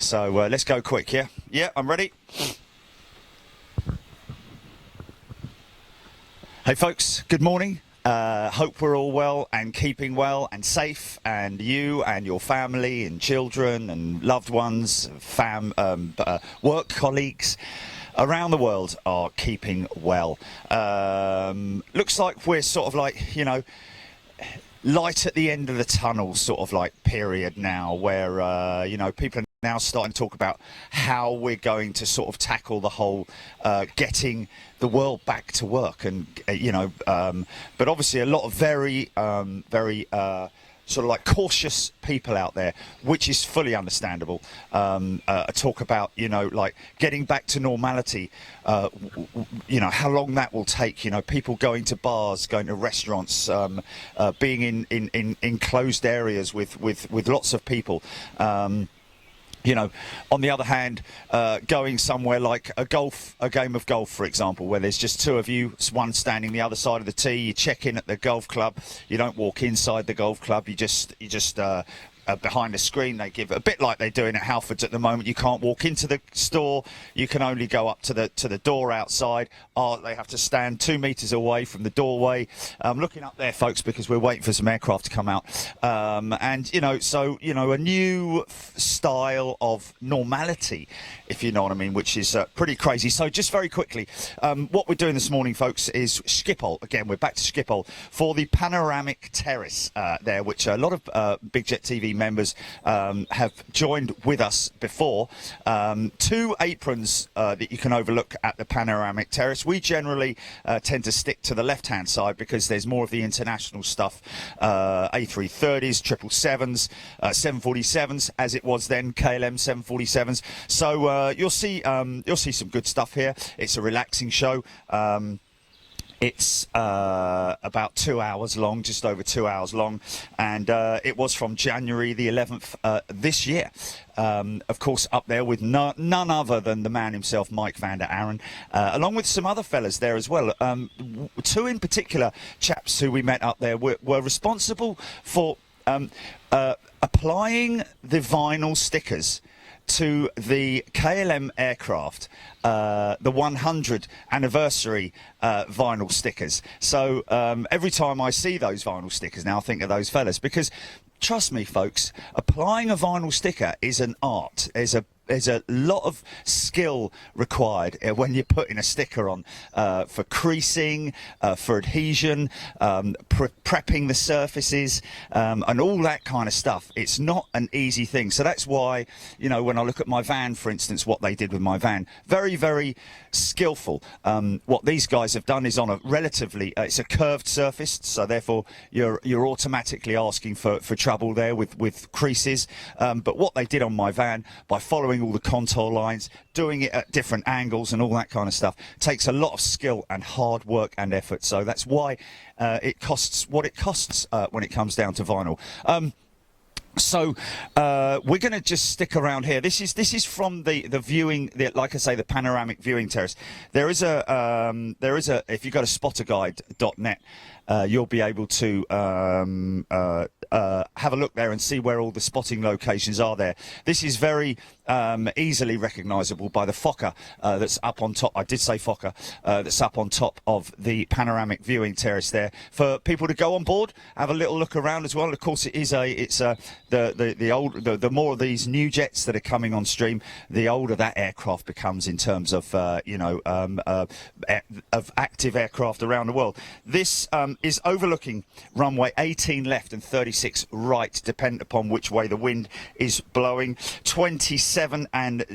So let's go quick, yeah? Yeah, I'm ready. Hey folks, good morning. Hope we're all well and keeping well and safe, and you and your family and children and loved ones, work colleagues around the world are keeping well. Looks like we're sort of like, light at the end of the tunnel sort of like period now, where people are now starting to talk about how we're going to sort of tackle the whole getting the world back to work, and but obviously a lot of very sort of like cautious people out there, which is fully understandable. Talk about like getting back to normality, how long that will take, people going to bars, going to restaurants, being in enclosed areas with lots of people. On the other hand, going somewhere like a game of golf, for example, where there's just two of you, one standing the other side of the tee. You check in at the golf club. You don't walk inside the golf club. You just behind the screen. They give a bit like they're doing at Halfords at the moment. You can't walk into the store. You can only go up to the door outside. They have to stand 2 meters away from the doorway. I'm looking up there, folks, because we're waiting for some aircraft to come out. A new style of normality, if you know what I mean, which is pretty crazy. So just very quickly, what we're doing this morning, folks, is Schiphol. Again, we're back to Schiphol for the Panoramic Terrace there, which a lot of Big Jet TV members have joined with us before. 2 aprons that you can overlook at the Panoramic Terrace. We generally tend to stick to the left-hand side because there's more of the international stuff, A330s, 777s, 747s, as it was then, KLM 747s. So you'll see some good stuff here. It's a relaxing show. It's about 2 hours long, just over 2 hours long, and it was from January the 11th this year. Of course, up there with none other than the man himself, Mike van der Arren, along with some other fellas there as well. 2 in particular, chaps who we met up there, were responsible for applying the vinyl stickers to the KLM aircraft, the 100 anniversary vinyl stickers. So every time I see those vinyl stickers now, I think of those fellas, because trust me, folks, applying a vinyl sticker is an art. There's a lot of skill required when you're putting a sticker on, for creasing, for adhesion, prepping the surfaces, and all that kind of stuff. It's not an easy thing. So that's why, when I look at my van, for instance, what they did with my van, very, very skillful. What these guys have done is on a relatively, it's a curved surface, so therefore you're automatically asking for trouble there with creases. But what they did on my van, by following all the contour lines, doing it at different angles and all that kind of stuff, takes a lot of skill and hard work and effort. So that's why it costs what it costs when it comes down to vinyl. So we're going to just stick around here. This is from the viewing, like I say, the panoramic viewing terrace. There is a if you go to spotterguide.net, you'll be able to have a look there and see where all the spotting locations are there. This is very easily recognisable by the Fokker that's up on top. I did say Fokker, that's up on top of the panoramic viewing terrace there, for people to go on board, have a little look around as well. Of course, the more of these new jets that are coming on stream, the older that aircraft becomes in terms of of active aircraft around the world. This is overlooking runway 18 left and 36 right, dependent upon which way the wind is blowing. 27 and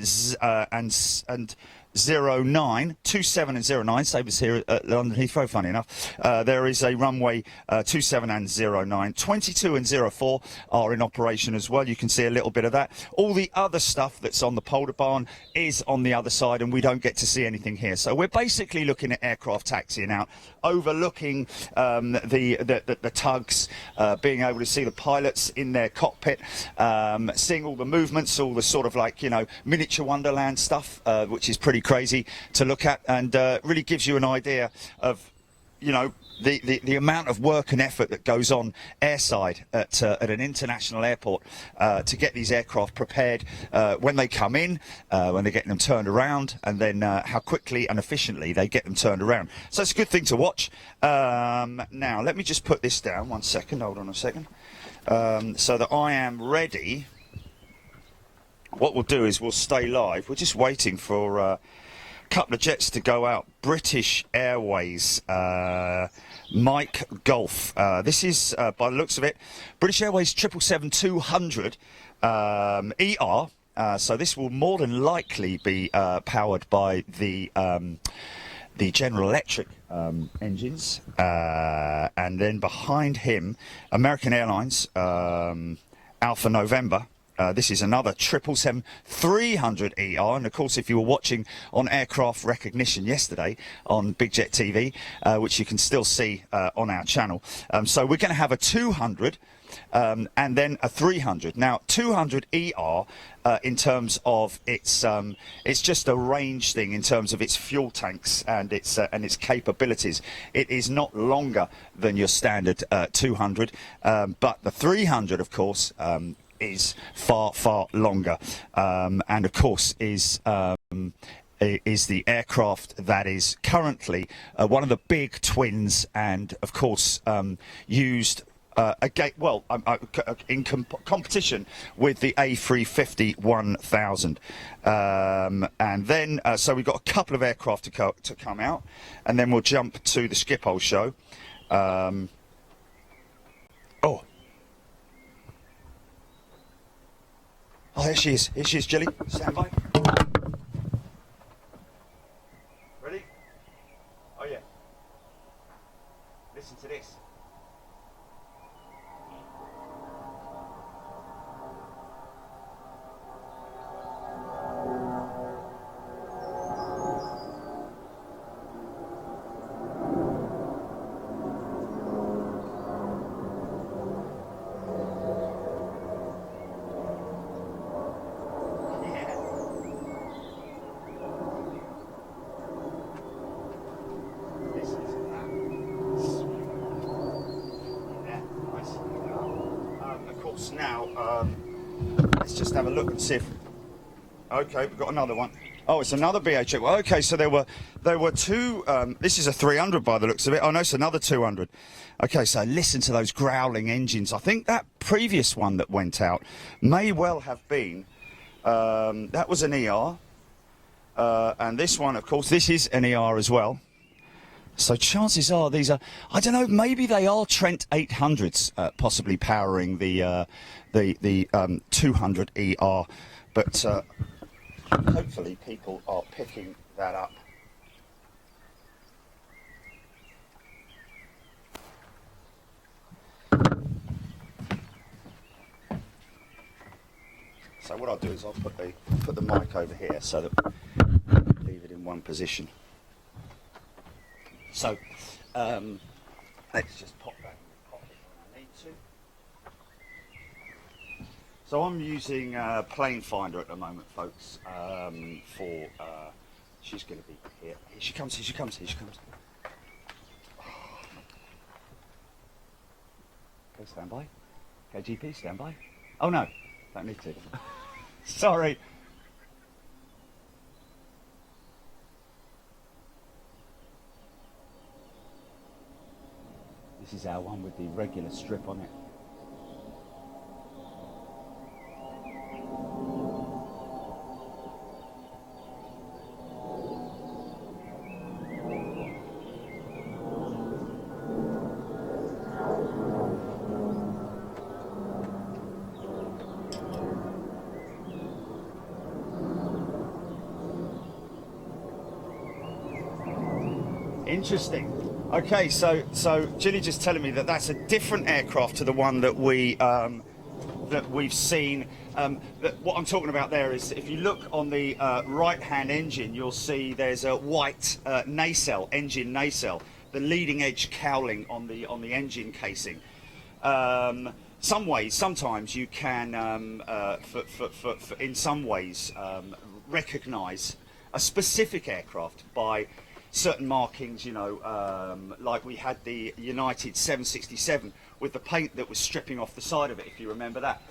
09, 27 and 09, same as here at London Heathrow, funny enough. There is a runway 27 and 09. 22 and 04 are in operation as well. You can see a little bit of that. All the other stuff that's on the polder barn is on the other side, and we don't get to see anything here. So we're basically looking at aircraft taxiing out, overlooking the tugs, being able to see the pilots in their cockpit, seeing all the movements, all the sort of like, miniature Wonderland stuff, which is pretty crazy to look at, and really gives you an idea of you know, the amount of work and effort that goes on airside at an international airport to get these aircraft prepared when they come in, when they're getting them turned around, and then how quickly and efficiently they get them turned around. So it's a good thing to watch. Now, let me just put this down 1 second. Hold on a second. So that I am ready. What we'll do is we'll stay live. We're just waiting for a couple of jets to go out. British Airways, Mike Golf. This is, by the looks of it, British Airways 777-200 ER. So this will more than likely be powered by the General Electric engines. And then behind him, American Airlines, Alpha November. This is another 777-300 ER, and of course if you were watching on aircraft recognition yesterday on Big Jet TV, which you can still see on our channel, so we're going to have a 200 and then a 300. Now 200 ER in terms of it's just a range thing in terms of its fuel tanks and its capabilities. It is not longer than your standard 200, but the 300 of course is far longer, and of course is the aircraft that is currently one of the big twins, and of course used in competition with the A350-1000, and then so we've got a couple of aircraft to come out, and then we'll jump to the Schiphol show. Oh, here she is. Here she is, Jilly. Stand by. Ready? Oh, yeah. Listen to this. Now, let's just have a look and see if... Okay, we've got another one. Oh, it's another BH. Well, okay, so there were two... this is a 300 by the looks of it. Oh, no, it's another 200. Okay, so listen to those growling engines. I think that previous one that went out may well have been... that was an ER. And this one, of course, this is an ER as well. So chances are these are, I don't know, maybe they are Trent 800s, possibly powering the 200 ER, but hopefully people are picking that up. So what I'll do is I'll put the mic over here so that we leave it in one position. So, let's just pop that in the pocket when I need to. So I'm using Plane Finder at the moment, folks, for, she's going to be here. Here she comes, here she comes, here she comes. Okay, stand by. KGP, stand by. Oh no, don't need to. Sorry. This is our one with the regular strip on it. Interesting. Okay, so Jilly just telling me that that's a different aircraft to the one that we've seen. What I'm talking about there is, if you look on the right-hand engine, you'll see there's a white nacelle, engine nacelle, the leading edge cowling on the engine casing. Sometimes you can, in some ways, recognise a specific aircraft by certain markings, you know, like we had the United 767 with the paint that was stripping off the side of it, if you remember that.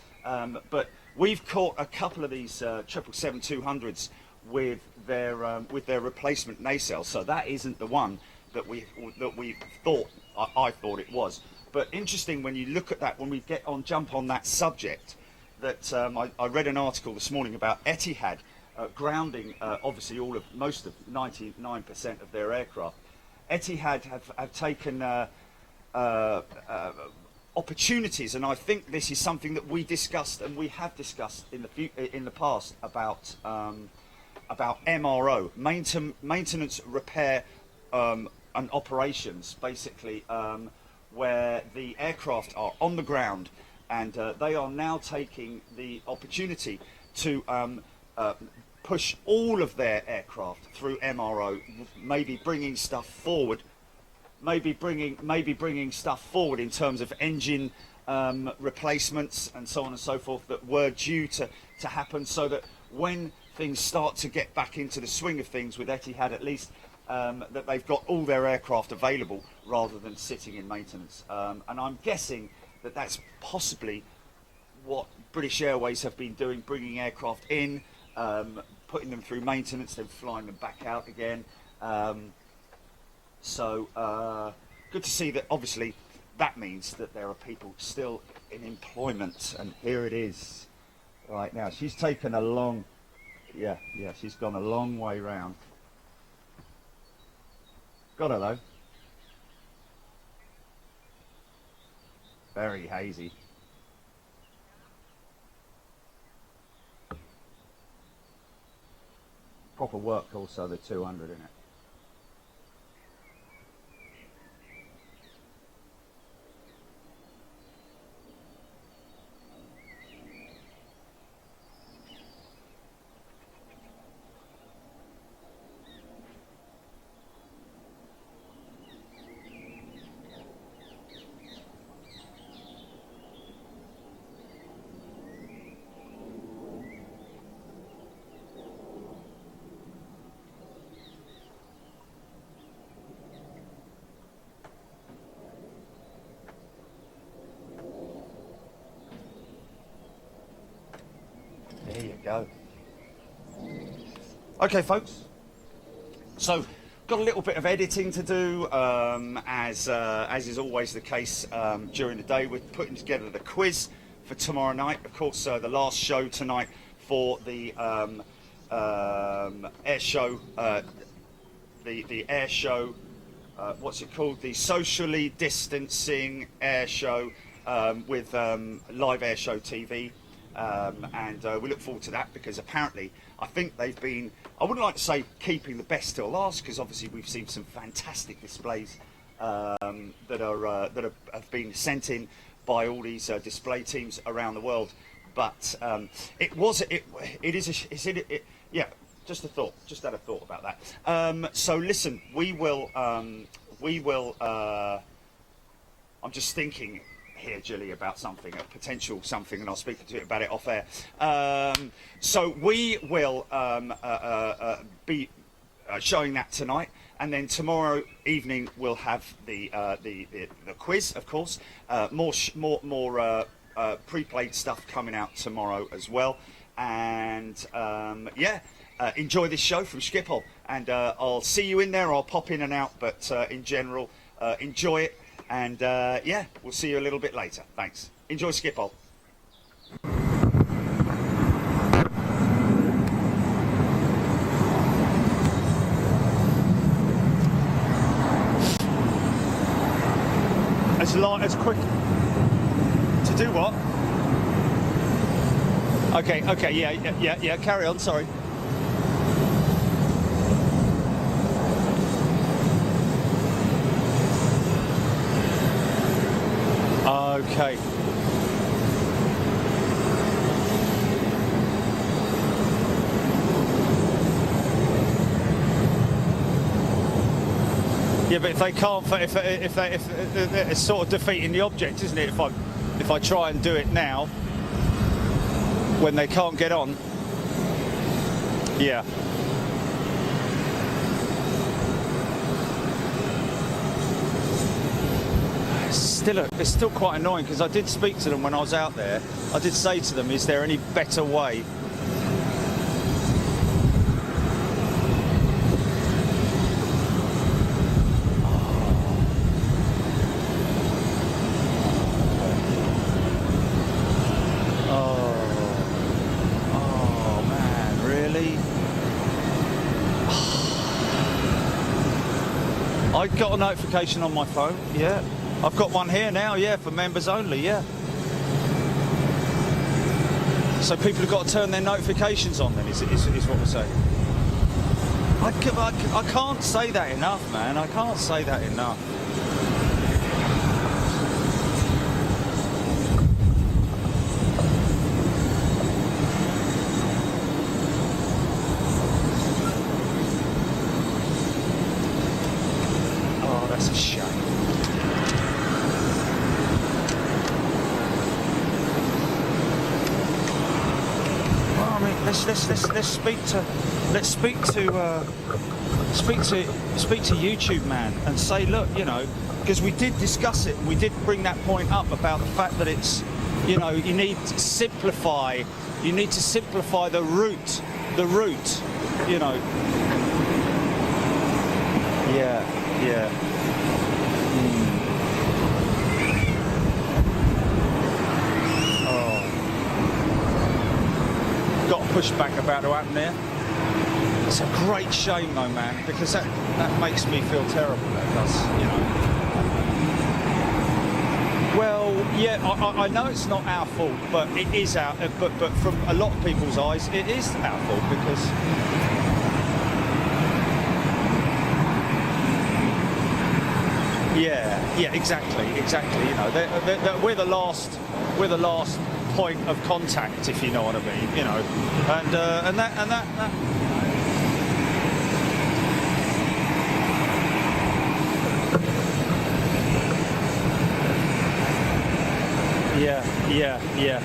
But we've caught a couple of these 777-200s with their replacement nacelle, so that isn't the one that we thought. I thought it was. But interesting when you look at that, when we jump on that subject, that I read an article this morning about Etihad grounding obviously most of 99% of their aircraft. Etihad have taken opportunities, and I think this is something that we discussed and we have discussed in the past about MRO, maintenance, repair, and operations, basically, where the aircraft are on the ground, and they are now taking the opportunity to push all of their aircraft through MRO, maybe bringing stuff forward, maybe bringing stuff forward in terms of engine replacements and so on and so forth that were due to happen, so that when things start to get back into the swing of things with Etihad, at least that they've got all their aircraft available rather than sitting in maintenance. And I'm guessing that that's possibly what British Airways have been doing, bringing aircraft in, putting them through maintenance, then flying them back out again. So good to see that. Obviously that means that there are people still in employment, and here it is right now. She's taken a long, she's gone a long way round. Got her though. Very hazy. Proper work also, the 200 in it. There you go. Okay, folks. So, got a little bit of editing to do, as is always the case during the day. We're putting together the quiz for tomorrow night. Of course, the last show tonight for the air show. The air show. What's it called? The socially distancing air show with live air show TV. And we look forward to that, because apparently I think they've been, I wouldn't like to say keeping the best till last, because obviously we've seen some fantastic displays that have been sent in by all these display teams around the world. But yeah, just a thought, just had a thought about that. So listen, we will I'm just thinking here, Julie, about something, a potential something, and I'll speak to you about it off air. So we will be showing that tonight, and then tomorrow evening we'll have the quiz, of course. More pre-played stuff coming out tomorrow as well, and enjoy this show from Schiphol, and I'll see you in there. I'll pop in and out, but in general, enjoy it. And we'll see you a little bit later. Thanks. Enjoy Schiphol. As quick to do what? Okay, yeah, carry on, sorry. Okay. Yeah, but if they can't, if it's sort of defeating the object, isn't it? If I try and do it now, when they can't get on, yeah. it's still quite annoying because I did speak to them when I was out there. I did say to them, is there any better way? I got a notification on my phone, yeah. I've got one here now, yeah, for members only, yeah. So people have got to turn their notifications on then, is what we're saying. I can't say that enough, man. I can't say that enough. That's a shame. Well, I mean, let's speak to YouTube, man, and say, look, you know, because we did discuss it. We did bring that point up about the fact that it's, you know, you need to simplify. You need to simplify the route. You know. Yeah. Got a pushback about to happen there. It's a great shame though, man, because that makes me feel terrible, that does, you know. Well, yeah, I know it's not our fault, but it is but from a lot of people's eyes, it is our fault because yeah, exactly. You know, we're the last point of contact, if you know what I mean. You know, and that. Yeah.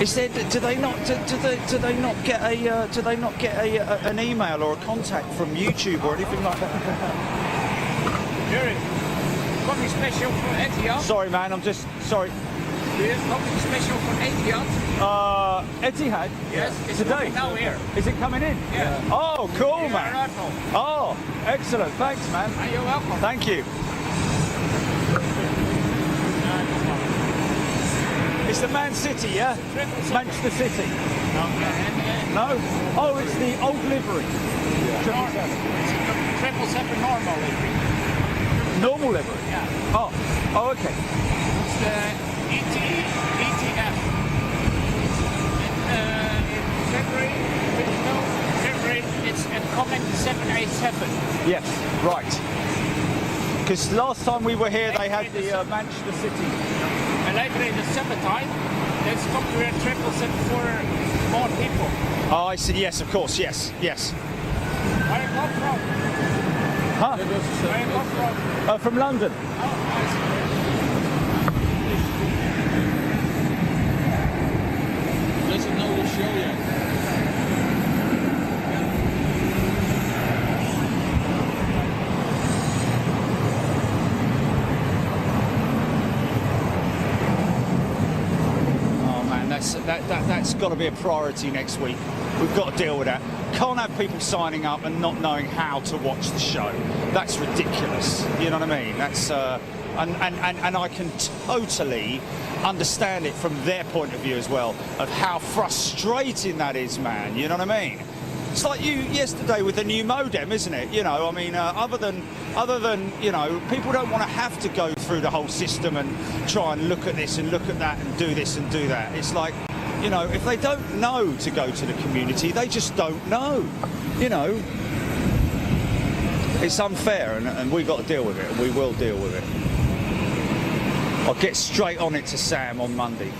Is there? Do they not get an email or a contact from YouTube or anything like that? Jerry, something special for Etihad? Sorry, man. I'm just sorry. There's something special for Etihad? Etihad? Yes, it's today. Now here. Is it coming in? Yeah. Oh, cool, You're man. arrival. Oh, excellent. Thanks, man. You're welcome. Thank you. It's the Man City, yeah? Manchester City. No? Oh, it's the old livery. It's a 777 normal livery. Normal livery? Yeah. Oh, okay. It's the ETF. In February, it's a coming 787. Yes, right. Because last time we were here, they had the Manchester City. And later in the summertime, there's come to a 777 for more people. Oh, I see. Yes, of course. Yes. Where you come from? Huh? Where you come from? From London. Oh, nice. Doesn't know the show yet. That's got to be a priority next week. We've got to deal with that. Can't have people signing up and not knowing how to watch the show. That's ridiculous. You know what I mean? That's and I can totally understand it from their point of view as well, of how frustrating that is, man. You know what I mean? It's like you yesterday with the new modem, isn't it? You know, I mean, other than you know, people don't want to have to go through the whole system and try and look at this and look at that and do this and do that. It's like, you know, if they don't know to go to the community, they just don't know. You know, it's unfair, and we've got to deal with it, and we will deal with it. I'll get straight on it to Sam on Monday.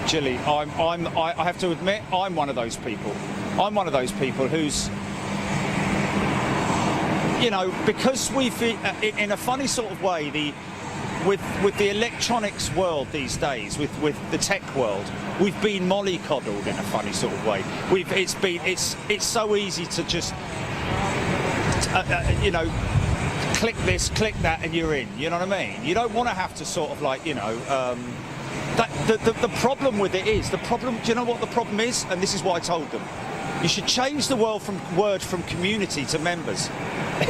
Gilly, I have to admit, I'm one of those people. I'm one of those people who's, you know, because we've, in a funny sort of way, with the electronics world these days, with the tech world, we've been mollycoddled in a funny sort of way. It's so easy to just, you know, click this, click that, and you're in. You know what I mean? You don't want to have to sort of like, you know, the problem with it is, do you know what the problem is? And this is what I told them. You should change the word from community to members.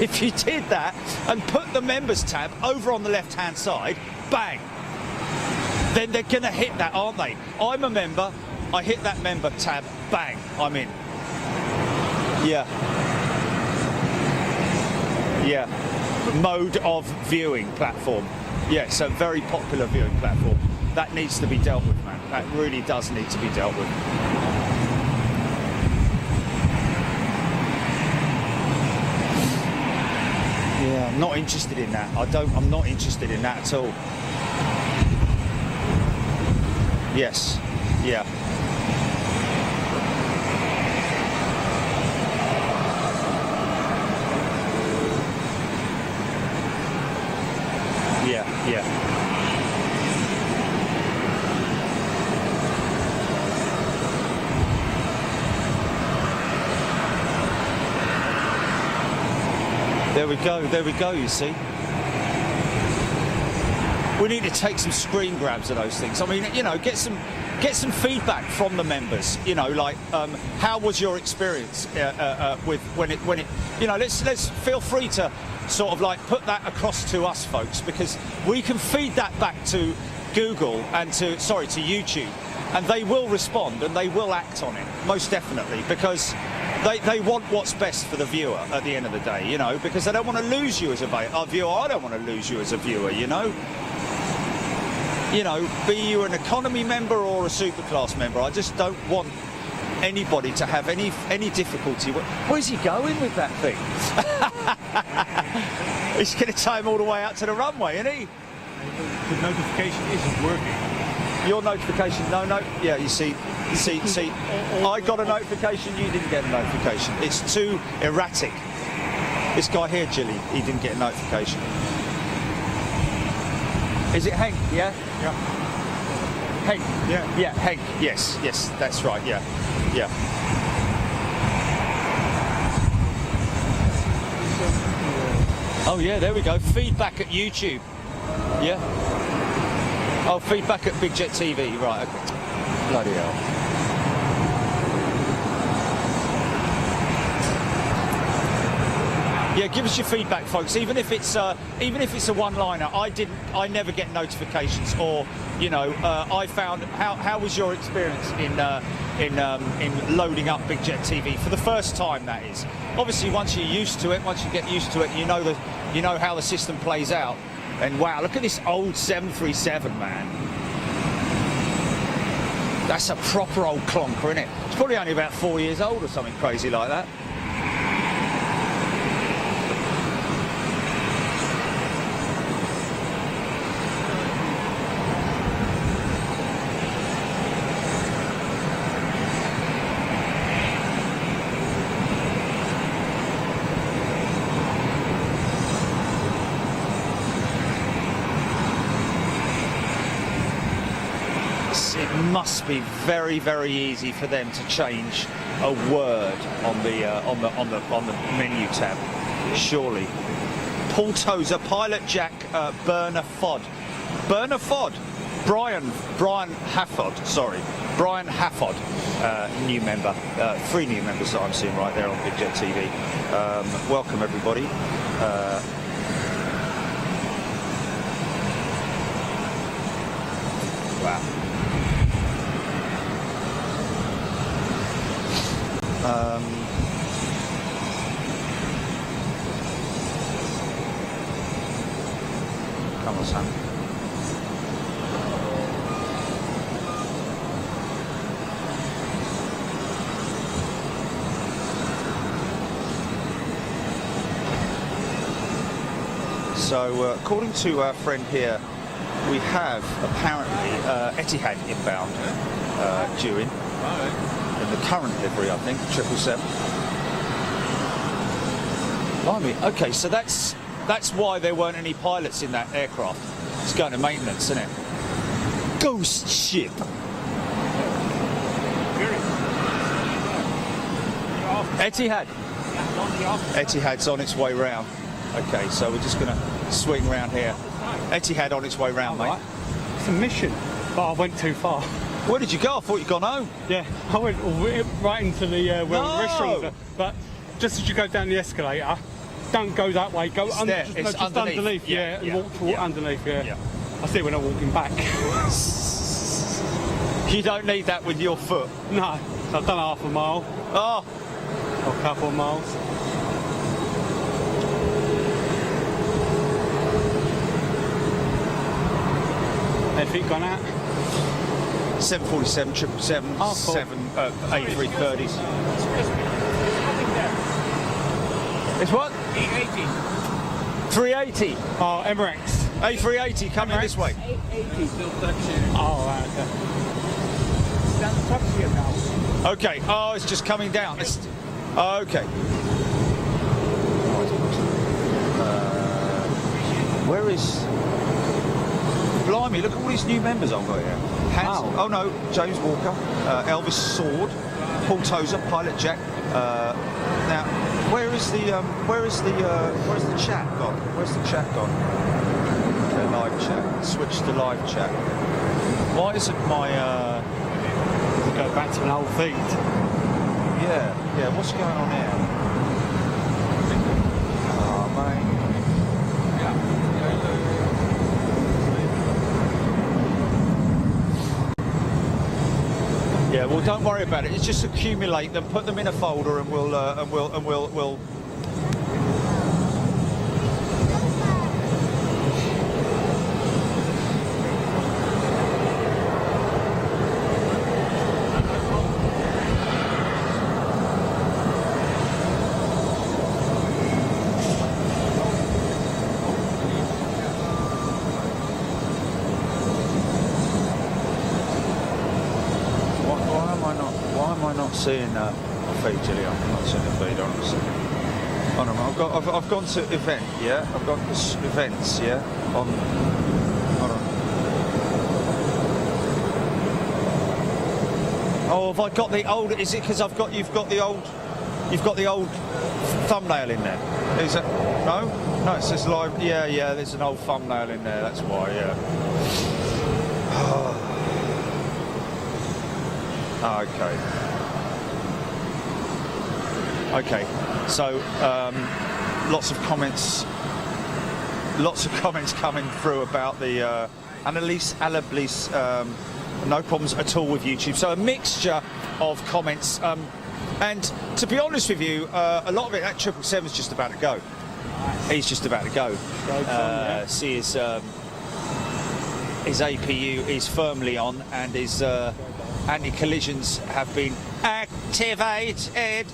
If you did that and put the members tab over on the left-hand side, bang, then they're going to hit that, aren't they? I'm a member, I hit that member tab, bang, I'm in. Yeah. Yeah. Mode of viewing platform. Yeah, so very popular viewing platform. That needs to be dealt with, man. That really does need to be dealt with. Yeah, I'm not interested in that. I'm not interested in that at all. Yes. Yeah. Yeah, yeah. There we go, you see. We need to take some screen grabs of those things. I mean, you know, get some feedback from the members, you know, like how was your experience with when it, you know, let's feel free to sort of like put that across to us folks, because we can feed that back to Google and to YouTube, and they will respond and they will act on it, most definitely, because they want what's best for the viewer at the end of the day, you know, because they don't want to lose you as a viewer. I don't want to lose you as a viewer, you know. You know, be you an economy member or a superclass member, I just don't want anybody to have any difficulty. Where's he going with that thing? He's going to tie him all the way out to the runway, isn't he? The notification isn't working. Your notification, no, yeah, you see, I got a notification, you didn't get a notification. It's too erratic. This guy here, Gilly, he didn't get a notification. Is it Hank? Yeah? Yeah. Hank? Yeah. Yeah, Hank, yes, that's right, yeah. Oh yeah, there we go, feedback at YouTube. Yeah. Oh, feedback at Big Jet TV, right, okay. Bloody hell. Yeah, give us your feedback, folks. Even if it's a one-liner, I never get notifications, or you know, I found how was your experience in loading up Big Jet TV for the first time? That is, obviously, once you're used to it, once you get used to it, you know how the system plays out. And wow, look at this old 737, man. That's a proper old clonker, isn't it? It's probably only about 4 years old or something crazy like that. It must be very, very easy for them to change a word on the menu tab. Surely. Paul Tozer, Pilot Jack, Burner Fod. Burner Fod. Brian Hafford, sorry. Brian Hafford, new member. 3 new members that I'm seeing right there on Big Jet TV. Welcome everybody. Wow. Come on, Sam. So, according to our friend here, we have apparently Etihad inbound. due in the current livery, I think, 777. Blimey. Okay, so that's why there weren't any pilots in that aircraft. It's going to maintenance, isn't it? Ghost ship. Etihad. Etihad's on its way round. Okay, so we're just going to swing round here. Etihad on its way round, mate. It's a mission, but I went too far. Where did you go? I thought you'd gone home. Yeah, I went right into the where the No. restaurants are. But just as you go down the escalator, don't go that way. Go It's under, there. just, It's just underneath. Yeah, and yeah, walk yeah. underneath. Yeah. Yeah. I see it when I'm walking back. You don't need that with your foot. No, so I've done half a mile Oh, or a couple of miles. Anything gone out? 747, 777, Oh, cool. A330s. It's what? 880. 380. Oh, Emirates. A380 coming this way. 880 still touching. Oh, right, okay. Stand the top here now. Okay. Oh, it's just coming down. Okay. Where is... Blimey, look at all these new members I've got here. Hans, Wow. Oh no, James Walker, Elvis Sword, Paul Tozer, Pilot Jack. Now, where's the chat gone? Where's the chat gone? Okay, live chat. Switch to live chat. Why isn't my Go back to an old feed. yeah, what's going on here? Oh mate. Yeah, well, don't worry about it. It's just accumulate them, put them in a folder, and we'll. Why am I not seeing a feed, Gillian? I'm not seeing a feed, honestly. Oh no, I've gone to event, yeah? I've got this events, yeah? Hold on. Oh, have I got the old, is it because you've got the old thumbnail in there? Is it, no? No, it says live, yeah, there's an old thumbnail in there, that's why, yeah. Okay. Okay. So lots of comments coming through about the Annalise Alablis. No problems at all with YouTube. So a mixture of comments. And to be honest with you, a lot of it, that 777 is just about to go. He's just about to go. See his APU is firmly on, and his anti-collisions have been activated.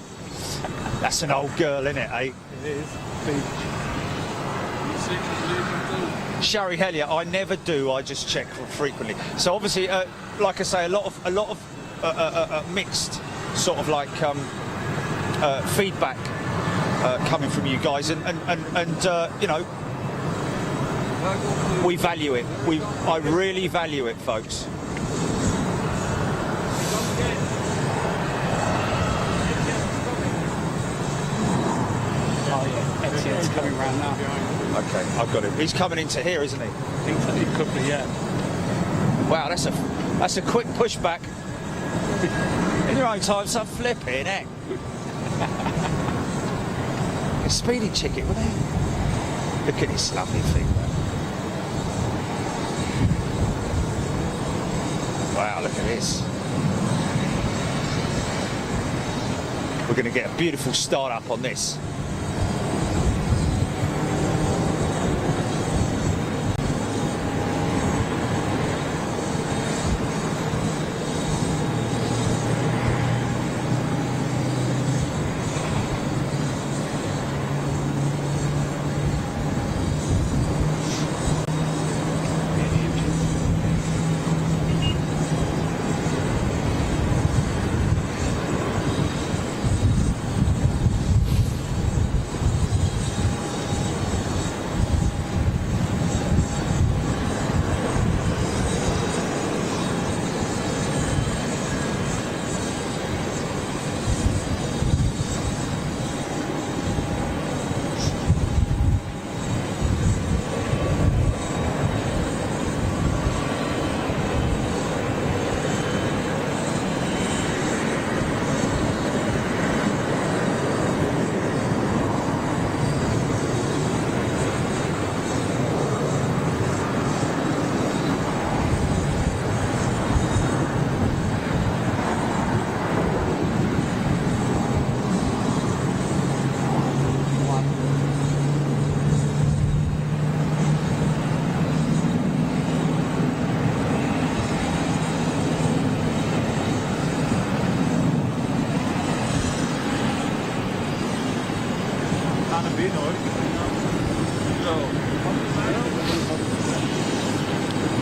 That's an old girl, isn't it, eh? It is. Sherry Hellier, I never do. I just check frequently. So obviously, like I say, a lot of mixed sort of like feedback coming from you guys, and you know, we value it. I really value it, folks. Oh yeah, Etienne's coming round now. Okay, I've got him. He's coming into here, isn't he? I think so. It could be, yeah. Wow, that's a quick pushback. In your own time, some flipping, eh? A speeding ticket, were they? Look at this lovely thing. Wow, look at this. We're going to get a beautiful start up on this.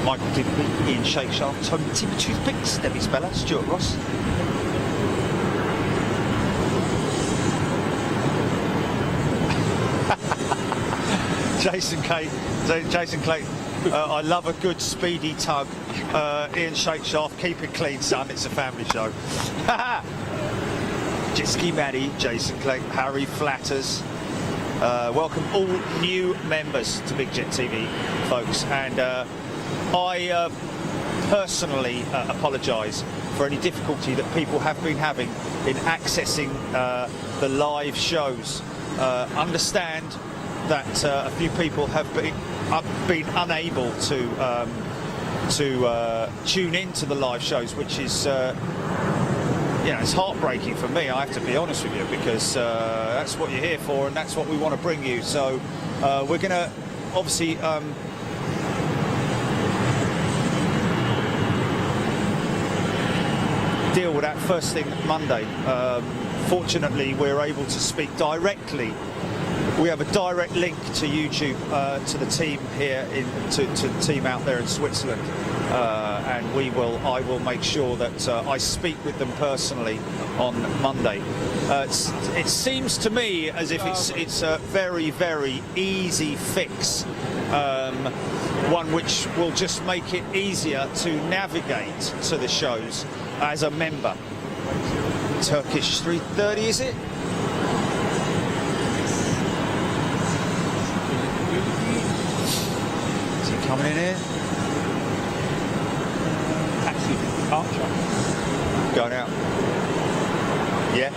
Michael Digby, Ian Shakeshaft, Timmy Toothpicks, Debbie Speller, Stuart Ross. Jason Clayton. I love a good speedy tug. Ian Shakeshaft, keep it clean, son. It's a family show. Jisky Maddie, Jason Clayton, Harry Flatters. Welcome all new members to Big Jet TV, folks. And I personally apologise for any difficulty that people have been having in accessing the live shows. Understand that a few people have been unable to tune into the live shows, which is it's heartbreaking for me. I have to be honest with you, because that's what you're here for, and that's what we want to bring you. So we're going to obviously deal with that first thing Monday. Fortunately, we're able to speak directly. We have a direct link to YouTube, to the team here, to the team out there in Switzerland, and I will make sure that I speak with them personally on Monday. It seems to me as if it's a very, very easy fix, one which will just make it easier to navigate to the shows as a member. Turkish 330, is it? Coming in here. Taxi departure. Going out. Yeah.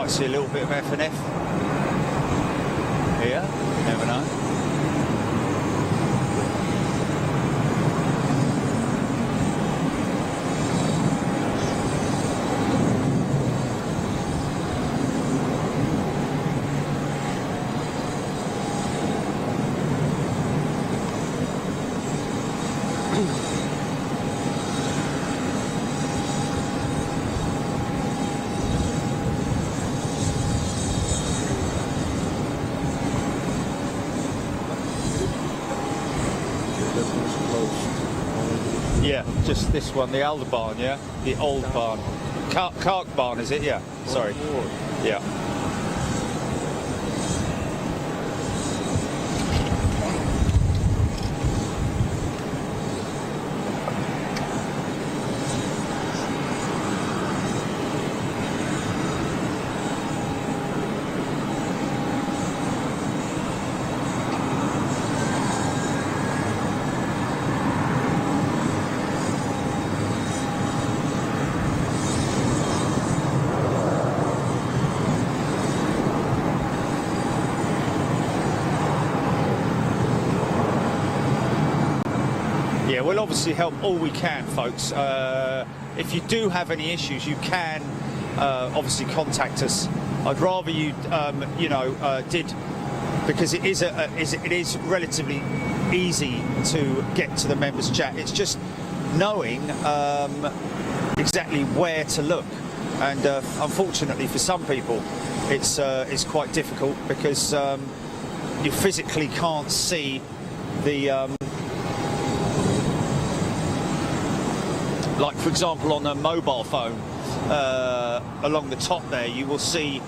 See a little bit of F&F here, never know. Yeah, just this one, the older barn, yeah? The old barn. Kark barn, is it? Yeah, sorry. Yeah. We'll obviously help all we can, folks. If you do have any issues, you can obviously contact us. I'd rather you, did, because it is relatively easy to get to the members chat. It's just knowing exactly where to look, and unfortunately for some people, it's quite difficult because you physically can't see the. Like, for example, on a mobile phone, along the top there, you will see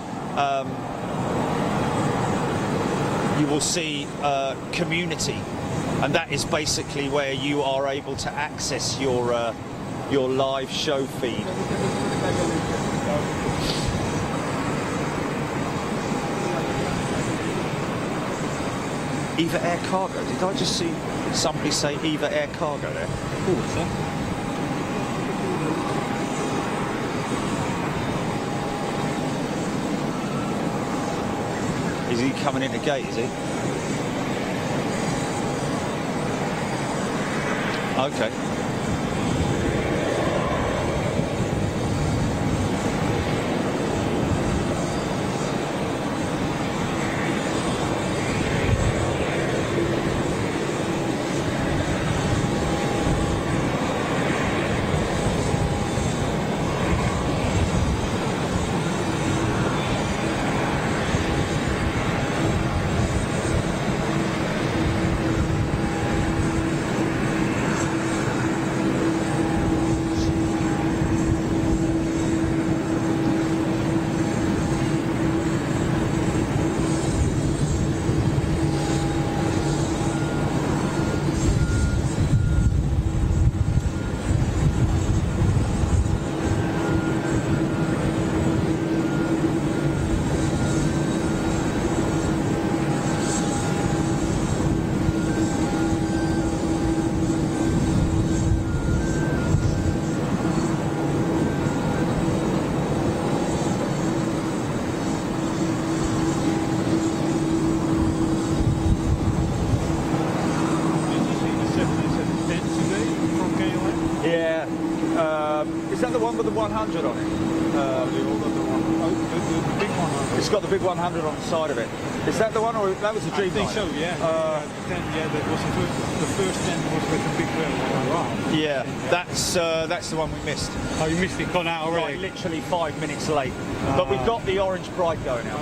community, and that is basically where you are able to access your live show feed. Eva Air Cargo. Did I just see somebody say Eva Air Cargo there? Ooh, Is he coming in the gate, is he? Okay. Is that the one with the 100 on it? The big one. It's got the big 100 on the side of it. Is that the one, or that was the Dream? I think so, yeah. That was the first 10 was with the big wheel. Wow. Yeah, that's the one we missed. Oh, you missed it, gone out already? Right, literally 5 minutes late. But we've got the orange bright going out.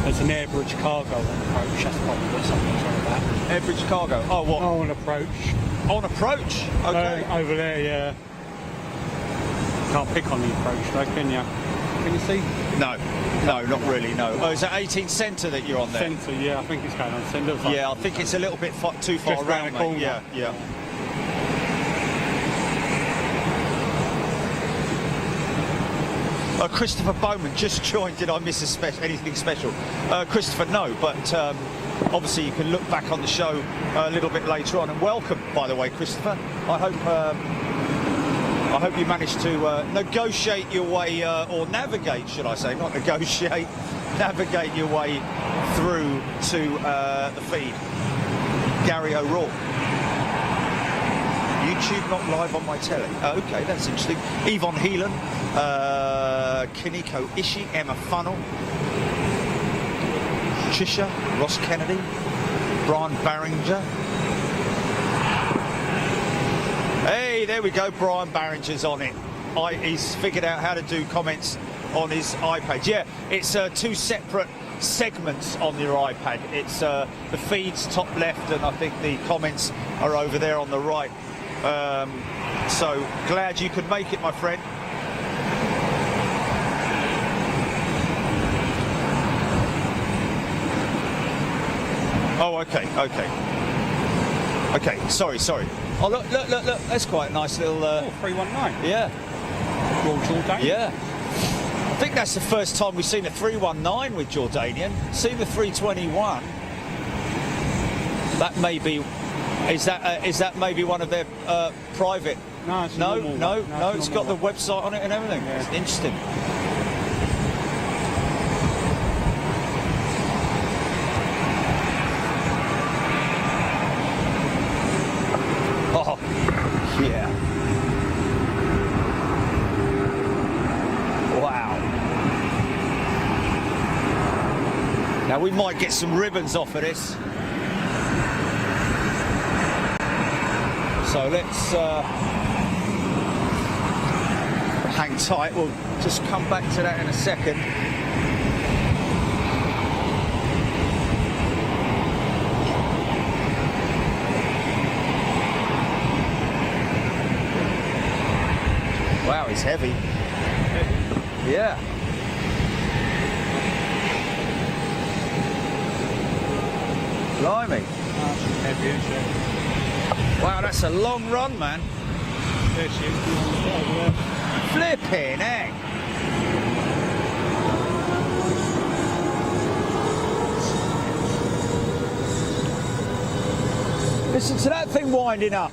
There's an airbridge cargo on approach, that's probably what something's on about. Airbridge cargo? Oh, what? Oh, on approach. On approach? Okay. Over there, yeah. Can't pick on the approach though, can you? Can you see? No, not really, no. Oh, is that 18 centre that you're on there? Centre, yeah, I think it's going on centre. Like yeah, I think it's a little bit too far just around, the corner. mate. Yeah, yeah. Christopher Bowman just joined. Did I miss anything special? Christopher, no, but obviously you can look back on the show a little bit later on. And welcome, by the way, Christopher. I hope you managed to negotiate your way, or navigate, should I say, not negotiate, navigate your way through to the feed. Gary O'Rourke. YouTube not live on my telly. Okay, that's interesting. Yvonne Heelan, Kiniko Ishii, Emma Funnell, Trisha, Ross Kennedy, Brian Barringer. Hey, there we go, Brian Barringer's on it. He's figured out how to do comments on his iPad. Yeah, it's two separate segments on your iPad. It's the feeds top left, and I think the comments are over there on the right. So glad you could make it, my friend. Oh, okay. Sorry. Oh, look. That's quite a nice little. 319. Yeah. Royal Jordanian. Yeah. I think that's the first time we've seen a 319 with Jordanian. Seen the 321. That may be. Is that maybe one of their private? No, it's no. It's got the one. website on it and everything. Yeah. It's interesting. Oh, yeah. Wow. Now we might get some ribbons off of this. So let's hang tight. We'll just come back to that in a second. Wow, it's heavy. Yeah. Blimey. Heavy, isn't it? Wow, that's a long run, man. There she is. Over there. Flipping heck. Listen to that thing winding up.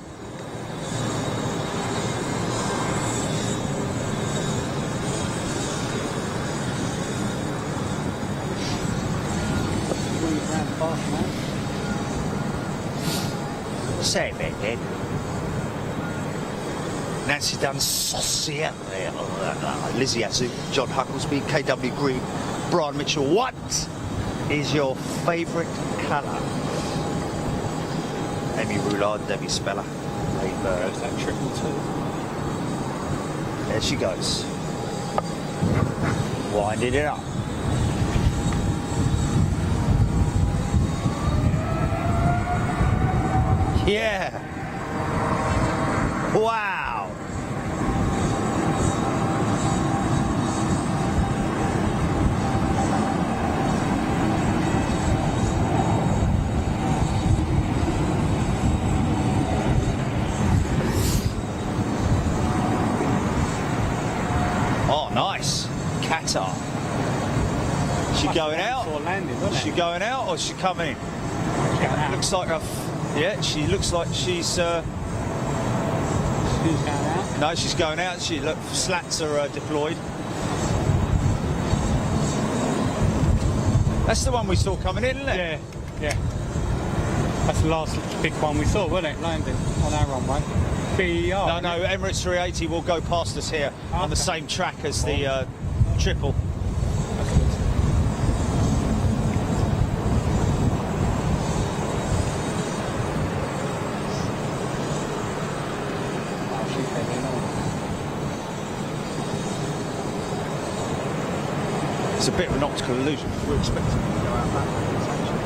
Say it, then. Nancy Dunn, Saucier, Lizzie Azu, John Hucklesby, KW Green, Brian Mitchell. What is your favourite colour? Amy Roulard, Debbie Speller, Lee Bird. There's that 222. There she goes. Winding it up. Yeah. Wow. Oh, nice. Qatar. She going out? Landed, wasn't She it? going out or is she coming in? Going out. Looks like a. Yeah, she looks like she's. She's going out. No, she's going out. She look. Slats are deployed. That's the one we saw coming in, isn't it? Yeah, yeah. That's the last big one we saw, wasn't it? Landing on our runway. BER. No, Emirates 380 will go past us here on the Okay. same track as the triple. That's good. Oh, she's heading on. It's a bit of an optical illusion. We're expecting it to go out that way. It's actually-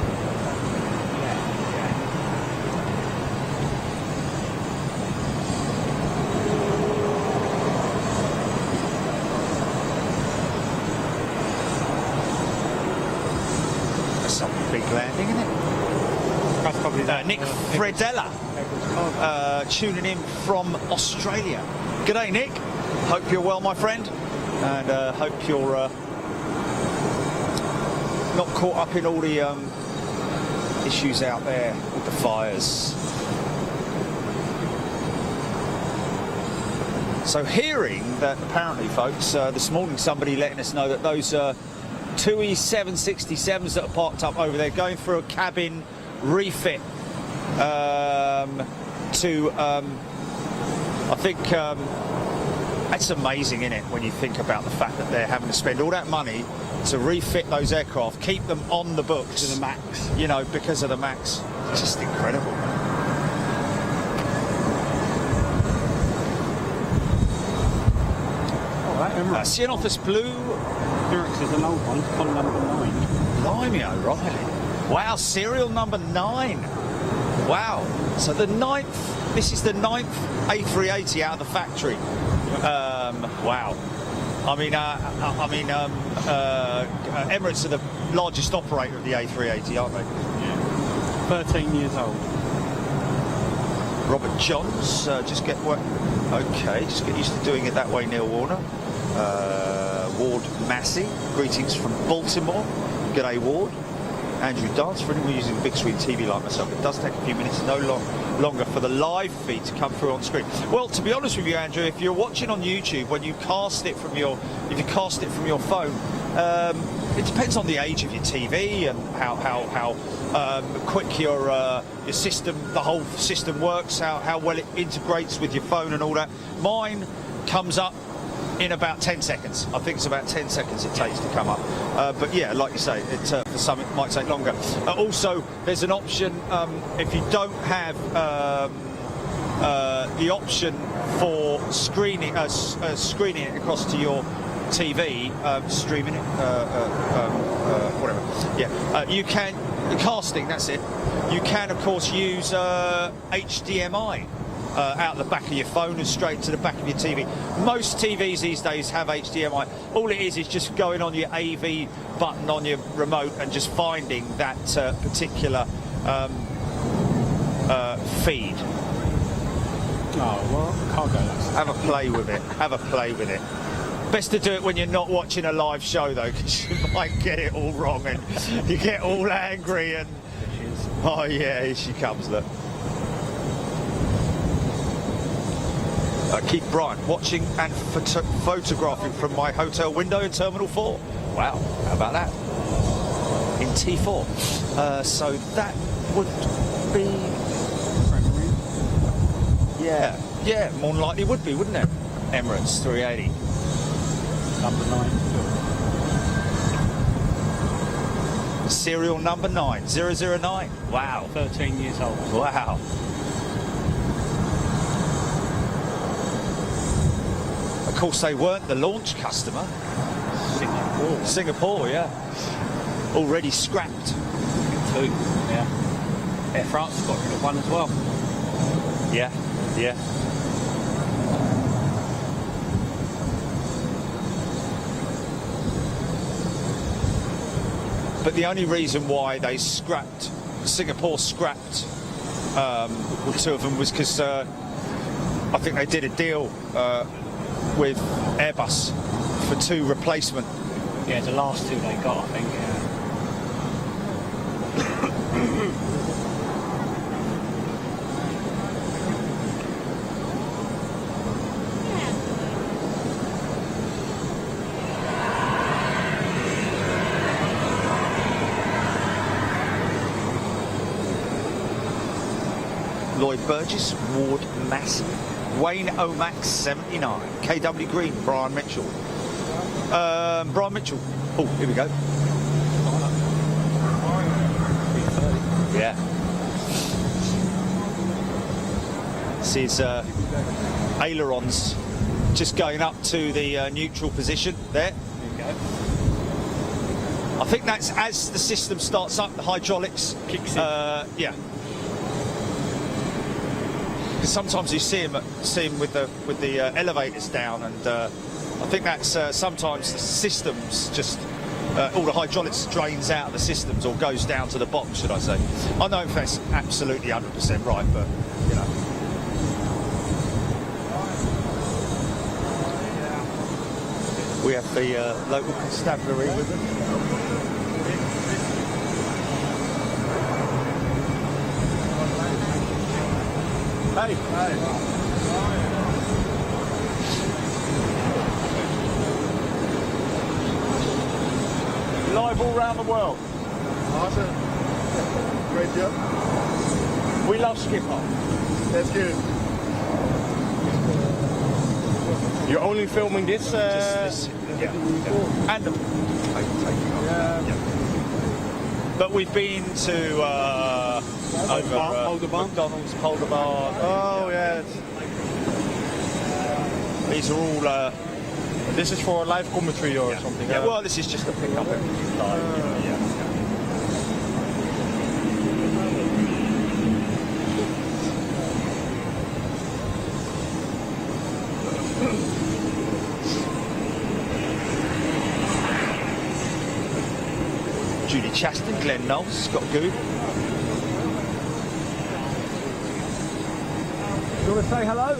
That's some big landing, isn't it? That's probably that. Nick Fredella tuning in from Australia. G'day, Nick. Hope you're well, my friend, and hope you're not caught up in all the issues out there with the fires. So hearing that apparently, folks, this morning somebody letting us know that those two E767s that are parked up over there going through a cabin refit to, I think, that's amazing, isn't it, when you think about the fact that they're having to spend all that money to refit those aircraft, keep them on the books. To the max. You know, because of the max. It's just incredible. Oh, that Emirates. Seeing off this blue Emirates is an old one. It's called number 9. Blimey O'Reilly. Wow, serial number 9. Wow. So the 9th, this is the 9th A380 out of the factory. Wow. Emirates are the largest operator of the A380, aren't they? Yeah. 13 years old. Robert Johns, just get used to doing it that way, Neil Warner. Ward Massey, greetings from Baltimore. G'day, Ward. Andrew Dance, for anyone using big screen TV like myself, it does take a few minutes, no longer for the live feed to come through on screen. Well, to be honest with you, Andrew, if you're watching on YouTube, when you cast it from your phone, it depends on the age of your TV and how quick your system, the whole system works, how well it integrates with your phone and all that. Mine comes up in about 10 seconds. I think it's about 10 seconds it takes to come up. But yeah, like you say, for some it might take longer. Also, there's an option if you don't have the option for screening it across to your TV, streaming it, whatever. Yeah, you can casting. That's it. You can, of course, use HDMI. Out the back of your phone and straight to the back of your TV. Most TVs these days have HDMI. All it is just going on your AV button on your remote and just finding that particular feed. Oh, well, can't go that. Have a play with it. Have a play with it. Best to do it when you're not watching a live show, though, because you might get it all wrong and you get all angry and... Oh, yeah, here she comes, look. Keith Bryant, watching and photographing from my hotel window in Terminal 4. Wow, how about that? In T4. So that would be Yeah, more than likely would be, wouldn't it? Emirates 380. Number 9. Serial number 9009. Wow. 13 years old. Wow. Of course, they weren't the launch customer. Singapore, yeah. Already scrapped. 2. Yeah. Air France got rid of one as well. Yeah, yeah. But the only reason why they scrapped, Singapore scrapped with 2 of them was because I think they did a deal with Airbus for 2 replacement. Yeah, the last 2 they got, I think. Yeah. Lloyd Burgess, Ward Massey, Wayne Omax 79, KW Green, Brian Mitchell. Brian Mitchell. Oh, here we go. Yeah. This is ailerons just going up to the neutral position there. There you go. I think that's as the system starts up, the hydraulics Kicks in. Yeah. Sometimes you see him with the elevators down, and I think that's sometimes the systems just all the hydraulics drains out of the systems or goes down to the bottom, should I say? I know if that's absolutely 100% right, but you know. We have the local constabulary with us. Hey. Hey. Live all around the world. Awesome. Great job. We love Schiphol. That's good. You're only filming this? This yeah. And the But we've been to McDonald's, Polder Bar. Oh, yeah. These are all. This is for live commentary or something. Yeah, well, this is just a pick up everything live. Judy Chaston, Glenn Knowles, Scott Gould. You want to say hello?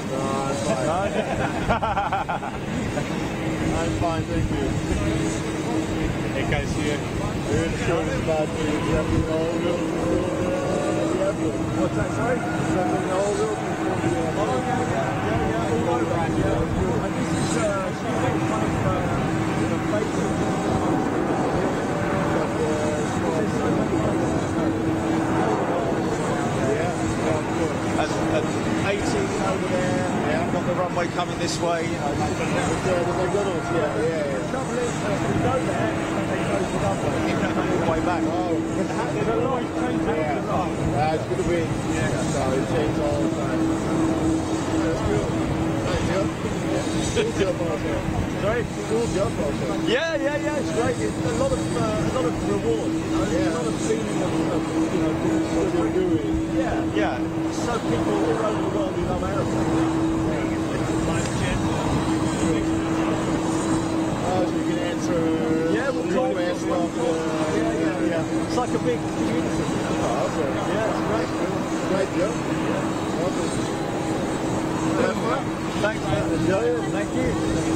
No, I'm fine. I'm fine, thank you. It goes here. We're the show is about What's that, sorry? All over that, yeah. And this is, and 18 over there, got the runway coming this way, you know. the McDonald's, yeah. The trouble is, we go there and they close the runway, all the way back. Oh, There's a lot of change yeah. It's good to win. Yeah. So it changes all the time. That's good. Nice job. Cool job also. Sorry? Cool job also. Yeah, it's great. It's a lot of reward, you know. Yeah. A lot of feeling of What you're doing. yeah. So people all over the world who love aeroplanes. So you can answer. Yeah, we'll try to ask stuff. Yeah. It's like a big community. Awesome. Yeah, it's great. Great job. Awesome. Thanks, man. Enjoy it. Thank you.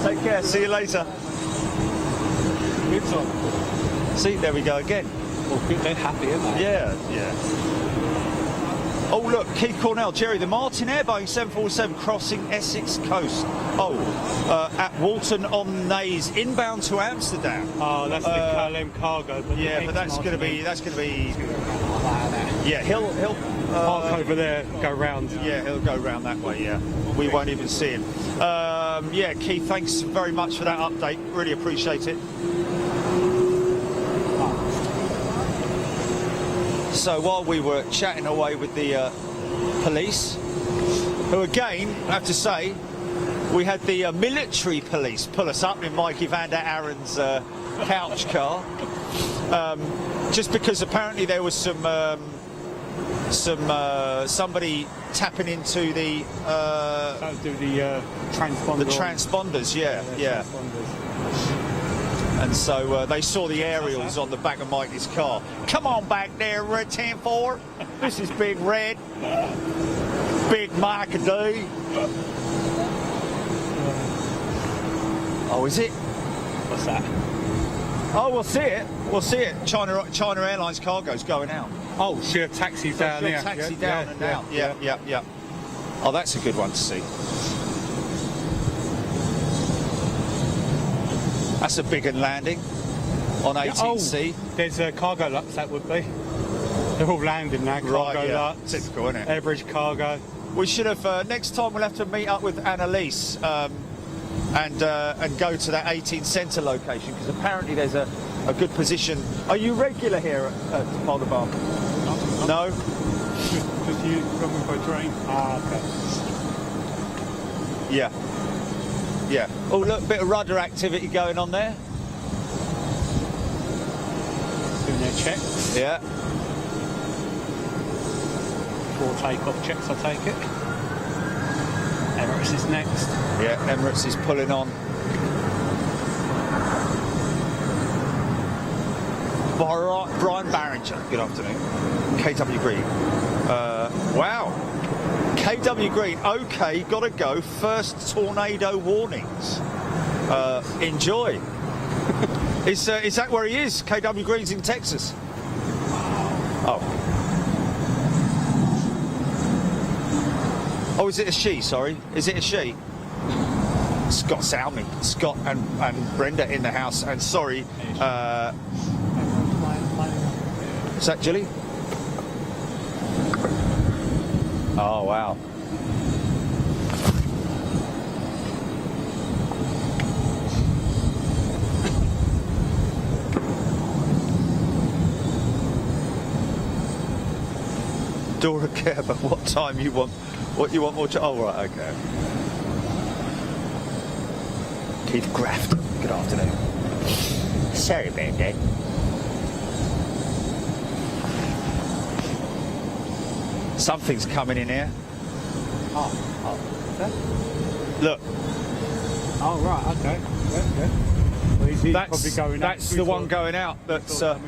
Take care. See you later. Good song. See, there we go again. Well, good, they're happy, aren't they? Yeah. Oh, look, Keith Cornell, Jerry, the Martinair Boeing 747 crossing Essex coast. At Walton-on-Naze, inbound to Amsterdam. Oh, that's the KLM cargo. But Yeah, but that's going to be. Yeah, he'll Park over there, go round. Yeah, he'll go round that way, yeah. We won't even see him. Yeah, Keith, thanks very much for that update. Really appreciate it. So while we were chatting away with the police, who again, I have to say, we had the military police pull us up in Mikey van der Aren's couch car, just because apparently there was somebody tapping into the Do the transponder. transponders, yeah. Transponders. And so they saw the aerials on the back of Mikey's car. Come on back there, Red 10-4. This is Big Red. Big Mike D. Oh, is it? What's that? Oh, we'll see it. We'll see it. China Airlines cargo's going out. Oh, she'll taxi down She'll here. taxi down and out. Yeah. Oh, that's a good one to see. That's a big one landing on 18C. Oh, there's cargo lots, that would be. They're all landing now, cargo lots. Typical, isn't it? Airbridge cargo. We should have, next time we'll have to meet up with Annalise and go to that 18 centre location, because apparently there's a good position. Are you regular here at Boulder? No? Just you looking for a train? Ah, okay. Yeah. Yeah. Oh, look, bit of rudder activity going on there. Doing their checks. Yeah. Before takeoff checks, I take it. Emirates is next. Yeah, Emirates is pulling on. Brian Barringer, good afternoon. KW Green. Wow. KW Green, okay, gotta go. First tornado warnings. Enjoy. Is that where he is? KW Green's in Texas. Oh. Oh, is it a she? Sorry, is it a she? Scott Salmi, Scott and Brenda in the house. And sorry, is that Jilly? Oh wow. Dora Kerber, what time you want? What you want more? Oh right, okay. Keith Grafton, good afternoon. Sorry about that. Something's coming in here. Oh. Look. Oh, right, okay. Yeah. Well, he's probably going out. That's the one going out. That's one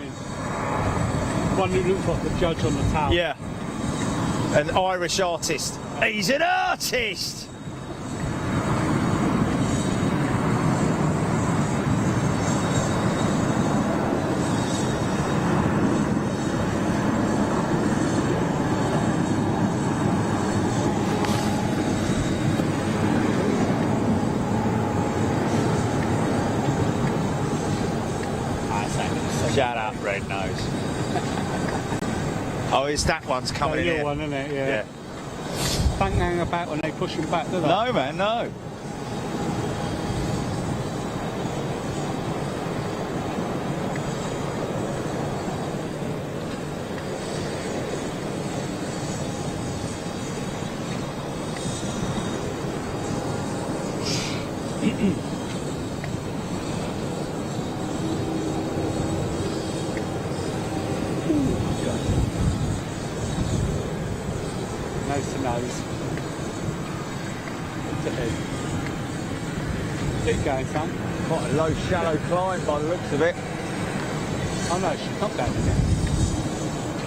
who looks like the judge on the tower. yeah, an Irish artist. He's an artist. Shut up, Red Nose. Oh, it's that one's coming in your here. one, isn't it? Yeah. Don't hang about when they push him back, do they? No, man, no. Nose to nose. To head. Keep going, son. Quite a low, shallow climb by the looks of it. Oh no, she's not going in it.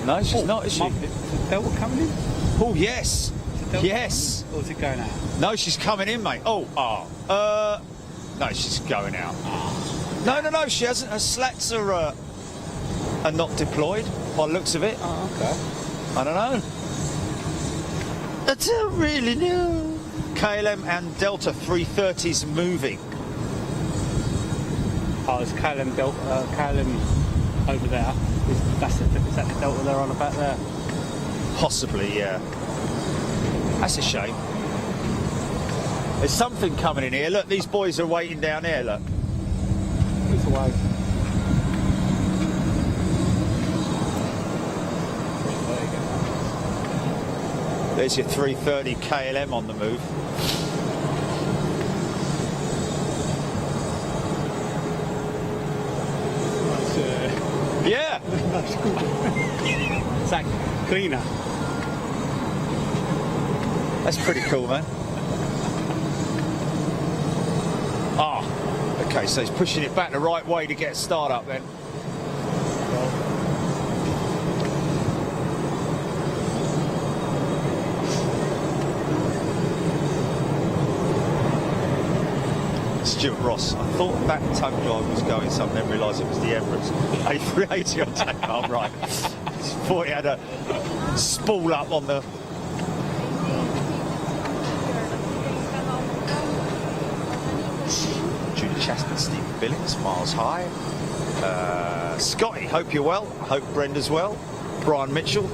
No, she's not, is she? Is the Delta coming in? Oh, yes. Is the Delta Yes. coming in? Or is it going out? No, she's coming in, mate. Oh, no, she's going out. No, she hasn't. Her slats are not deployed by the looks of it. Oh, okay. I don't know. I don't really know. KLM and Delta 330s moving. Oh, it's KLM Delta, KLM over there. Is that the Delta they're on about there? Possibly, yeah. That's a shame. There's something coming in here. Look, these boys are waiting down here, look. It's away. There's your 330 KLM on the move. Yeah. Is that cleaner? That's pretty cool, man. Ah, okay, so he's pushing it back the right way to get a start up then. Stuart Ross, I thought that tongue drive was going something, then realised it was the Emirates A380 on take. Oh, right. Thought he had a spool up on the... Judy Chaston, Stephen Billings, miles high. Scotty, hope you're well. Hope Brenda's well. Brian Mitchell.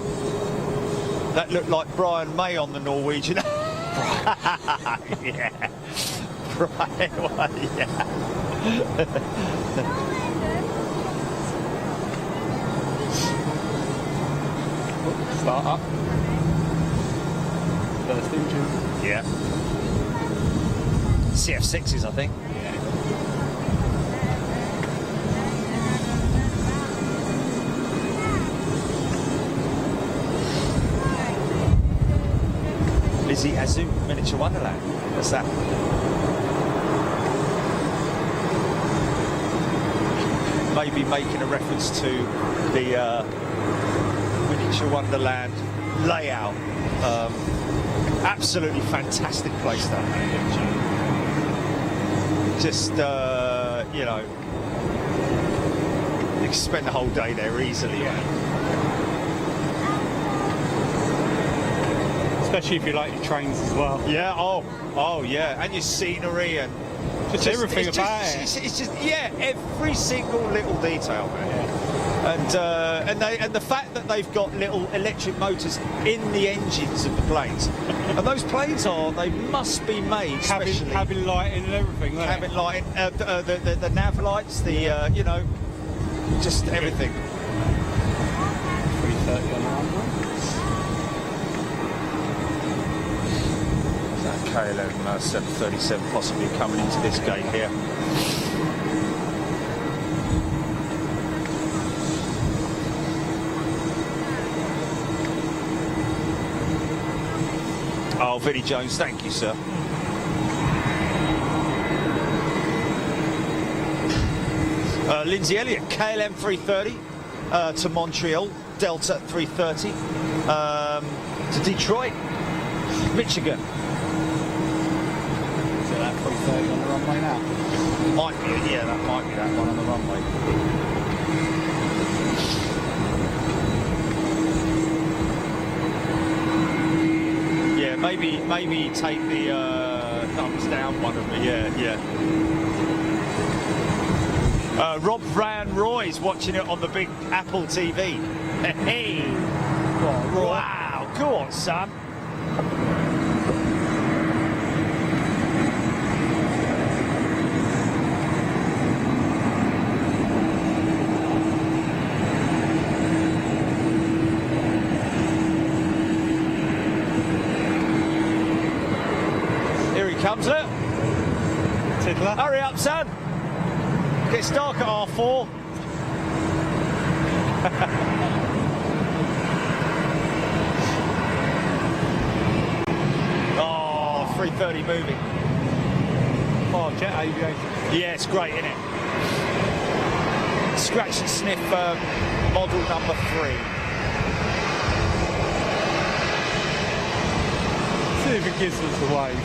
That looked like Brian May on the Norwegian. Yeah. Right, well, yeah. Start up. First engine. Yeah. CF6s, I think. Lizzie Azu, Miniature Wonderland. What's that? Maybe making a reference to the Miniature Wonderland layout. Absolutely fantastic place, that. Just, you know, you can spend the whole day there easily. Yeah. Especially if you like your trains as well. Yeah, oh yeah, and your scenery and Just everything about it. It's just, yeah, every single little detail, man. Yeah. And the fact that they've got little electric motors in the engines of the planes, and those planes they must be made specially. Cabin lighting and everything. Cabin lighting, the nav lights, the you know, just everything. 330 on that one. KLM 737 possibly coming into this gate here. Oh, Vinnie Jones, thank you, sir. Lindsay Elliott, KLM 330 to Montreal, Delta 330 to Detroit, Michigan. 330 on the runway now. Might be, yeah, that might be that one on the runway. Yeah, maybe take the thumbs down one of me. Yeah. Rob Van Roy's watching it on the big Apple TV. Hey, wow, go on, son. Comes it. Tiddler. Hurry up, son. Gets dark at R4. Oh, 330 moving. Oh, jet aviation. Yeah, it's great, isn't it? Scratch and sniff model number 3. See if it gives us a wave.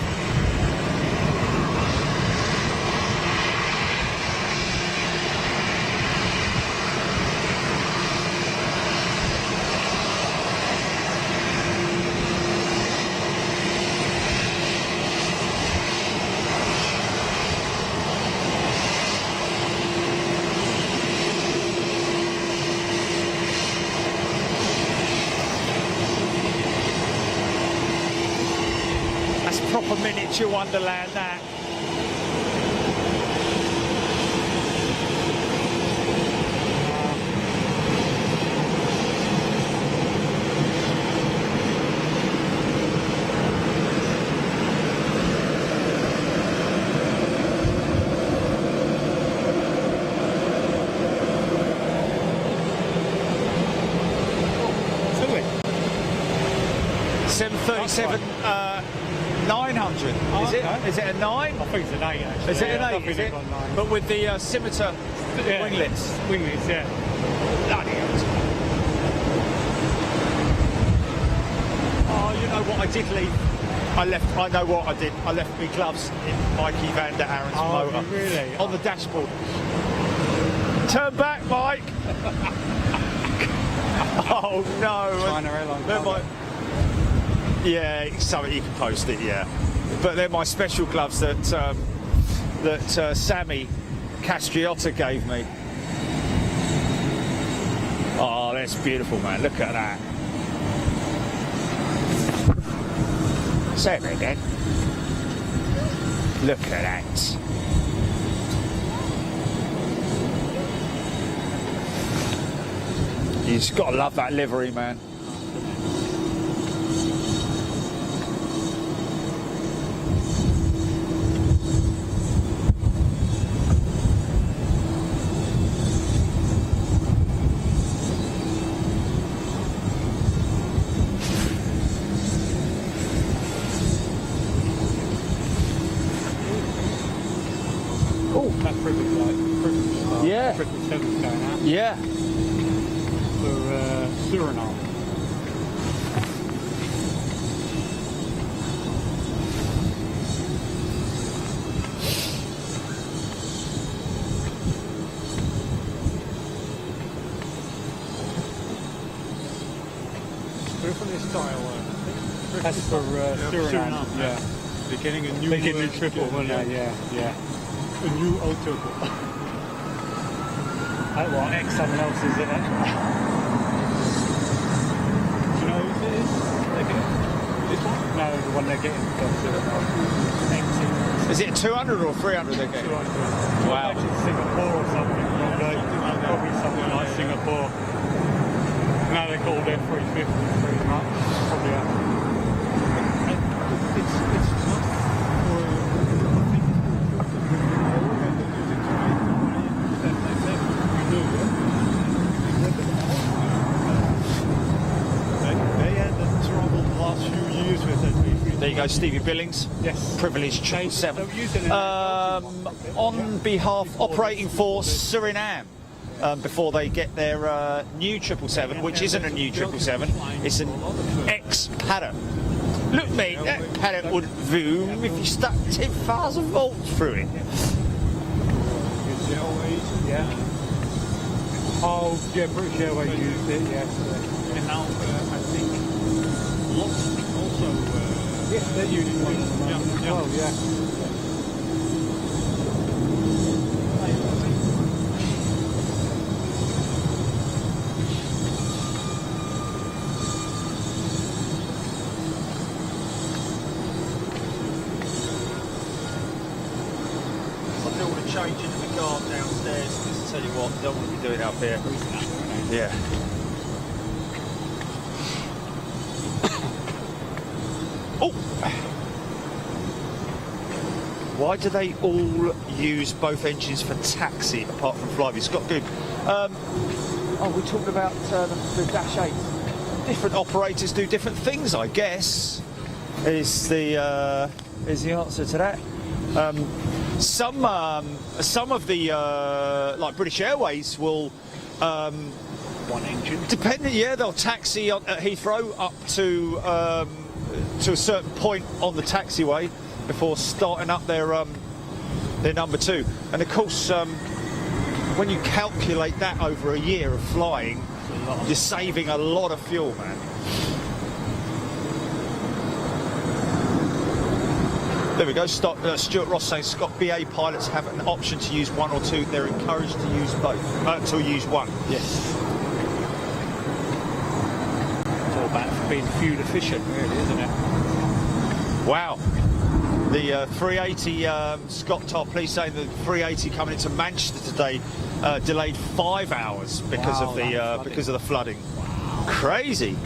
proper miniature wonderland, that. To it. 737 900. Oh, Is it? okay. Is it a 9? I think it's an 8 actually. Is it an Yeah, I 8? think Is they've it? got 9. But with the scimitar Yeah. winglets. Winglets, yeah. Bloody hell. Oh, you know what I did leave? I know what I did. I left my gloves in Mikey van der Aren's Oh, motor. really? On the dashboard. Turn back, Mike! Oh no! China Airlines. They're my- Yeah, something you can post it. Yeah, but they're my special gloves that Sammy Castriotta gave me. Oh, that's beautiful, man. Look at that. Say it again. Look at that. You just gotta love that livery, man. That's privilege, like, Yeah. privilege 7's going out Yeah. for Suriname. That's for Suriname. Yeah. Beginning a new Triple, wasn't it? Yeah. a new auto. That what, X someone else is in it? Do you know who it is? This one? No, the one they're getting from Suriname. Is it 200 or 300 they're getting? Wow. Actually Singapore or something. Probably something like Singapore. Now they call their 350 pretty much. Probably It's not for. They had trouble the last few years with that. There you go, Stevie Billings. yes. Privileged 777. They're using it On behalf, operating for Suriname. Before they get their new 777, which isn't a new 777, it's an ex-pattern. Look, mate, that pattern would boom if you stuck 10,000 volts through it. Yeah. Oh, yeah, British Airways used it, yes. And now I think lots also. Yes, they're using one at the moment as well, yeah. I don't want to change into the guard downstairs. Just tell you what, don't want to be doing up here. Yeah. Oh! Why do they all use both engines for taxi apart from Flybe? Scott Good. Oh, we talked about the Dash 8. Different operators do different things, I guess. Is the answer to that? Some of the like British Airways will One engine. depending. Yeah, they'll taxi at Heathrow up to a certain point on the taxiway before starting up their number 2. And of course, when you calculate that over a year of flying, you're saving a lot of fuel, man. There we go. Stuart Ross saying Scott BA pilots have an option to use one or two. They're encouraged to use both. To use one. Yes. It's all about being fuel efficient, really, isn't it? Wow. The 380, Scott Todd, please saying the 380 coming into Manchester today delayed 5 hours because of the flooding. Crazy.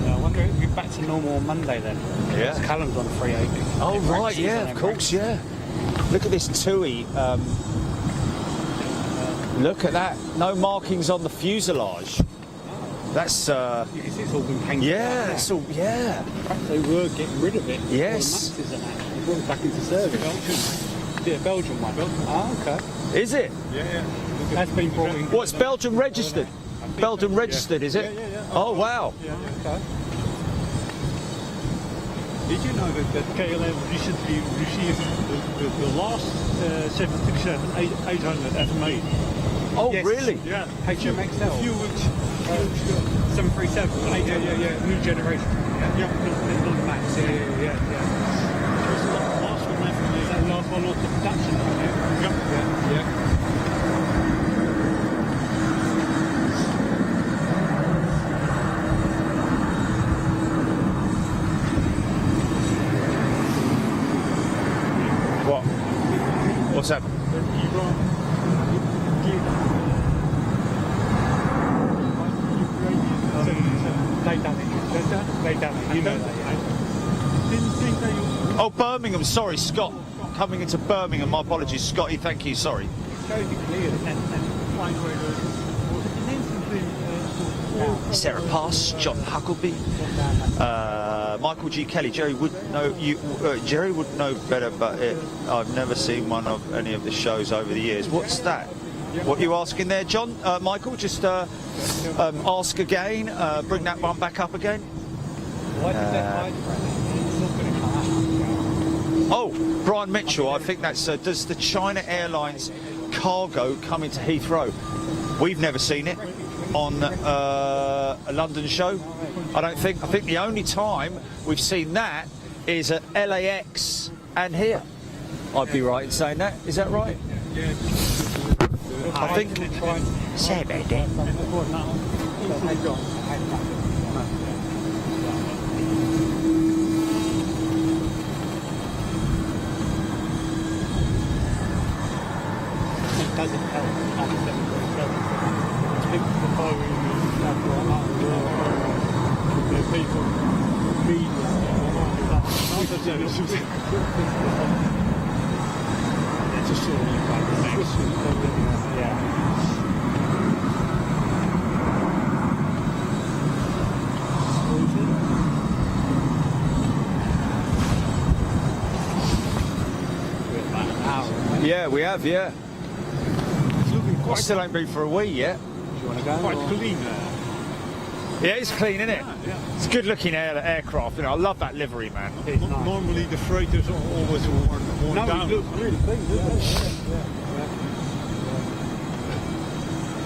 I wonder if we'll be back to normal on Monday then. Yeah. Callum's on 380. Oh right, yeah, of course, yeah. Look at this TUI. Look at that. No markings on the fuselage. That's It's all been painted. yeah, it's all yeah. Perhaps they were getting rid of it. Yes. Before the Maxes and that. They brought it back into service. Yeah, Belgium one. Oh, okay. Is it? Yeah. That's been brought in. What's Belgium registered? Belgium registered, is it? Yeah. Oh wow. Yeah, okay. Did you know that KLM recently received the last 737-800 ever made? Oh Yes. really? Yeah. HMXL. A few weeks. 737. Yeah. New generation. Yeah. Not the Max. Yeah. It was the last one ever made. That last one off the production line. Yeah. What? What's that? They done it. You know that. Didn't think they Oh, Birmingham. Sorry, Scott. Coming into Birmingham. My apologies, Scotty. Thank you. Sorry. Showed you clearly. find where Sarah Pass, John Huckleby, Michael G. Kelly. Jerry would know you. Jerry would know better, but I've never seen one of any of the shows over the years. What's that? What are you asking there, John? Michael, just ask again. Bring that one back up again. Why did they hide it's not going to come out. Oh, Brian Mitchell. I think that's. Does the China Airlines cargo come into Heathrow? We've never seen it on a London show. I don't think. I think the only time we've seen that is at LAX and here. I'd be right in saying that. Is that right? I think. Say about that. It doesn't help. The following the people, it's a sort of kind of thing. Yeah. Yeah, we have. Yeah. It's looking I quite, still ain't been for a wee yet. You want to go? quite clean. Yeah, it's clean, isn't it? Yeah. It's a good-looking aircraft. You know, I love that livery, man. It's nice. Normally the freighters are always worn No, down. it looks really clean, doesn't it?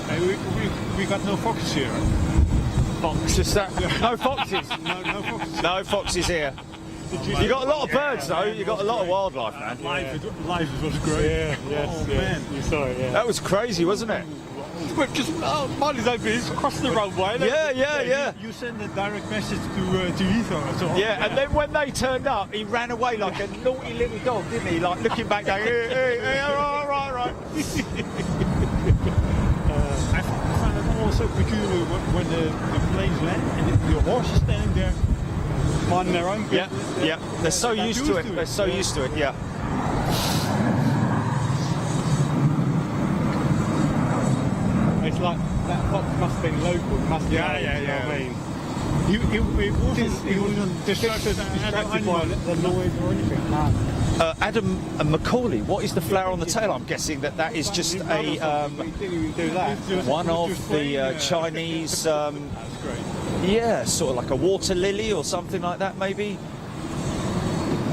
Hey, we got no foxes here. It's just that. No foxes. No foxes. No foxes here. You got a lot of birds though. You got a lot of wildlife, man. Life was great. Oh man. You saw it, yeah. That was crazy, wasn't it? But just Molly's like this, across the runway. Yeah. You send a direct message to Heathrow. So Yeah, and then when they turned up, he ran away like a naughty little dog, didn't he? Like looking back, going, hey, all right. I found it also peculiar when the planes land and the horse is standing there minding their own business. Yeah. They're so used to it. They're so used to it. Yeah. It's like that fox must have been local. Must have Yeah, known, yeah, you know yeah. what I mean? He wasn't distracted by the noise or anything. No. Adam Macaulay, what is the flower on the tail? I'm guessing that is just a We didn't even do that. one of the Chinese, That's great. yeah, sort of like a water lily or something like that, maybe,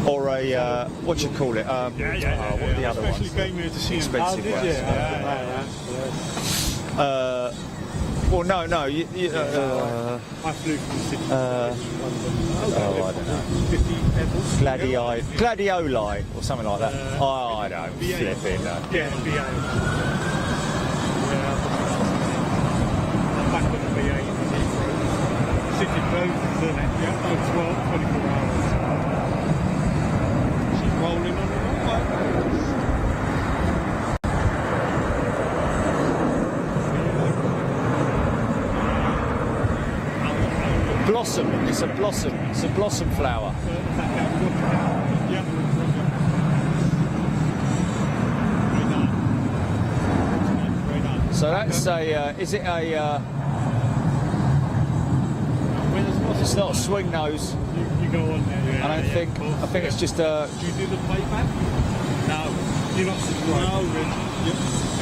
or a what do you call it? What are the other Especially ones? came here to see him. Expensive Did ones. you? Yeah. Well, no. I flew from the city. I don't know. Gladioli or something like that. I don't flip it. No. Yeah, BA. Back when the BA was city closes, isn't it? Yeah. For 24 hours. She's rolling on the runway. Blossom. It's a blossom. It's a blossom flower. Yeah. Very nice. So that's a. Is it a? It's not a swing nose. You go on there. I don't think. I think it's just a. Do you do the playback? No, you're not subscribed. No,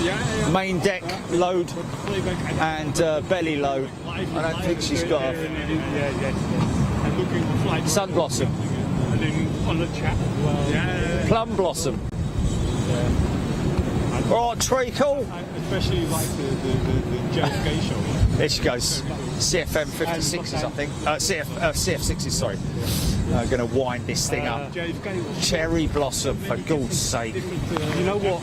yeah. Main deck load Playback and belly load. I don't think she's got a and looking for flight. sun blossom, And then on the chat as well. Yeah. plum blossom. All right, treacle. Especially like the JFK show. There she goes. CFM 56s, I think. CF6s, sorry. I'm going to wind this thing up. JFK was Cherry blossom, for God's sake. You know what?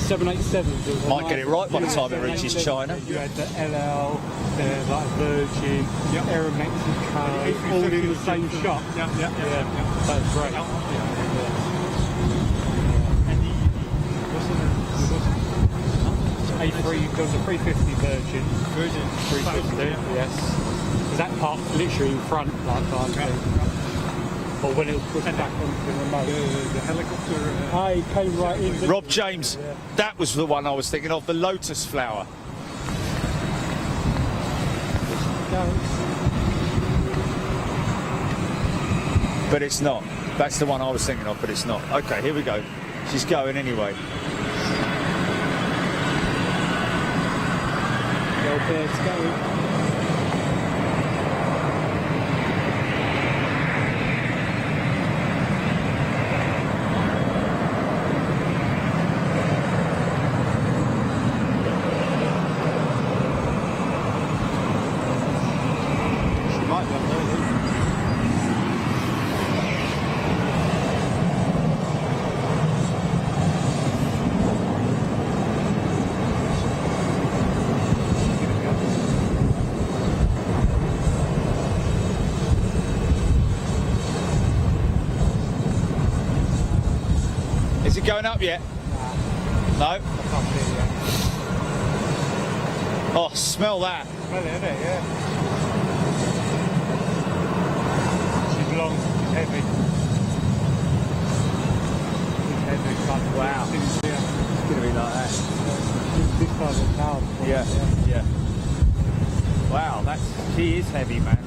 787s. Might get it right by the time it reaches China. You had the LL, the like Virgin, Aeromexico, all in the same shop. yeah. That's great. A3, there was a 350 Virgin. 350, yes. Is that part literally in front, like or when it was pushed back onto the remote? The helicopter. I came right in. Rob James, that was the one I was thinking of, the lotus flower. But it's not. That's the one I was thinking of, but it's not. Okay, here we go. She's going anyway. Birds going. She might be up there. Is it going up yet? No? Oh, smell that. Well, isn't it? Yeah. She's long, she's heavy. She's heavy. Like, Wow. It's It's going to be like that. this side of the town. Yeah. Wow, she is heavy, man.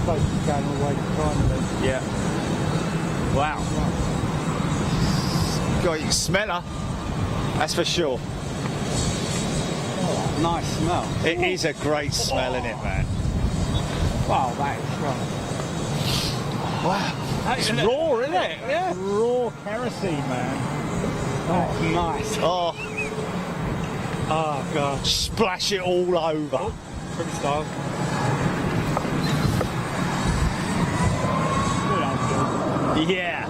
Close to going all the way to China then. Yeah. Wow. God, you can smell her. That's for sure. Oh, nice smell. It is a great smell, isn't it, man? Wow, that is strong. Wow. It's raw, isn't it? Yeah. Raw kerosene, man. That's nice. Oh, Oh, God. splash it all over. Pretty style. Yeah.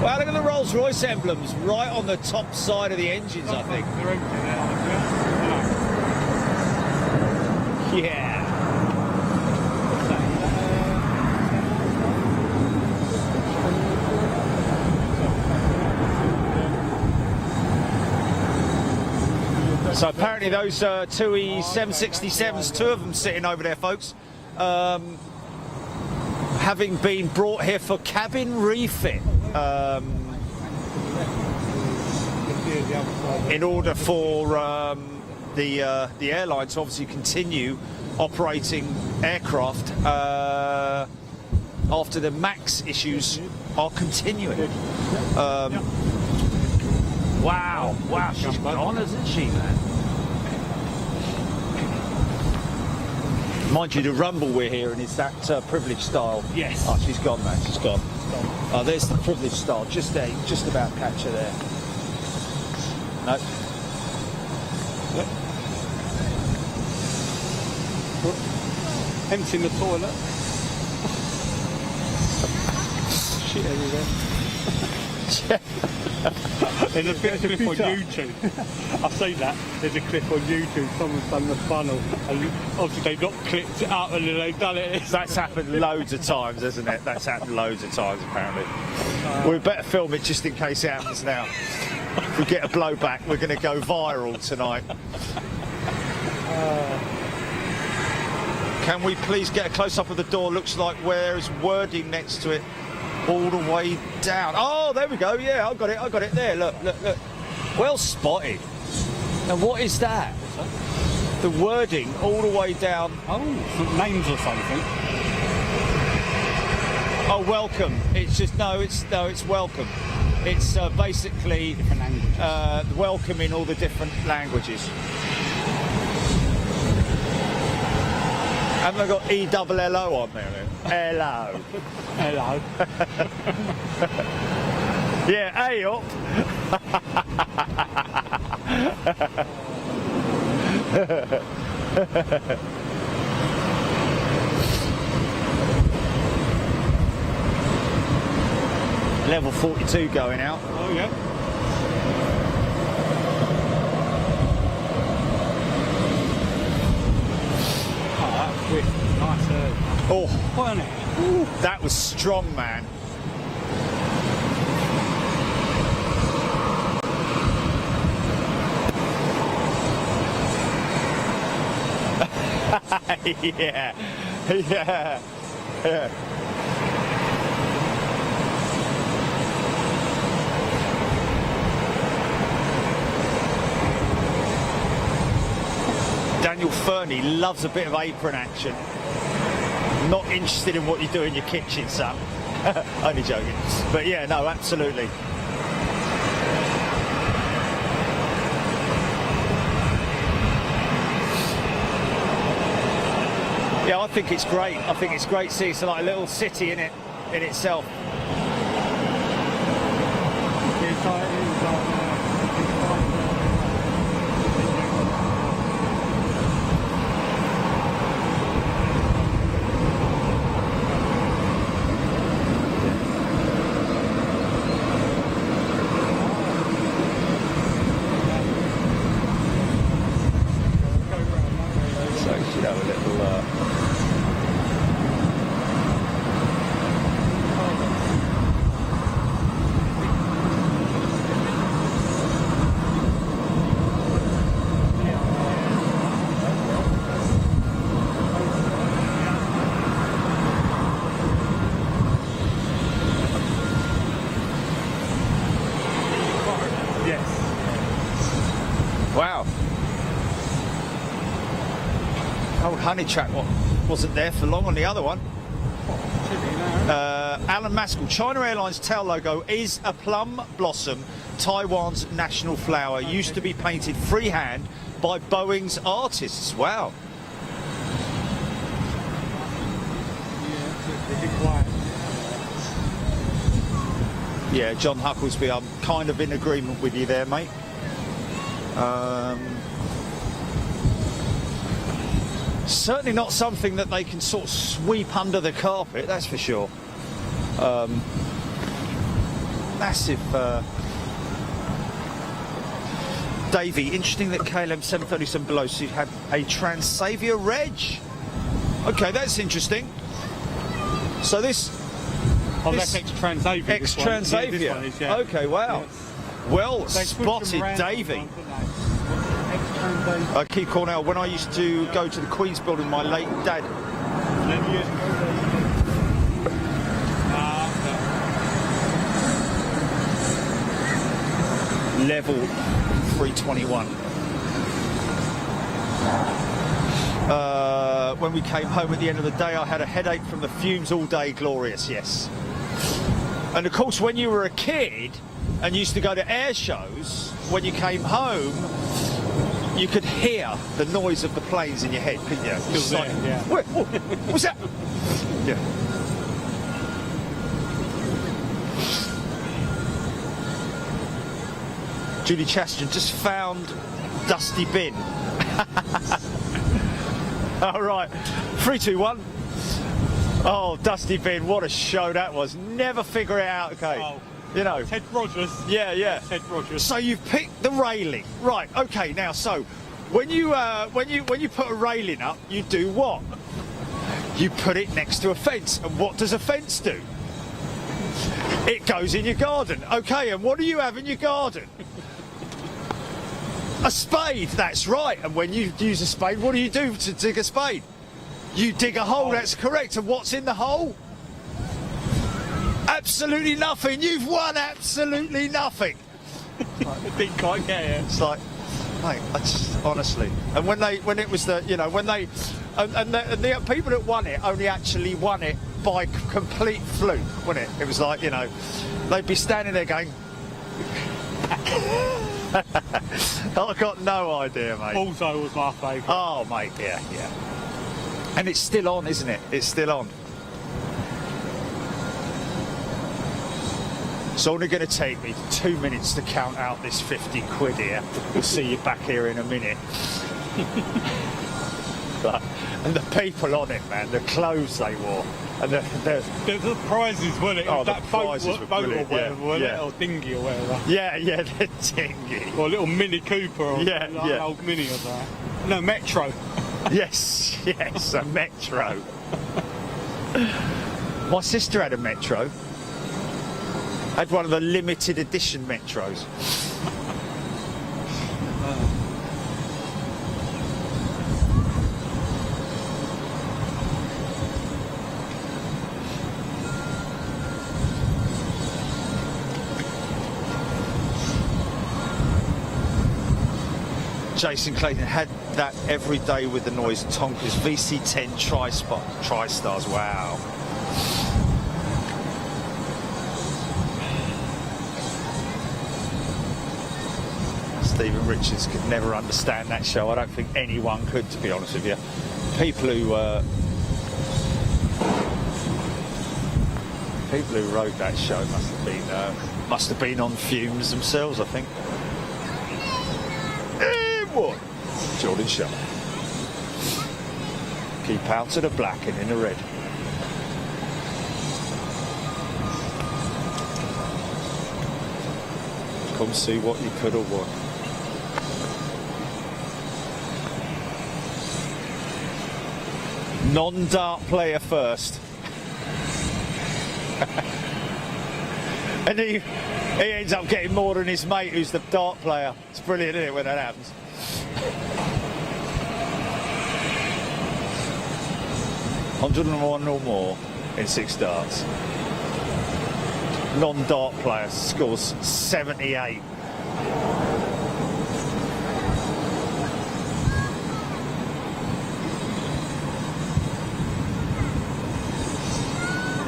Wow, look at the Rolls-Royce emblems right on the top side of the engines, I think. They're empty now. Yeah. So apparently those two E767s, two of them sitting over there, folks, having been brought here for cabin refit. In order for the airline to obviously continue operating aircraft after the MAX issues are continuing. Wow, she's gone, isn't she, man? Mind you, the rumble we're hearing is that privilege style. Yes. Oh, she's gone, man. She's gone. Oh, there's the privilege style. Just there. Just about catch her there. No. Emptying the toilet. Shit everywhere. There's a clip on YouTube. I've seen that. There's a clip on YouTube. Someone's done the funnel, and obviously they've not clipped it up, and then they've done it. That's happened loads of times, hasn't it? That's happened loads of times, apparently. We better film it just in case it happens now. If we get a blowback, we're going to go viral tonight. Can we please get a close-up of the door? Looks like there's wording next to it all the way down. Oh, there we go. Yeah, I got it there. Look. Well spotted. Now, what is that? The wording all the way down. Oh, names or something. Oh, welcome. It's just it's welcome. It's basically Different languages. welcome in all the different languages. Haven't I got E-double-L-O on there then? Hello. Hello. Yeah, hey up. Level 42 going out. Oh yeah. Oh, that's quick. Nice. Oh, Wasn't it? that was strong, man. yeah. Daniel Fernie loves a bit of apron action. Not interested in what you do in your kitchen, son. Only joking. But yeah, no, absolutely. Yeah, I think it's great. I think it's great to see it's like a little city in itself. So you should have a little. Yes. Wow. Old honey track wasn't there for long on the other one. Alan Maskell, China Airlines tail logo is a plum blossom, Taiwan's national flower, used to be painted freehand by Boeing's artists. Wow. Yeah, John Hucklesby, I'm kind of in agreement with you there, mate. Certainly not something that they can sort of sweep under the carpet, that's for sure. Massive. Davey, interesting that KLM 737 below seat had a Transavia reg. Okay, that's interesting. So this. Oh, that's ex-Transavia. Ex-Transavia. Yeah, this one is, yeah. Okay, wow. Yes. Well They switched them spotted, around Davey. sometimes, don't they? Ex-Transavia. Keith Cornell, when I used to go to the Queen's Building with my late dad, 11 years ago. level 321. When we came home at the end of the day, I had a headache from the fumes all day. Glorious, yes. And of course, when you were a kid and used to go to air shows, when you came home, you could hear the noise of the planes in your head, couldn't you? It's there, like, yeah. What's that? Yeah. Julie Chaston just found Dusty Bin. All right, 3, 2, 1. Oh, Dusty Bin, what a show that was. Never figure it out, okay. Oh, You know. Ted Rogers. Yeah. Ted Rogers. So you've picked the railing, right? Okay, now so when you put a railing up, you do what? You put it next to a fence, and what does a fence do? It goes in your garden. Okay, and what do you have in your garden? A spade. That's right. And when you use a spade, what do you do to dig a spade? You dig a hole. That's correct. And what's in the hole? Absolutely nothing. You've won absolutely nothing. I didn't quite get it. It's like, mate, I just, honestly. And when it was the, you know, when they, and the people that won it only actually won it by complete fluke, wasn't it? It was like, you know, they'd be standing there going, I've got no idea, mate. Bullseye was my favourite. Oh, mate, yeah. And it's still on, isn't it? It's still on. It's only going to take me 2 minutes to count out this 50 quid here. We'll see you back here in a minute. And the people on it, man, the clothes they wore. And the prizes, weren't it? Oh, the that prizes were boat or brilliant, whatever, wasn't yeah. it? Or dinghy or whatever. Yeah, the dinghy. Or a little Mini Cooper or Yeah. an old Mini of that. No, Metro. Yes, a Metro. My sister had a Metro. Had one of the limited edition Metros. Jason Clayton had that every day with the noise. Tonka's VC10 TriStars. Wow. Stephen Richards could never understand that show. I don't think anyone could, to be honest with you. People who wrote that show must have been on fumes themselves, I think. What? Jordan Shaw. Keep out of the black and in the red. Come see what you could have won. Non-dart player first. And he ends up getting more than his mate who's the dart player. It's brilliant, isn't it, when that happens? 101 or more in 6 darts. Non-dart player scores 78.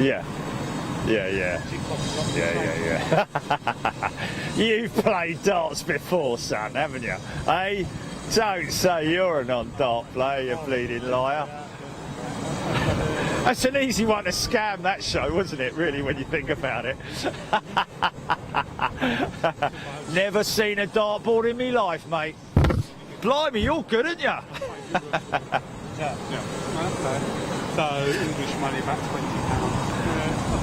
Yeah. You've played darts before, son, haven't you? Hey, don't say you're a non-dart player, you bleeding liar. That's an easy one to scam, that show, wasn't it, really, when you think about it? Never seen a dartboard in me life, mate. Blimey, you're good, aren't you? Yeah. Okay. So English money about £20.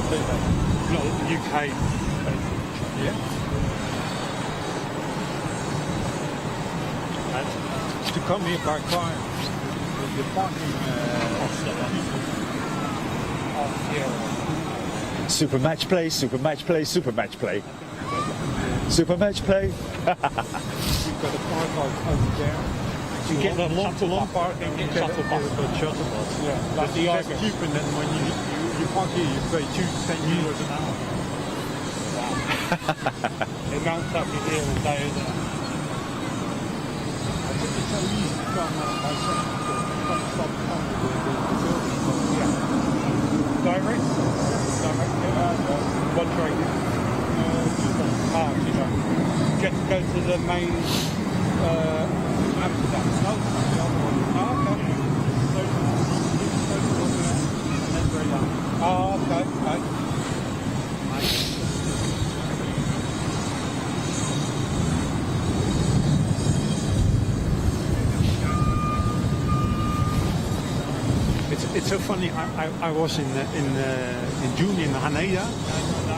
Not UK. Yeah. And to come here by car, the parking Super match play, super match play, super match play. Super match play. You've got a car park over there. You get the long parking in shuttle bus. Yeah, Like the that's Argo. cheaper than when you park here, you pay 10 euros an hour. It mounts up your here all day, isn't it? I think it's so easy to come by train. From stop to building. Yeah. Direct? One train? You don't. You have to go to the main Amsterdam. No, the other one. Okay. And then very down. Okay. It's so funny. I was in June in Haneda,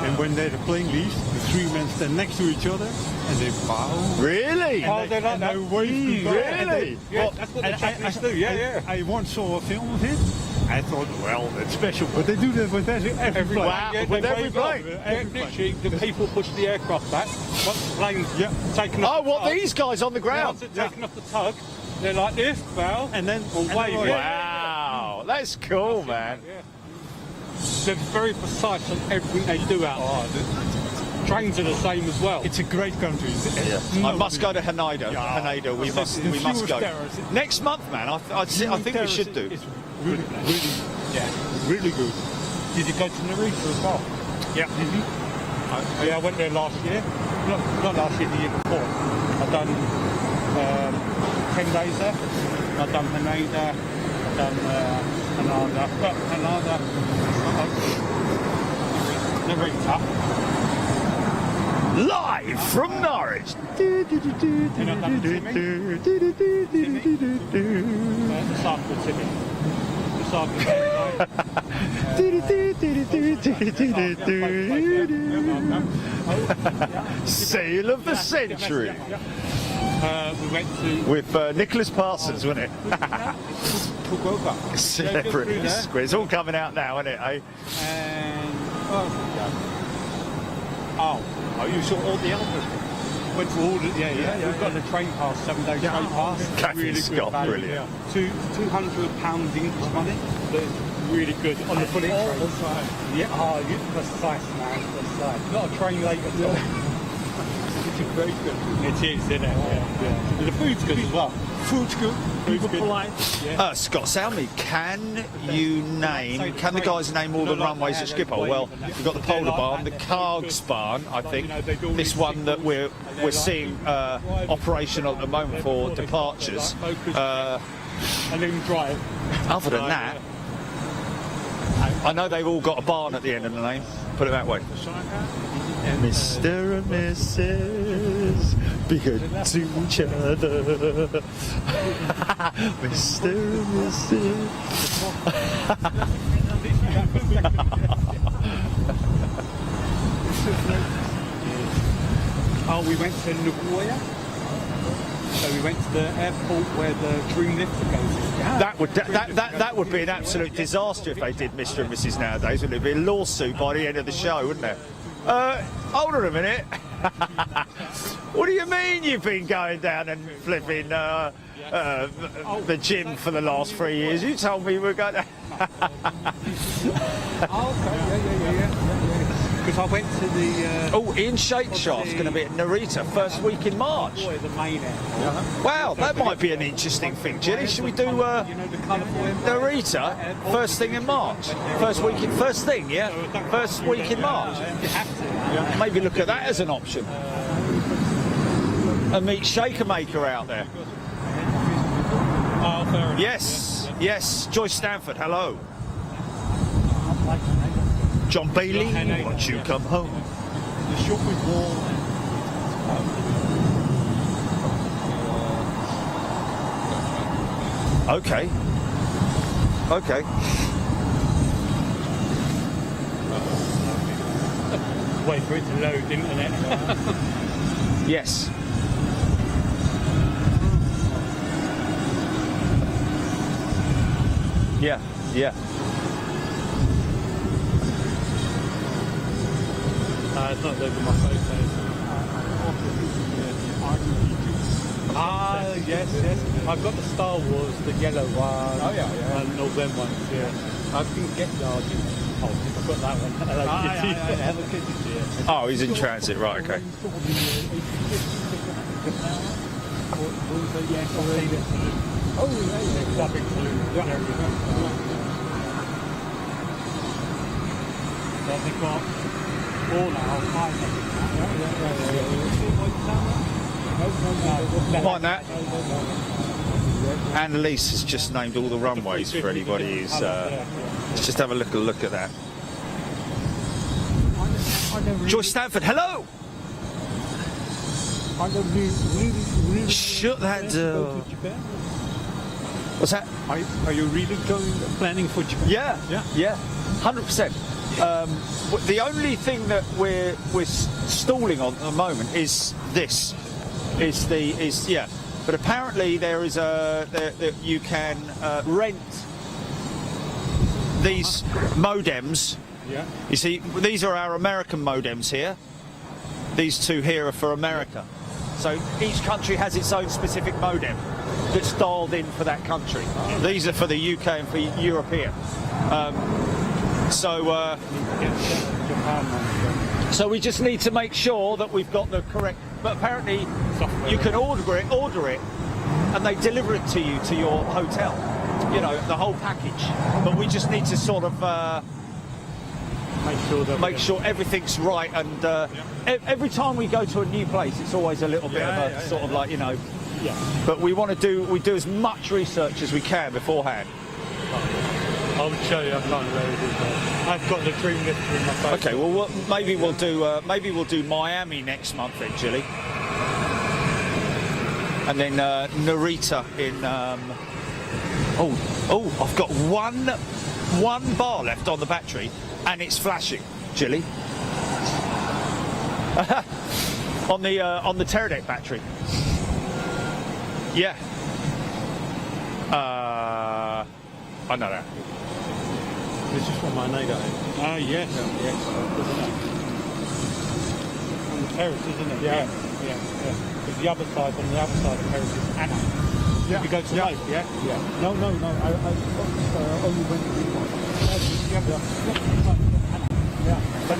and when the plane leaves, the three men stand next to each other and they bow. Really? And they wave goodbye. Really? Yeah, that's what the Japanese do. Yeah. I once saw a film of it. I thought, well, that's special, but they do that with every plane. Wow, Yeah, with they every wave plane. off. Literally, the people push the aircraft back. Once the plane's taken off Oh, what, the tug, these guys on the ground? once it's taken off the tug, they're like this, bow, And then wave. Wow, that's cool, man. They're very precise on everything they do out there. Trains are the same as well. it's a great country. I must go to Haneda. Haneda, we must go. Terrace. Next month, man. I think we should do. It's really good. Did you go to Narita as well? Yeah. Yeah, I went there last year. Not last year, the year before. I've done 10 days there. I've done Haneda. I've done Narita. Live from Norwich. This after Timmy. This after Sail of the century. we went to With Nicholas Parsons, wasn't it? Fukuoka. Celebrities. It's all coming out now, isn't it, eh? And oh, you saw all the others. Went to all the We've got the train pass, 7 day train pass. Cathy Scott, value. brilliant. £200 English money. But it's really good on the bullet train. Yeah, precise, man, precise. Not a train late at all. It's very good. It is, isn't it? Yeah. And the food's good as well. Food's good. People polite. Scott, tell me, can the guys name all the runways at Schiphol? Well, we've got the Polar Barn, the Cargs Barn, I think. This one that we're seeing operational at the moment for departures. And then drive. Other than that, I know they've all got a barn at the end of the name. Put it that way. Mr. and Mrs. Be good to each other. Mr. and Mrs. Oh, we went to Nagoya. So we went to the airport where the dream lifter goes in. That would be an absolute disaster if they did Mr. and Mrs. nowadays, wouldn't it? It'd be a lawsuit by the end of the show, wouldn't it? Hold on a minute. What do you mean you've been going down and flipping the gym for the last 3 years? You told me we were going to... Because I went to the... Ian Shakeshaft's going to be at Narita first week in March. the main airport. Wow, that might be an interesting thing, Jilly. Should we do Narita first thing in March? First thing, yeah? First week in March. You have to. Maybe look at that as an option. And meet Shaker Maker out there. Oh, fair enough. Yes. Joyce Stanford, hello. John Bailey, won't you come home? The shopping mall. Okay. Wait for it to load internet. Yes. Yeah. It's not loading my photos. Yes. I've got the Star Wars, the yellow one. Oh, yeah. And all them ones, yeah. I didn't get the Argent. Oh, I've got that one. Hello Kitty. Oh, he's in transit, right, okay. They've got all now, Like that. Annalise has just named all the runways for anybody who's... let's just have a look at that. Joyce Stanford, hello! Shut that door. What's that? Are you really planning for Japan? Yeah, 100%. The only thing that we're stalling on at the moment is this. But apparently there is you can rent these modems. Yeah. You see, these are our American modems here. These two here are for America. So each country has its own specific modem that's dialed in for that country. These are for the UK and for European. So we just need to make sure that we've got the correct. But apparently, you can order it, and they deliver it to you to your hotel. You know, the whole package. But we just need to sort of make sure everything's right. And every time we go to a new place, it's always a little bit of a sort of like, you know. Yeah. But we do as much research as we can beforehand. I'll show you. I can't really do that. I've got the dream list in my phone. Okay, well, maybe we'll do Miami next month then, Chile, and then Narita in. I've got one bar left on the battery, and it's flashing, Chile. on the Teradek battery. Yeah. I know that. This is from my night eye. Ah, yes. Yes. On the terrace, isn't it? Yeah. Because the other side, on the other side of the terrace is Anna. Yeah. You go to both, yeah? Yeah. No. I only went to the one. Yeah. But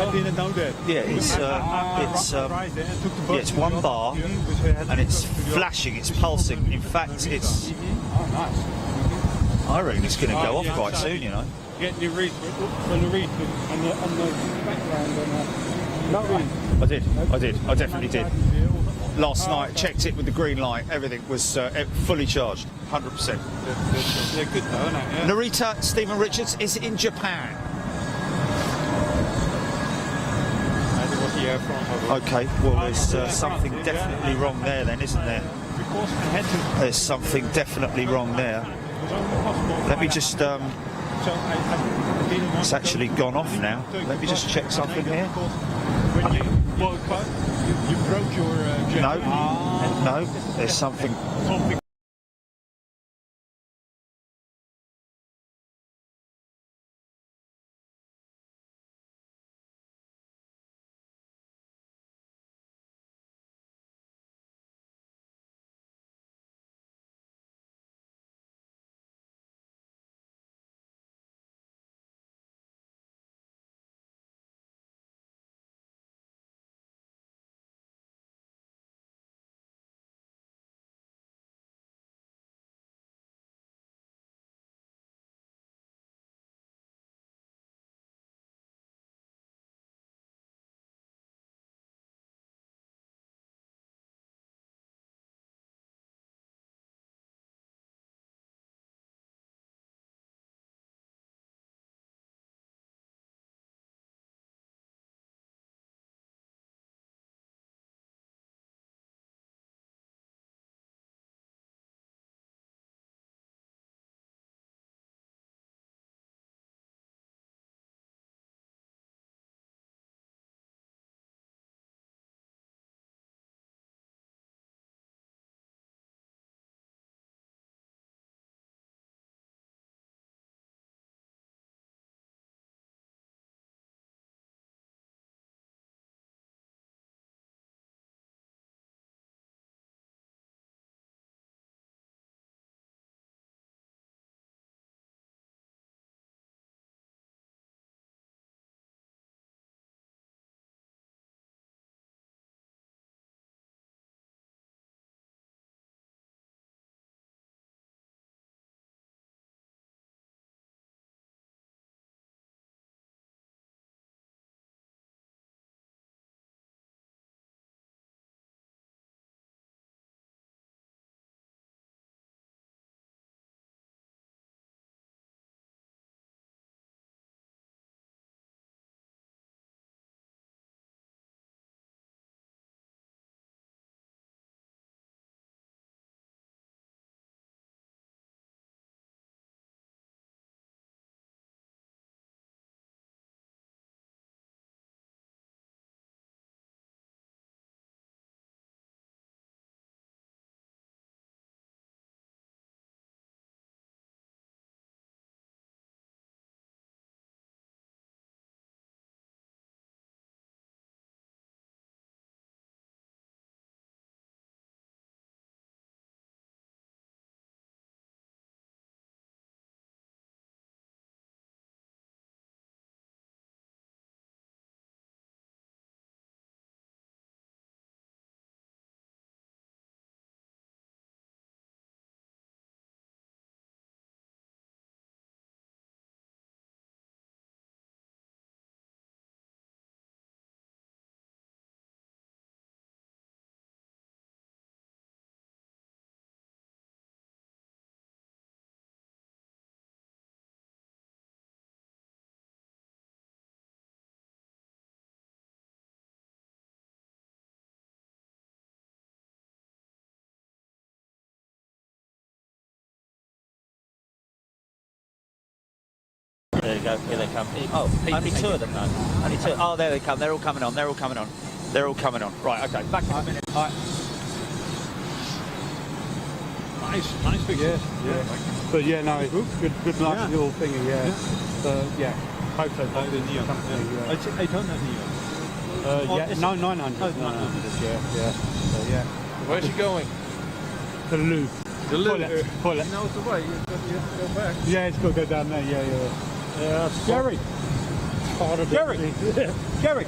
I didn't know that. Yeah, it's one bar, and it's flashing, it's pulsing. In fact, it's. Oh, nice. I reckon it's going to go off quite soon, you know. Get the reef on the background and I definitely did. Last night, checked it with the green light. Everything was fully charged, 100%. They're good though, aren't they? Yeah. Narita Stephen Richards is in Japan. Okay, well, there's something definitely wrong there, then, isn't there? There's something definitely wrong there. Let me just. It's actually gone off now. Let me just check something here. You broke your No, there's something. go. Here they come. Oh, only two of them though. Only two. Oh, there they come. They're all coming on. They're all coming on. They're all coming on. Right. Okay. Back in a minute. All right. Nice picture. Yeah. But yeah, no, good luck with your thing. Yeah. Yeah. Hope so. Oh, the Neo. It's 800 Neo. Yeah. No, 900. Oh, 900. Yeah. So yeah. Where's he going? The loop. The loop. Pull it. He knows the way. You have to go back. Yeah, it's got to go down there. Yeah. Yeah. Jerry. Jerry. Jerry.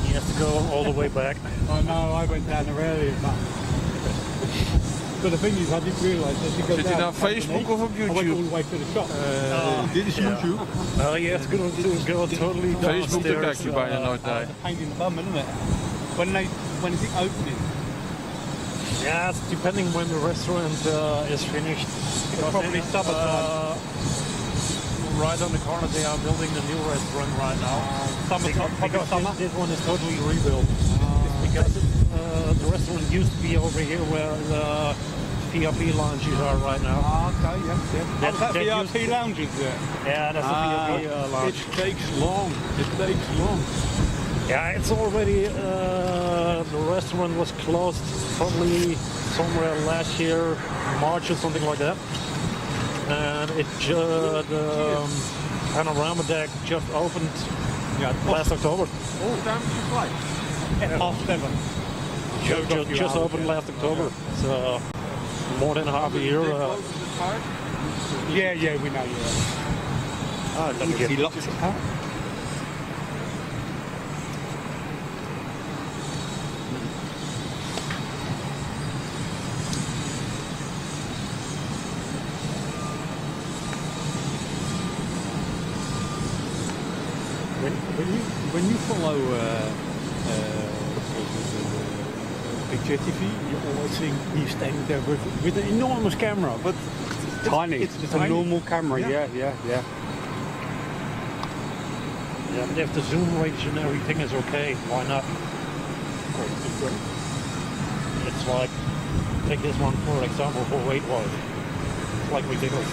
He has to go all the way back. Oh no, I went down there earlier, but the thing is, I didn't realise that you go Zit hij down. nou op Facebook of op I went all YouTube? the way to the shop. Dit is YouTube. Oh, you have to go totally Facebook, daar kijk downstairs. je bijna nooit naar. It's a pain in the bum, isn't it? When is it opening? Yeah, it's depending when the restaurant is finished. Probably summertime. Right on the corner, they are building the new restaurant right now. Summertime, probably summer. This one is totally rebuilt. Because the restaurant used to be over here where the VIP lounges are right now. Okay, yeah. That- That that VIP lounges there. Yeah, that's the VIP lounge. It takes long. Yeah, it's already, the restaurant was closed probably somewhere last year, March or something like that. And the panorama deck just opened last October. Oh, time is je flight. At 7:30. Just opened last October. So more than half a year. Close to the park. Yeah, we know. He He locked it out. When you follow Big Jet TV, you always think he's standing there with an enormous camera, but it's tiny. It's just a normal camera. Yeah. Yeah, but if the zoom range and everything is okay, why not? It's like, take this one for example for weight-wise. It's like ridiculous.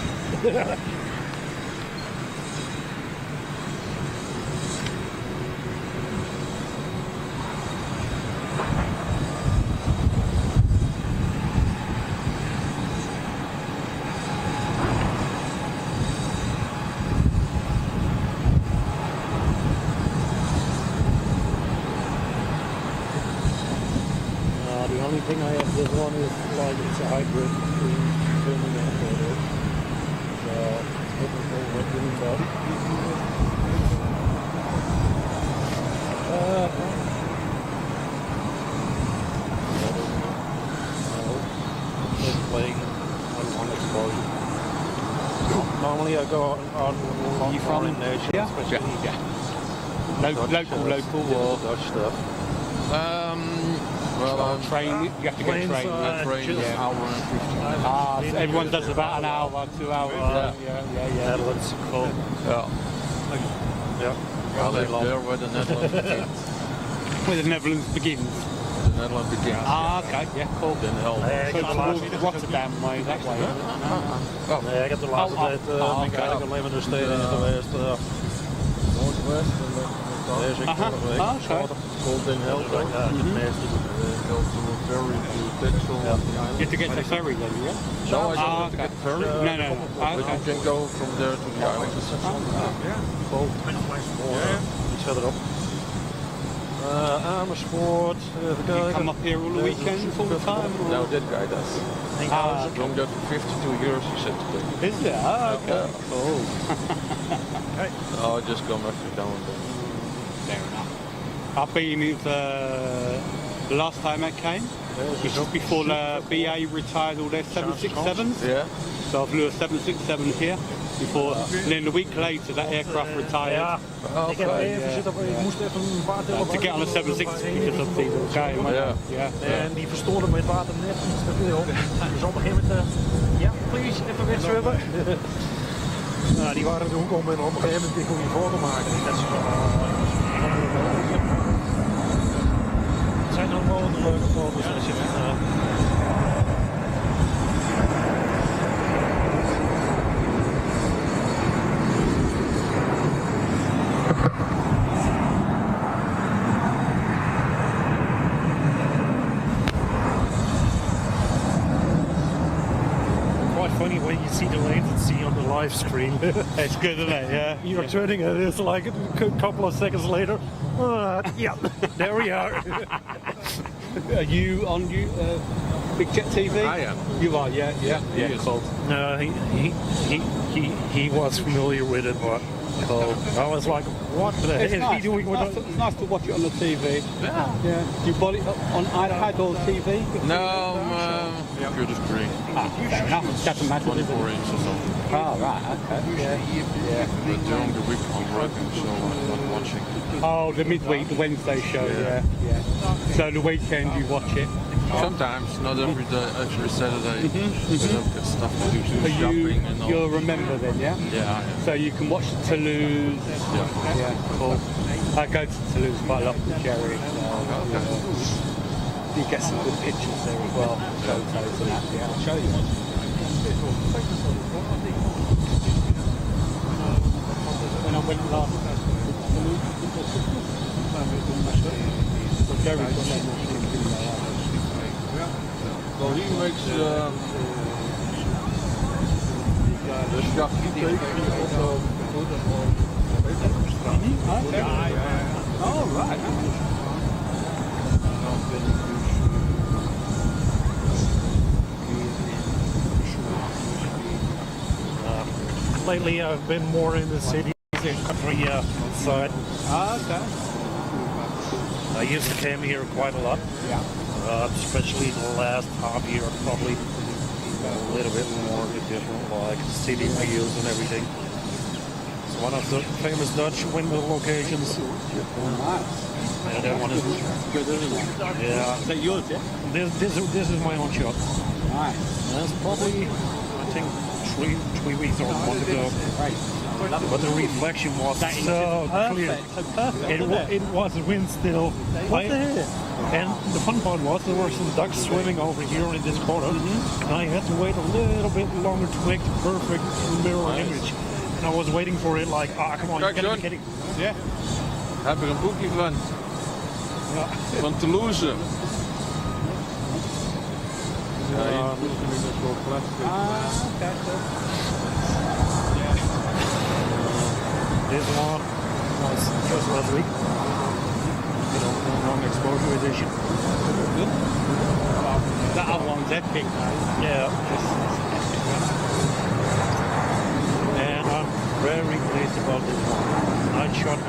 The only thing I have this one is like it's a hybrid between filming and photo. So it's difficult with doing that. Just playing on exposure. Normally I go on You from nature, here? especially Local or Dutch stuff. Well, train? You have to get Planes, train. train is an hour and 15. So everyone does about an hour, 2 hours. Netherlands, cool. Yeah. Yeah. Well, that's there where the Netherlands begins. Where the Netherlands begins. The Netherlands begins. Okay, yeah, cool. Then hell. Nee, ik So heb de laatste towards Rotterdam way, that way. Nee, ik heb de laatste tijd ben ik eigenlijk alleen maar door steden geweest. Northwest and then Deze ik vorige week. Golden Hill. Ja, ik heb het meeste Go to a ferry to Texel on the You island. have to get the ferry then, yeah? No, I don't have to get the ferry. No. But you can go from there to the island. Iets verderop. Amersfoort, even You kijken. come up here all the weekends, all the time? Or? No, that guy does. Long there for 52 years, he said to me. Is there? Okay. Cool. I'll just come every now and then. Fair enough. I've been with the last time I came, which was before the BA retired all their 767s. Yeah? So I flew a 767 here before, and then a week later that aircraft retired. Ja, ik heb even zitten, ik moest even een water To get on a 760 because of the guy. En die verstoorde me het water net iets te veel. Dus op een gegeven moment, ja, please, even wegzwemmen. Nou, die waren de hoek om en op een gegeven moment kon je foto maken. Dat is het zijn nog wel een leuke foto's als je live stream. It's good, isn't it? Yeah. You're turning it, it's like a couple of seconds later. Yeah, there we are. Are you on Big Jet TV? I am. You are, yeah. Cool. No, he was familiar with it, but I was like, what the hell It's is he nice. doing with It's it? nice to watch it on the TV. Yeah. Do you bought it on iPad or TV? No, computer screen. Fair enough. Doesn't matter. 24 inch or something. Oh, right. Okay. Yeah. But during the week I'm working, so I'm not watching. Oh, the midweek, the Wednesday show. Yeah. So the weekend you watch it. Sometimes, not every day, every Saturday. But I've got stuff to do, So shopping and all. you're a member then, yeah? Yeah, I am. So you can watch Toulouse. Yeah, cool. I go to Toulouse quite a lot with Jerry. You get some good pictures there as well. Photos and that. Yeah, I'll show you. When I went last so Jerry's got that machine. Well, he makes the shop also good and all. Oh, right. Lately, I've been more in the cities and country side. Okay. I used to come here quite a lot, especially the last half year, probably a little bit more different, like city views and everything. It's one of the famous Dutch window locations. Yeah, that one is Good, isn't it? yeah. Is that yours, yeah? This is my own shot. Nice. That's probably, I think, three weeks or a month ago. Great. But the reflection was so clear. So perfect. It was wind still. And the fun part was there were some ducks swimming over here in this corner. And I had to wait a little bit longer to make the perfect mirror image. And I was waiting for it like, come on, you Kijk, gotta John. be kidding. Yeah. Heb er een boekje van. Van Toulouse. Ja, hier moet je met zo'n plastic. Okay, cool. This one was just last week. Long exposure edition. Good. That other one's epic, though. Yeah. And I'm very pleased about this one. I shot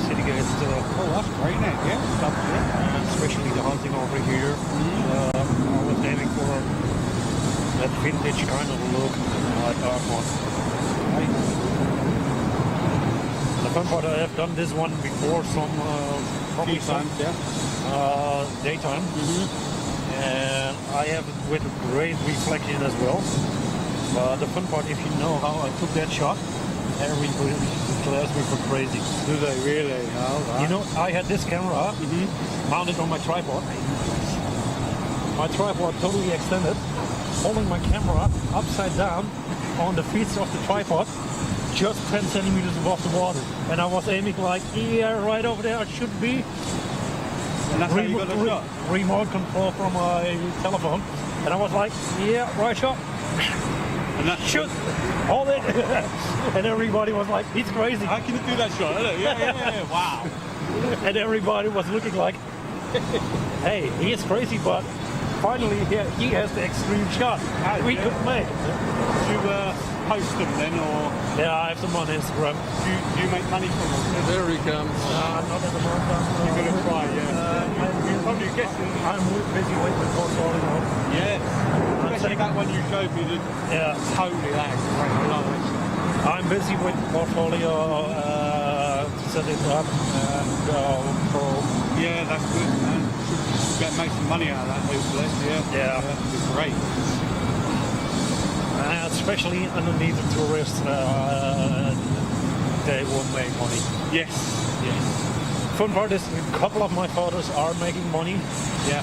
city gates, Oh, that's great, isn't it? Yeah. Stuff, yeah. especially the hunting over here. I was aiming for that vintage kind of look. I thought, the fun part, I have done this one before, probably some daytime, and I have it with great reflection as well. But the fun part, if you know how I took that shot, everybody declares me for crazy. Do they really? Oh, right. You know, I had this camera mounted on my tripod. My tripod totally extended, holding my camera upside down on the feet of the tripod, just 10 centimeters above the water. And I was aiming like, yeah, right over there I should be. And that's how you got the shot? Remote control from my telephone. And I was like, yeah, right shot. And that's Shoot! Hold it! And everybody was like, he's crazy. How can you do that shot? Yeah. Wow. And everybody was looking like, hey, he is crazy, but finally he has the extreme shot we could make. Do you post them then, or Yeah, I have some on Instagram. do you make money from them? There he comes. Not at the moment. You're going to try, yeah. You're probably guessing. I'm busy with the portfolio. Yes. Especially that one you showed me, Yeah, totally that. I love it. I'm busy with the portfolio to set it up and go pro. Yeah, that's good, man. Should make some money out of that, hopefully. Yeah. That'd be great. Especially underneath the tourists, they will make money. Yes. Fun part is a couple of my photos are making money. Yeah.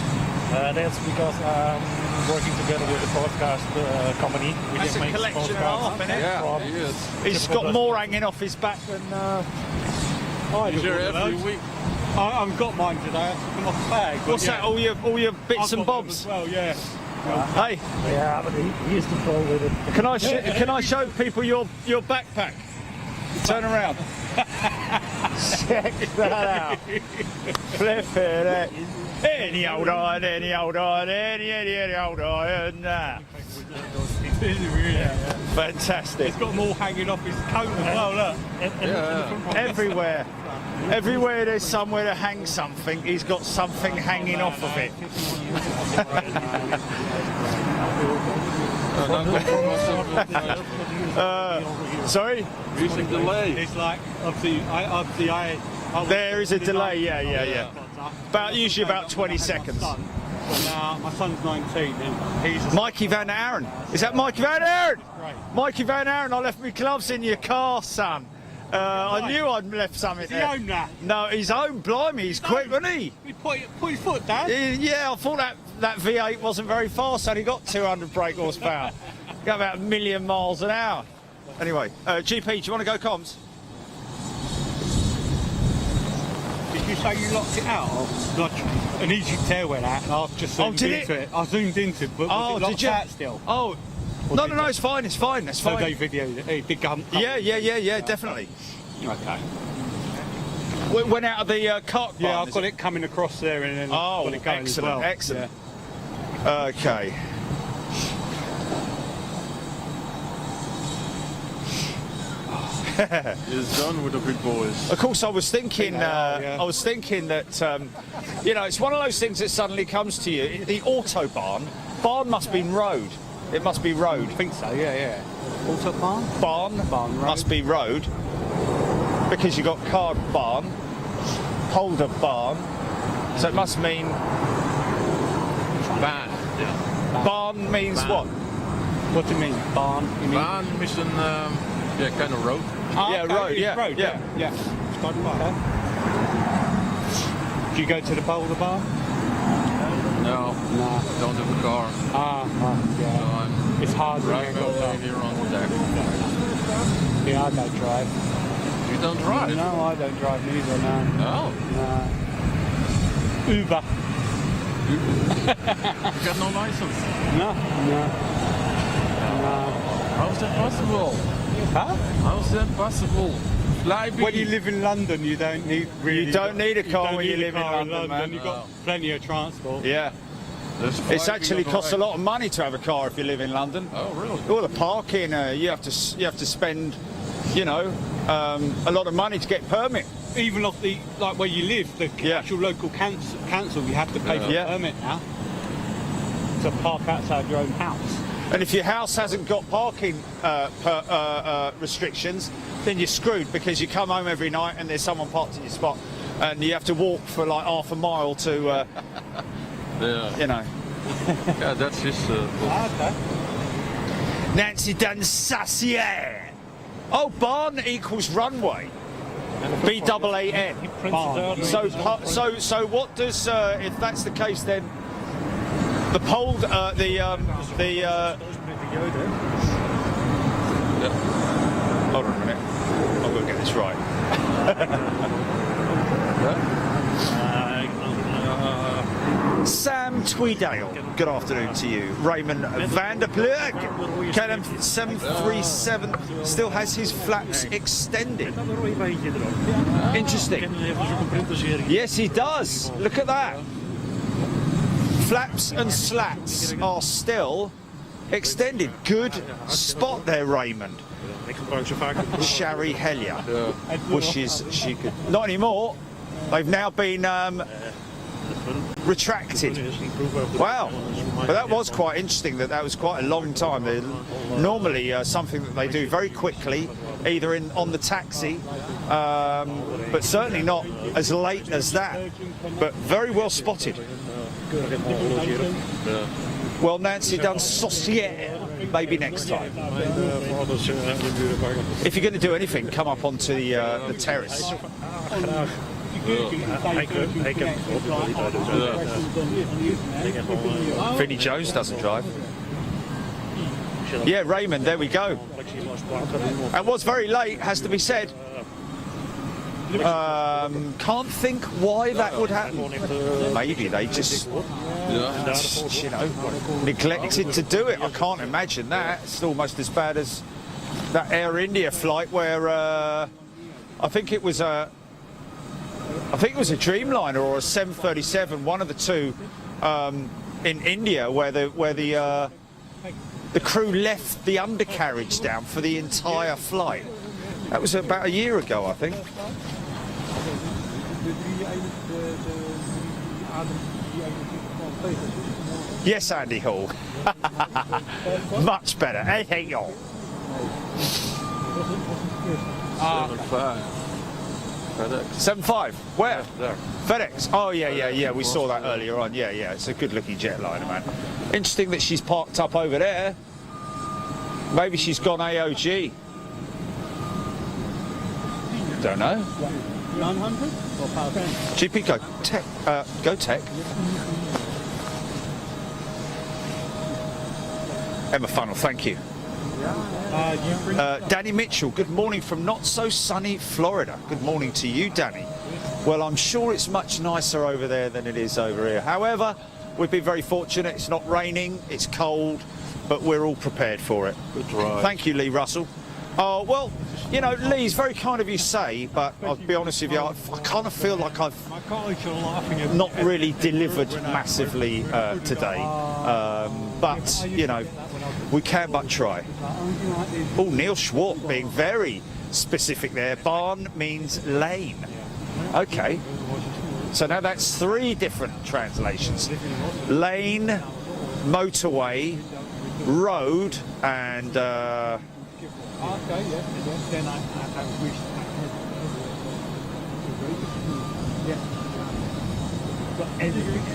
That's because I'm working together with a podcast company. That's a collection and a half, isn't it? Yeah, he is. He's got more hanging off his back than. He's here every week. I've got mine today. I took them off the bag. but What's yeah. that? All your bits I've and got them bobs. as well, yeah. Hey, Yeah, but he used to fall with it. can I show people your backpack? Turn around. Check that out. Flip it. Any old iron, any old iron, any old iron. Fantastic. He's got them all hanging off his coat as well, look. Everywhere. Everywhere there's somewhere to hang something, he's got something hanging off of it. Sorry? Recent delay. It's like, obviously, There is a delay, yeah. Usually about 20 seconds. But now my son's 19 and he's Mikey Van Aaron. Is that Mikey Van Aaron? Right. Mikey Van Aaron, I left my gloves in your car, son. I knew I'd left something Does he there. own that? No, he's home. Blimey, he's quick, wasn't he? He put his foot down. Yeah, I thought that V8 wasn't very fast, only got 200 brake horsepower. Got about 1 million miles an hour. Anyway, GP, do you want to go comms? Did you say you locked it out? Not an easy tearway that. I've just zoomed did into it? I zoomed into it, but was it locked did you? out still? Oh, no, it's fine, that's So they fine. videoed it. It did come. Yeah, definitely. Okay. We went out of the cart barn. Yeah, I've got it coming across there and then Oh, got it going as well. excellent. Okay. It's done with the big boys. Of course, I was thinking. Yeah. I was thinking that it's one of those things that suddenly comes to you. The autobahn must be road. It must be road. I think so. Yeah. Autobahn. Barn Barn road. must be road because you got card barn, holder barn. So it must mean Baan. Yeah. barn means Barn. what? What do you mean? Barn. You mean? Baan is an kind of road. Yeah, road, it's yeah, road. yeah. It's got okay. Do you go to the Boulder Bar? No, No. don't have a car. So Yeah. I'm It's hard when driving you got over here on the deck. Yeah, I don't drive. You don't drive? No, I don't drive neither. No. No. Uber. You got no license. No. How's that possible? Huh? How's that possible? Flyby. When you live in London, you don't need really. You don't need a car don't when you need a live in car London, man. You've got plenty of transport. Yeah. There's It's Flyby actually on the costs a way. lot of money to have a car if you live in London. Oh, really? All the parking, you have to spend, a lot of money to get permit. Even off the where you live, the actual local council, you have to pay for Yeah. a permit now to park outside your own house. And if your house hasn't got parking restrictions, then you're screwed because you come home every night and there's someone parked in your spot, and you have to walk for like half a mile to, Yeah. Yeah, that's his. Okay. Nancy Dansassier. Oh, barn equals runway. BAAN. Barn. So what does if that's the case then? The pole, Hold on a minute. I'm going to get this right. Sam Tweedale, good afternoon to you. Raymond van der Plug, KLM 737, still has his flaps extended. Interesting. Yes, he does. Look at that. Flaps and slats are still extended. Good spot there, Raymond. Shari Hellier wishes she could. Not anymore. They've now been retracted. Wow. But that was quite interesting. That was quite a long time. They're normally something that they do very quickly, either on the taxi, but certainly not as late as that. But very well spotted. Well, Nancy done saucier. Maybe next time. If you're going to do anything, come up onto the terrace. Vinnie Jones doesn't drive. Yeah, Raymond, there we go. It was very late, has to be said. Can't think why that would happen. Maybe they just, you know, neglected to do it. I can't imagine that. It's almost as bad as that Air India flight where I think it was a Dreamliner or a 737, one of the two, in India, where the crew left the undercarriage down for the entire flight. That was about a year ago, I think. Yes, Andy Hall. Much better. Hey, y'all. 7.5. FedEx. 7.5. Where? There. FedEx. Oh yeah. We saw that earlier on. Yeah. It's a good-looking jetliner, man. Interesting that she's parked up over there. Maybe she's gone AOG. Don't know. 900 or power? GP go tech. Go tech. Emma Funnel, thank you. Danny Mitchell, good morning from not so sunny Florida. Good morning to you, Danny. Well, I'm sure it's much nicer over there than it is over here. However, we've been very fortunate. It's not raining, it's cold, but we're all prepared for it. Good drive. Thank you, Lee Russell. Oh, well, you know, Lee, it's very kind of you to say, but I'll be honest with you, I kind of feel like I've not really delivered massively today. But, you know, we can but try. Oh, Neil Schwartz being very specific there. Barn means lane. Okay. So now that's 3 different translations. Lane, motorway, road, and... Okay, yeah. Then I wish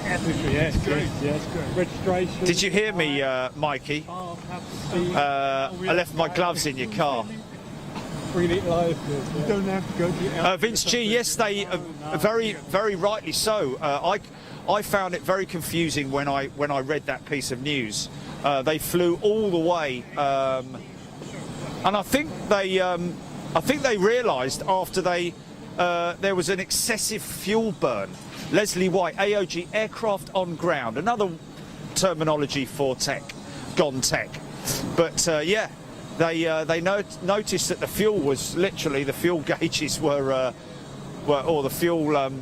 everything. Yes, great. Yes, great. Registration. Did you hear me, Mikey? I left my gloves in your car. 3 litre life. You don't have to go to Vince G, yes, they very, very rightly so. I found it very confusing when I read that piece of news. They flew all the way. And I think they realised after there was an excessive fuel burn. Leslie White, AOG, aircraft on ground, another terminology for tech, gone tech. But yeah, they noticed that the fuel was literally, the fuel gauges were or the fuel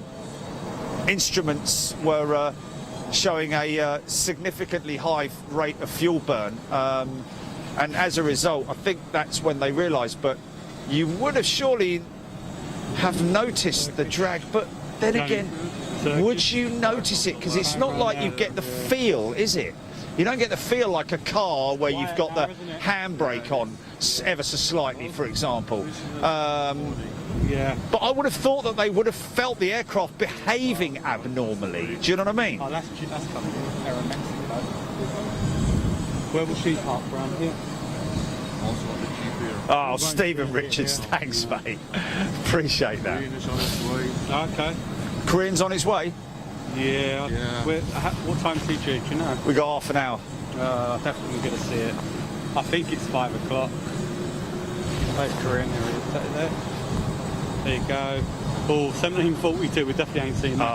instruments were showing a significantly high rate of fuel burn. And as a result, I think that's when they realised. But you would have surely have noticed the drag. But then again, would you notice it? Because it's not like you get the feel, is it? You don't get the feel like a car where you've got the handbrake on ever so slightly, for example. Yeah. But I would have thought that they would have felt the aircraft behaving abnormally. Do you know what I mean? Oh, that's coming. Aerodynamics. Where will she park around here? Also on the Jeep here. Oh, Stephen Richards, thanks, mate. Appreciate that. Korean is on its way. Okay. Korean's on its way. Yeah. What time's he due? Do you know? We got half an hour. Definitely going to see it. I think it's 5 o'clock. There's Korean there. There you go. Oh, 1742. We definitely ain't seen that.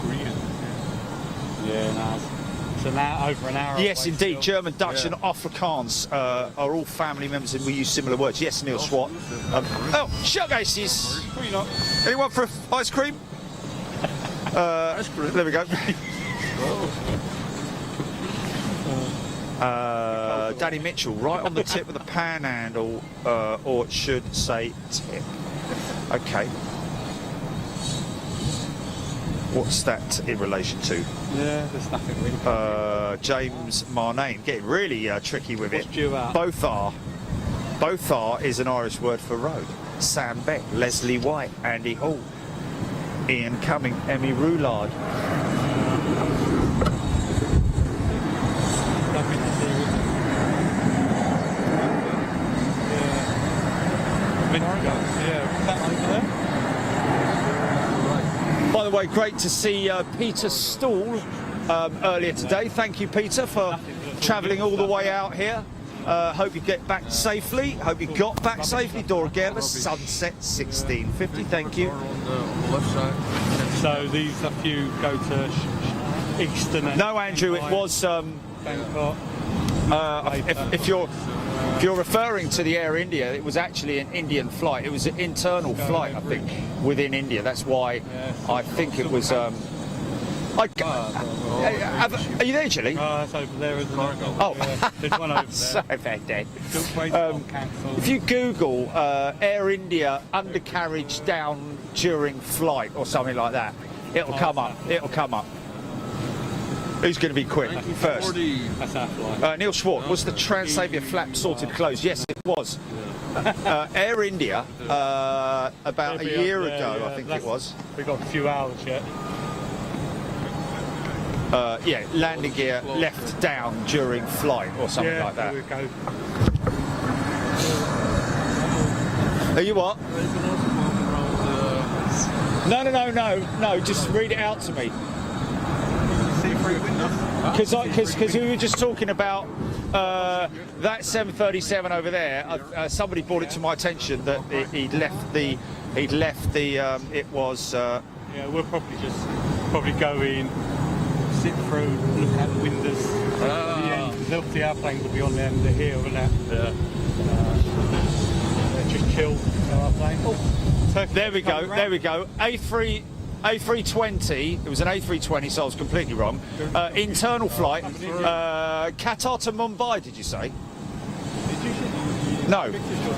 Korean. Yeah, nice. So now over an hour. Yes, away indeed. still. German, Dutch and Afrikaans are all family members and we use similar words. Yes, Neil Swat. Oh, showcases. Anyone for ice cream? Ice cream. There we go. Danny Mitchell, right on the tip of the panhandle, or it should say tip. Okay. What's that in relation to? Yeah, there's nothing really. James Marnane, getting really tricky with it. What's due out? Both are. Both are is an Irish word for road. Sam Beck, Leslie White, Andy Hall, Ian Cumming, Emmy Roulard. By the way, great to see Peter Stool earlier today. Thank you, Peter, for travelling all the way out here. Hope you get back safely. Hope you got back safely. Dora Gerber, Sunset 1650. Thank you. On the left side. So these a few go to Eastern. And No, Andrew, it was. Bangkok. If you're referring to the Air India, it was actually an Indian flight. It was an internal flight, I think, within India. That's why I think it was. Are you there, Chili? That's over there, isn't it? Oh, Yeah, there's one over there. sorry about that. Cancelled. If you Google Air India undercarriage down during flight or something like that, it'll come up. It'll come up. Who's going to be quick first? 1940. That's our flight. Neil Schwartz, was the Trans-Saviour flap sorted closed? Yes, it was. Air India, about a year ago, I think it was. We've got a few hours yet. Yeah, landing gear left down during flight or something like that. Here we go. Are you what? Anything else around No, just read it out to me. See through windows? Because we were just talking about that 737 over there. Somebody brought it to my attention that he'd left the. It was. Yeah, we'll probably go in, sit through, look out the windows. The airplanes will be on the end of the hill and that. Yeah. Just chill. Our plane. There we go. There we go. A320. It was an A320, so I was completely wrong. Internal flight. Qatar to Mumbai. Did you say? No,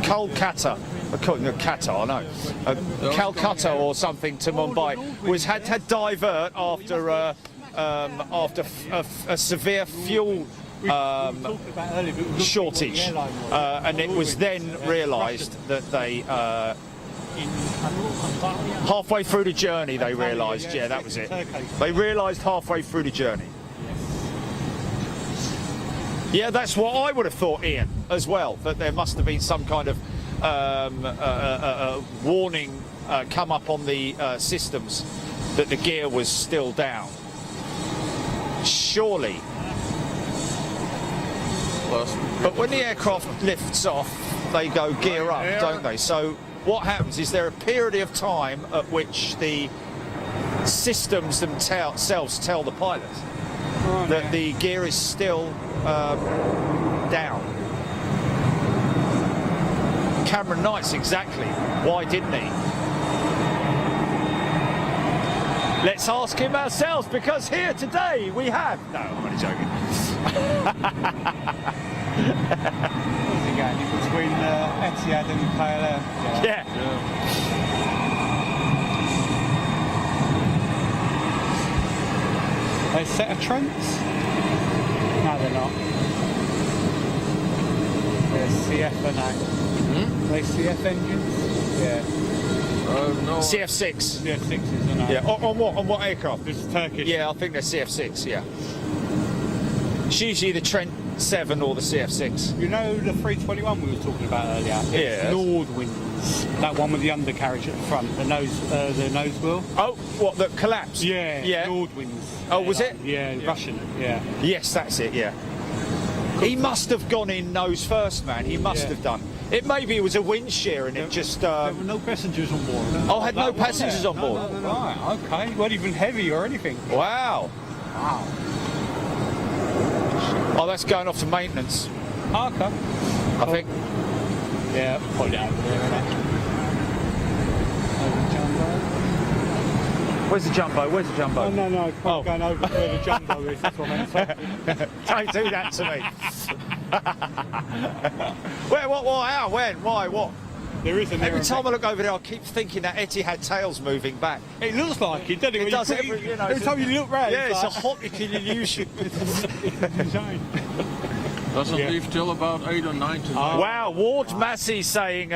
Kolkata. Qatar, no. Calcutta or something to Mumbai was had divert after a severe fuel shortage, and it was then realised that they halfway through the journey they realised, yeah, that was it. They realised halfway through the journey. Yeah, that's what I would have thought, Ian, as well, that there must have been some kind of warning come up on the systems that the gear was still down. Surely. But when the aircraft lifts off, they go gear up, don't they? So what happens is there a period of time at which the systems themselves tell the pilot that the gear is still down. Cameron Knight's exactly. Why didn't he? Let's ask him ourselves, because here today we have... No, I'm only joking. Where's he going? Between Etihad and KLM. Yeah. They set of Trents? No, they're not. They're CF, are they? They CF engines? Yeah. No. CF6. CF6s, aren't they? Yeah. On what? On what aircraft? This is Turkish. Yeah, I think they're CF6. Yeah. It's usually the Trent 7 or the CF6. You know the 321 we were talking about earlier? Yes. It's Nordwinds. That one with the undercarriage at the front, the nose wheel. Oh, what, that collapsed? Yeah. Yeah. Nordwinds. Oh, was it? Yeah, Russian. Yeah. Yes, that's it, yeah. He must have gone in nose first, man. He must have done. It maybe it was a wind shear and it just... There were no passengers on board. Oh, had no passengers on board? No. Right, okay. Not even heavy or anything. Wow. Wow. Oh, that's going off to maintenance, Okay. I think. Yeah, probably over there, isn't it? Over Jumbo. Where's the jumbo? Where's the jumbo? No, probably going over where the Jumbo is. That's what I meant to say. Don't do that to me. Where, what, why, how, when, why, what? There is an Every time I look over there, I keep thinking that Etihad tail's moving back. It looks like it, doesn't it? It does every, you know. Every time you look round. Yeah, it's a optical illusion. Doesn't leave till about 8 or 9 to Wow, Ward Massey saying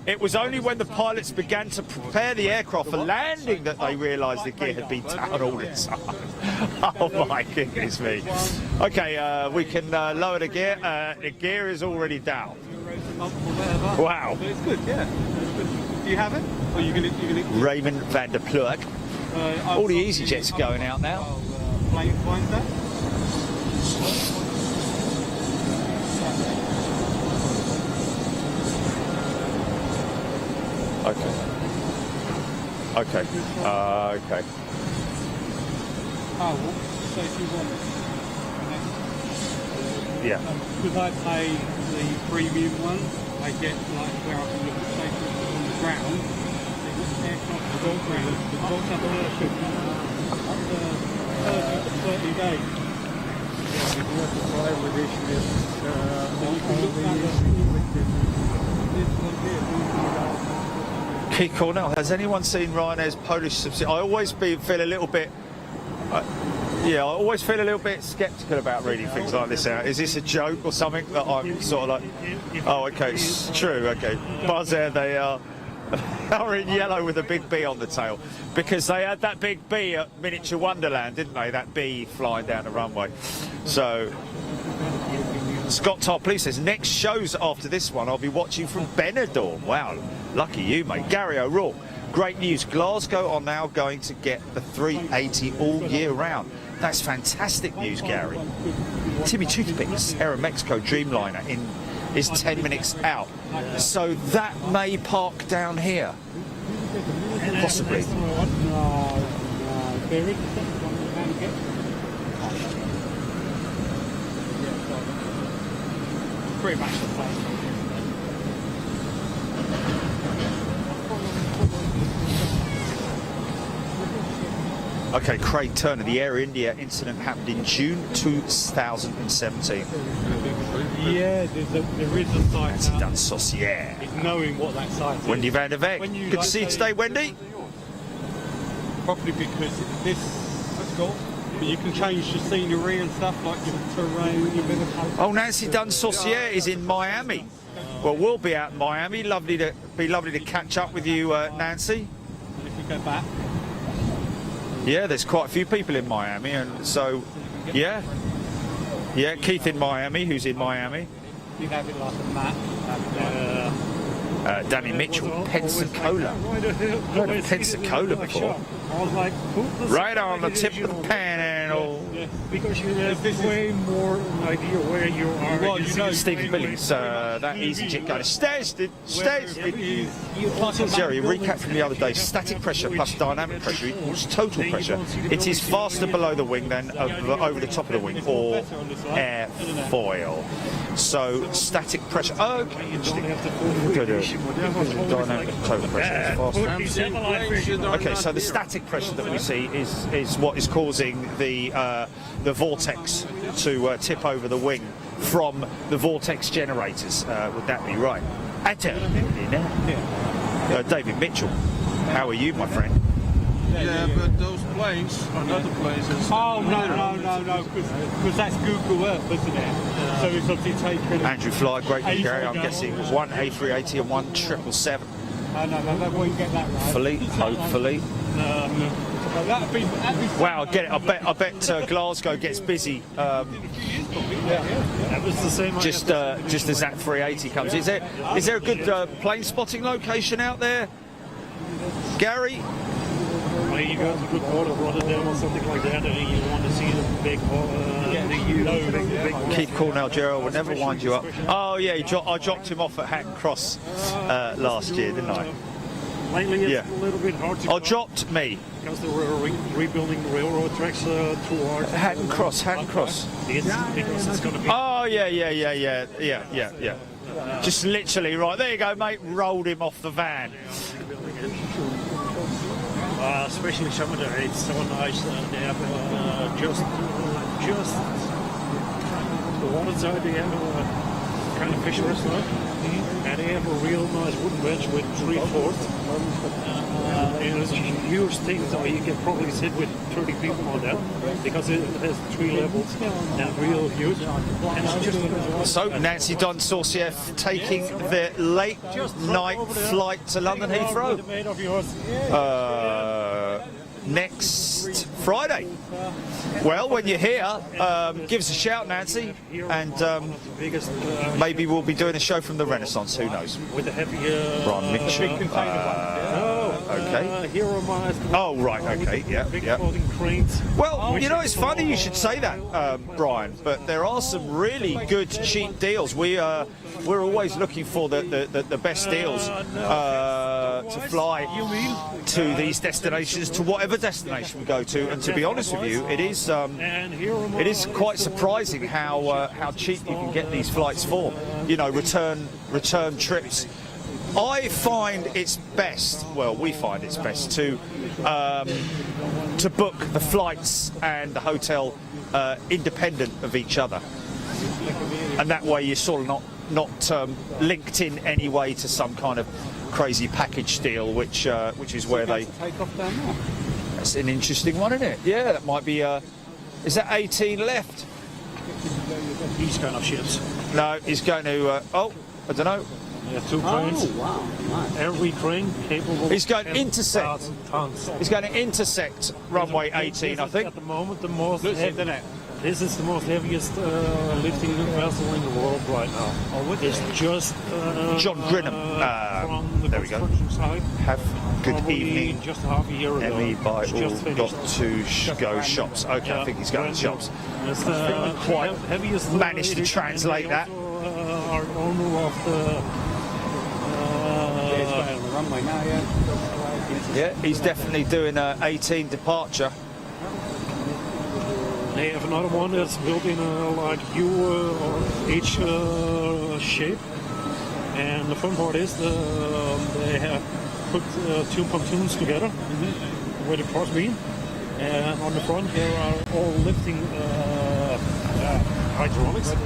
it was only when the pilots began to prepare the aircraft for landing that they realised the gear had been down all the time. Oh my goodness me. Okay, we can lower the gear. The gear is already down. Wow. It's good, yeah. Do you have it? Or you gonna Raymond van der Plug. All the EasyJets are going out now. Plane finder. Okay. Okay. Okay. Oh, well, so if you want, Yeah. because I pay the premium one, I get like where I can look at safety on the ground. The aircraft is on ground. The box up up to 30 days. If you have to fly with this, Keith Cornell, has anyone seen Ryanair's Polish subsidiary? I always feel a little bit, I always feel a little bit sceptical about reading things like this out. Is this a joke or something that I'm sort of like, oh, okay, it's true, okay. Buzz Air, they are in yellow with a big B on the tail, because they had that big B at Miniature Wonderland, didn't they? That bee flying down the runway. So, Scott Topley says, next shows after this one, I'll be watching from Benidorm. Wow, lucky you, mate. Gary O'Rourke, great news. Glasgow are now going to get the 380 all year round. That's fantastic news, Gary. Timmy Toothpicks, Aeromexico Dreamliner is 10 minutes out. So that may park down here. Possibly. No, there is a second one you can get. Pretty much the same. Okay, Craig Turner, the Air India incident happened in June 2017. Yeah, there is a site Nancy now. Dunn Saucier. It's knowing what that site is. Wendy van der Veck. Good to see you today, Wendy. Probably because this, but you can change the scenery and stuff, like your terrain, your bit of... Oh, Nancy Dunn Saucier is in Miami. Well, we'll be out in Miami. Lovely to catch up with you, Nancy. And if you go back... Yeah, there's quite a few people in Miami, and so, yeah. Yeah, Keith in Miami, who's in Miami. You have it like a map. Danny Mitchell, Pensacola. Heard of Pensacola before. I was like, Right on the tip of the panhandle. because you have way more an idea where you are. Well, you know, Stephen Billy's that EasyJet guy. Stay. Also, Jerry, recap from the other day, static pressure plus dynamic pressure equals total pressure. It is faster below the wing than over the top of the wing, or airfoil. So static pressure, okay, interesting. Dynamic total pressure is faster. Okay, so the static pressure that we see is what is causing the vortex to tip over the wing from the vortex generators. Would that be right? David Mitchell, how are you, my friend? Yeah, but those planes are not the planes. oh, no, because that's Google Earth, isn't it? So it's obviously taken... Andrew Fly, great to Gary. I'm guessing one A380 and one 777. No, we get that right. Hopefully, hopefully. That'd be Wow, I get it. I bet Glasgow gets busy. That was the same. Just as that 380 comes. Is there a good plane spotting location out there, Gary? Well, you go to the good port of Rotterdam or something like that, and you want to see the big, big Keith Cornell, Gerald would never wind you up. Oh yeah, I dropped him off at Hatton Cross last year, didn't I? Lately, it's Yeah. a little bit hard to. Oh, dropped me. Because they were rebuilding the railroad tracks too hard. Hatton Cross. Because it's going to be. Oh yeah. Just literally right there you go, mate. Rolled him off the van. Especially some of the it's so nice. They have just the water side. They have kind of fish restaurant, and they have a real nice wooden bench with 3/4. It's a huge thing, so you can probably sit with 30 people on that because it has 3 levels and real huge. And it's just So Nancy Dunn Saucier taking the late night flight to London Heathrow next Friday. Well, when you're here, give us a shout, Nancy, and maybe we'll be doing a show from the Renaissance. Who knows? with a heavy. Ron Mitchell. Okay. Hero Miles. Oh, right, okay, yeah, Big yeah. floating cranes. Well, you know, it's funny you should say that, Brian, but there are some really good cheap deals. We're always looking for the best deals to fly to these destinations, to whatever destination we go to. And to be honest with you, it is quite surprising how cheap you can get these flights for. You know, return trips. I find it's best. Well, we find it's best to book the flights and the hotel independent of each other, and that way you're sort of not linked in any way to some kind of crazy package deal, which is where they take off down there. That's an interesting one, isn't it? Yeah, that might be. Is that 18 left? He's going off ships. No, he's going to. I don't know. Yeah, 2 cranes. Oh, wow. Nice. Every crane capable. He's going to of intersect. 10,000 tons. He's going to intersect runway 18, I think. At the moment, the most. Looks it, doesn't it? This is the most heaviest lifting vessel in the world right now. Oh, it's just John Grinham. From the There we go. construction site. Have good Probably evening. Just half a year ago. Emmy by It's just all finished. got to go shops. Okay, I think he's going to shops. It's the quite heaviest managed to edition, translate and they that. also, are owner of the. Yeah, it's right on the runway now, yeah. Yeah, he's definitely doing a 18 departure. They have another one that's built in a like U or H shape, and the fun part is they have put 2 pontoons together with a crossbeam, and on the front there are all lifting hydraulics. And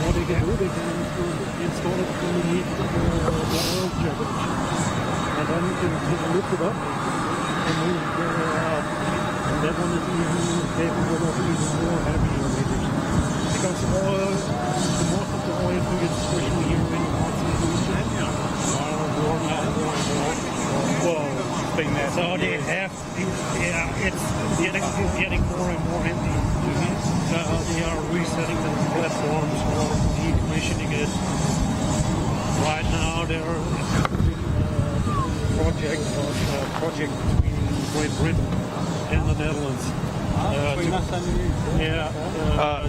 what they can do, they can install it underneath the oil jacket, and then you can lift it up and move that one is even capable of even more heavy emitters. Because the most of the oil fluids, especially here in the North Sea, are worn out more and more. So they have, it's getting more and more empty. So they are resetting the platforms or decommissioning it. Right now there is a project between Great Britain and the Netherlands.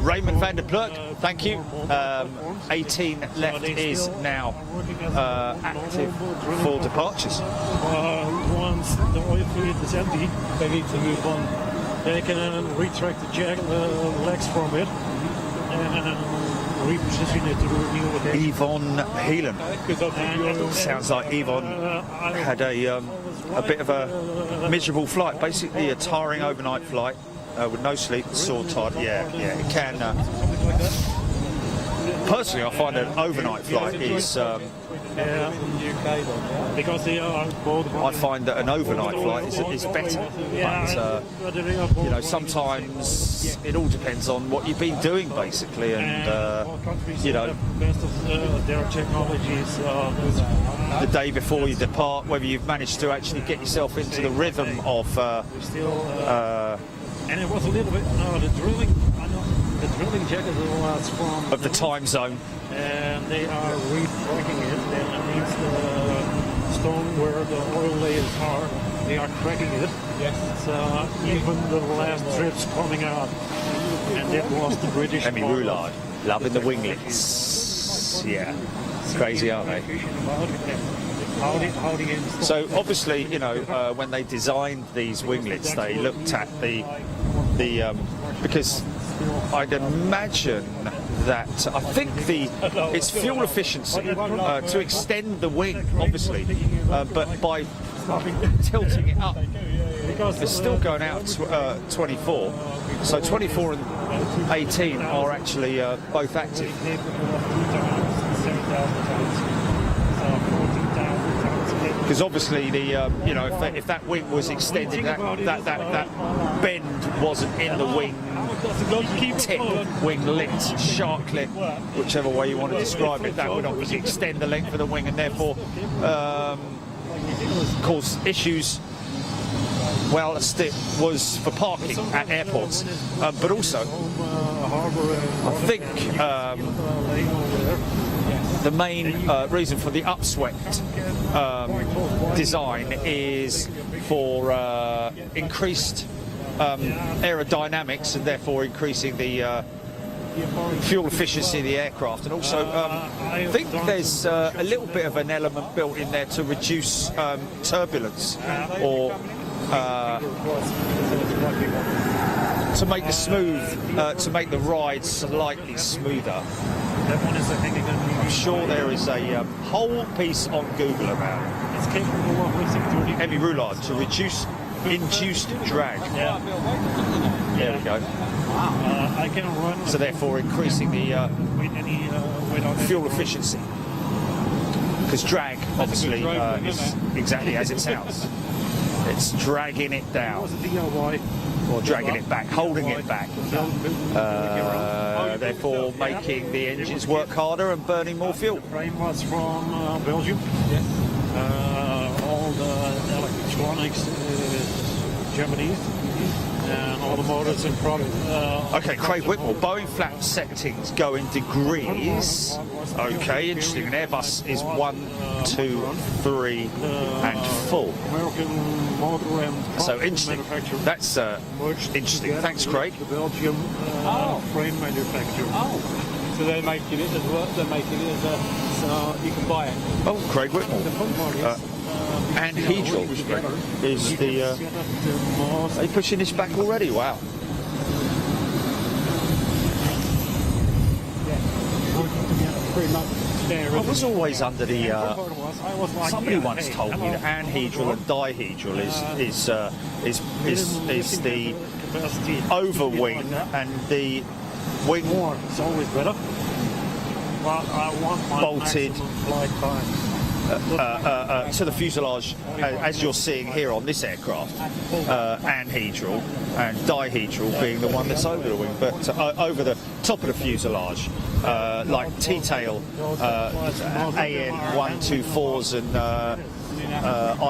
Raymond van der Pluk, thank you. 18 left is now active for departures. Once the oil fluid is empty, they need to move on. They can retract the legs from it and reposition it to renew it. Yvonne Heelan. Sounds like Yvonne had a bit of a miserable flight, basically a tiring overnight flight with no sleep, sore tired. Yeah, it can. Personally, I find an overnight flight is. Because they are both. I find that an overnight flight is better. But you know, sometimes it all depends on what you've been doing, basically, and you know, best of their technologies. the day before you depart, whether you've managed to actually get yourself into the rhythm of. And it was a little bit the drilling. I know the drilling jacket was from Of the time zone. and they are re-cracking it. That means the stone where the oil layers are, they are cracking it. Yes. So even the last drips coming out, and that was the British. Emmy part. Roulard, loving the winglets. Yeah, crazy, aren't they? How do you install? So obviously, you know, when they designed these winglets, they looked at the because I'd imagine that I think it's fuel efficiency to extend the wing, obviously, but by tilting it up, because it's still going out 24. So 24 and 18 are actually both active. Because obviously the you know, if that wing was extended, that bend wasn't in the wing tip, wing lit, shark lit, whichever way you want to describe it, that would obviously extend the length of the wing and therefore cause issues. Well, it was for parking at airports, but also I think the main reason for the upswept design is for increased aerodynamics and therefore increasing the fuel efficiency of the aircraft, and also I think there's a little bit of an element built in there to reduce turbulence or to make the ride slightly smoother. I'm sure there is a whole piece on Google about Emi-Roulade to reduce induced drag. There we go. I can run. So therefore increasing the fuel efficiency. Because drag, obviously, is exactly as it sounds. It's dragging it down. Or dragging it back, holding it back. Therefore making the engines work harder and burning more fuel. The frame was from Belgium. Yes. All the electronics is Japanese. And all the motors and product. Okay, Craig Whitmore, Boeing flap settings go in degrees. Okay, interesting. An Airbus is 1, 2, 3, and full. American motor and So interesting. That's interesting. Thanks, Craig. The Belgium frame manufacturer. Oh. So they're making it as well. They're making it as a so you can buy it. Oh, Craig Whitmore. And Hedril is the. Are you pushing this back already? Wow. Pretty much there. I was always under the. Somebody once told me that anhedral and dihedral is the overwing and the wing More, it's always better. Well, I want my bolted maximum flight time. to the fuselage, as you're seeing here on this aircraft, anhedral and dihedral being the one that's over the wing, but over the top of the fuselage, like T-tail, AN124s and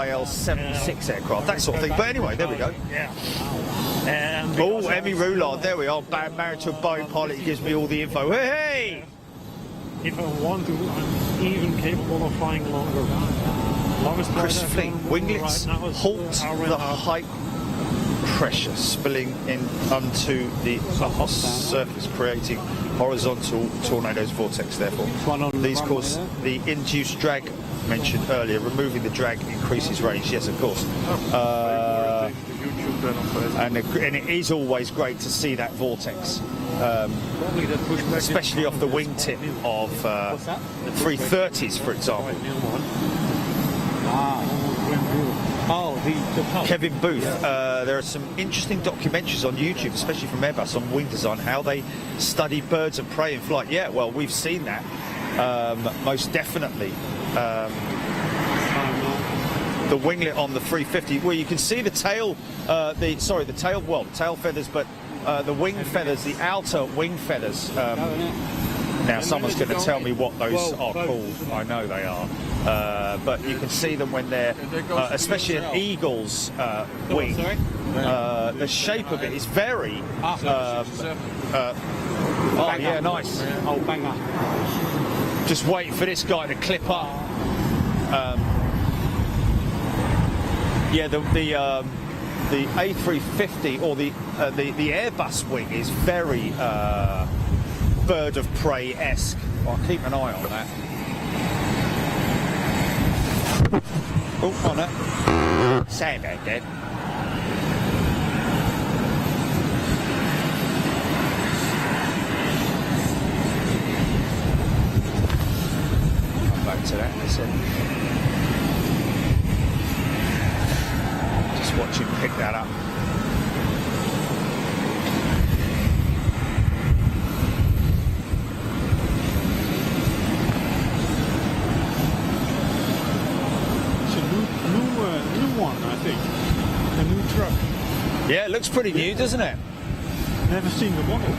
IL-76 aircraft, that sort of thing. But anyway, there we go. Yeah. And Oh, Emi-Roulade, there we are. Married to a Boeing pilot, he gives me all the info. Hey! if I want to, I'm even capable of flying longer. Longest flight Chris I've Fleet, done winglets right now is halt an hour and the a half. high pressure spilling in onto the surface, creating horizontal tornadoes vortex. Therefore, these cause the induced drag mentioned earlier. Removing the drag increases range. Yes, of course. And it is always great to see that vortex, especially off the wingtip of 330s, for example. Oh, the Kevin Booth, there are some interesting documentaries on YouTube, especially from Airbus, on wing design, how they study birds of prey in flight. Yeah, well, we've seen that, most definitely. The winglet on the 350, where you can see the tail, the tail feathers, but the wing feathers, the outer wing feathers. Now someone's going to tell me what those are called. I know they are, but you can see them when they're, especially an eagle's wing. The shape of it is very. Oh yeah, nice. Oh, banger. Just waiting for this guy to clip up. Yeah, the A350 or the Airbus wing is very bird of prey-esque. I'll keep an eye on that. Oh, on that. Sorry about that. Come back to that in a second. Watch him pick that up. It's a new one, I think. A new truck. Yeah, it looks pretty new, doesn't it? Never seen the model.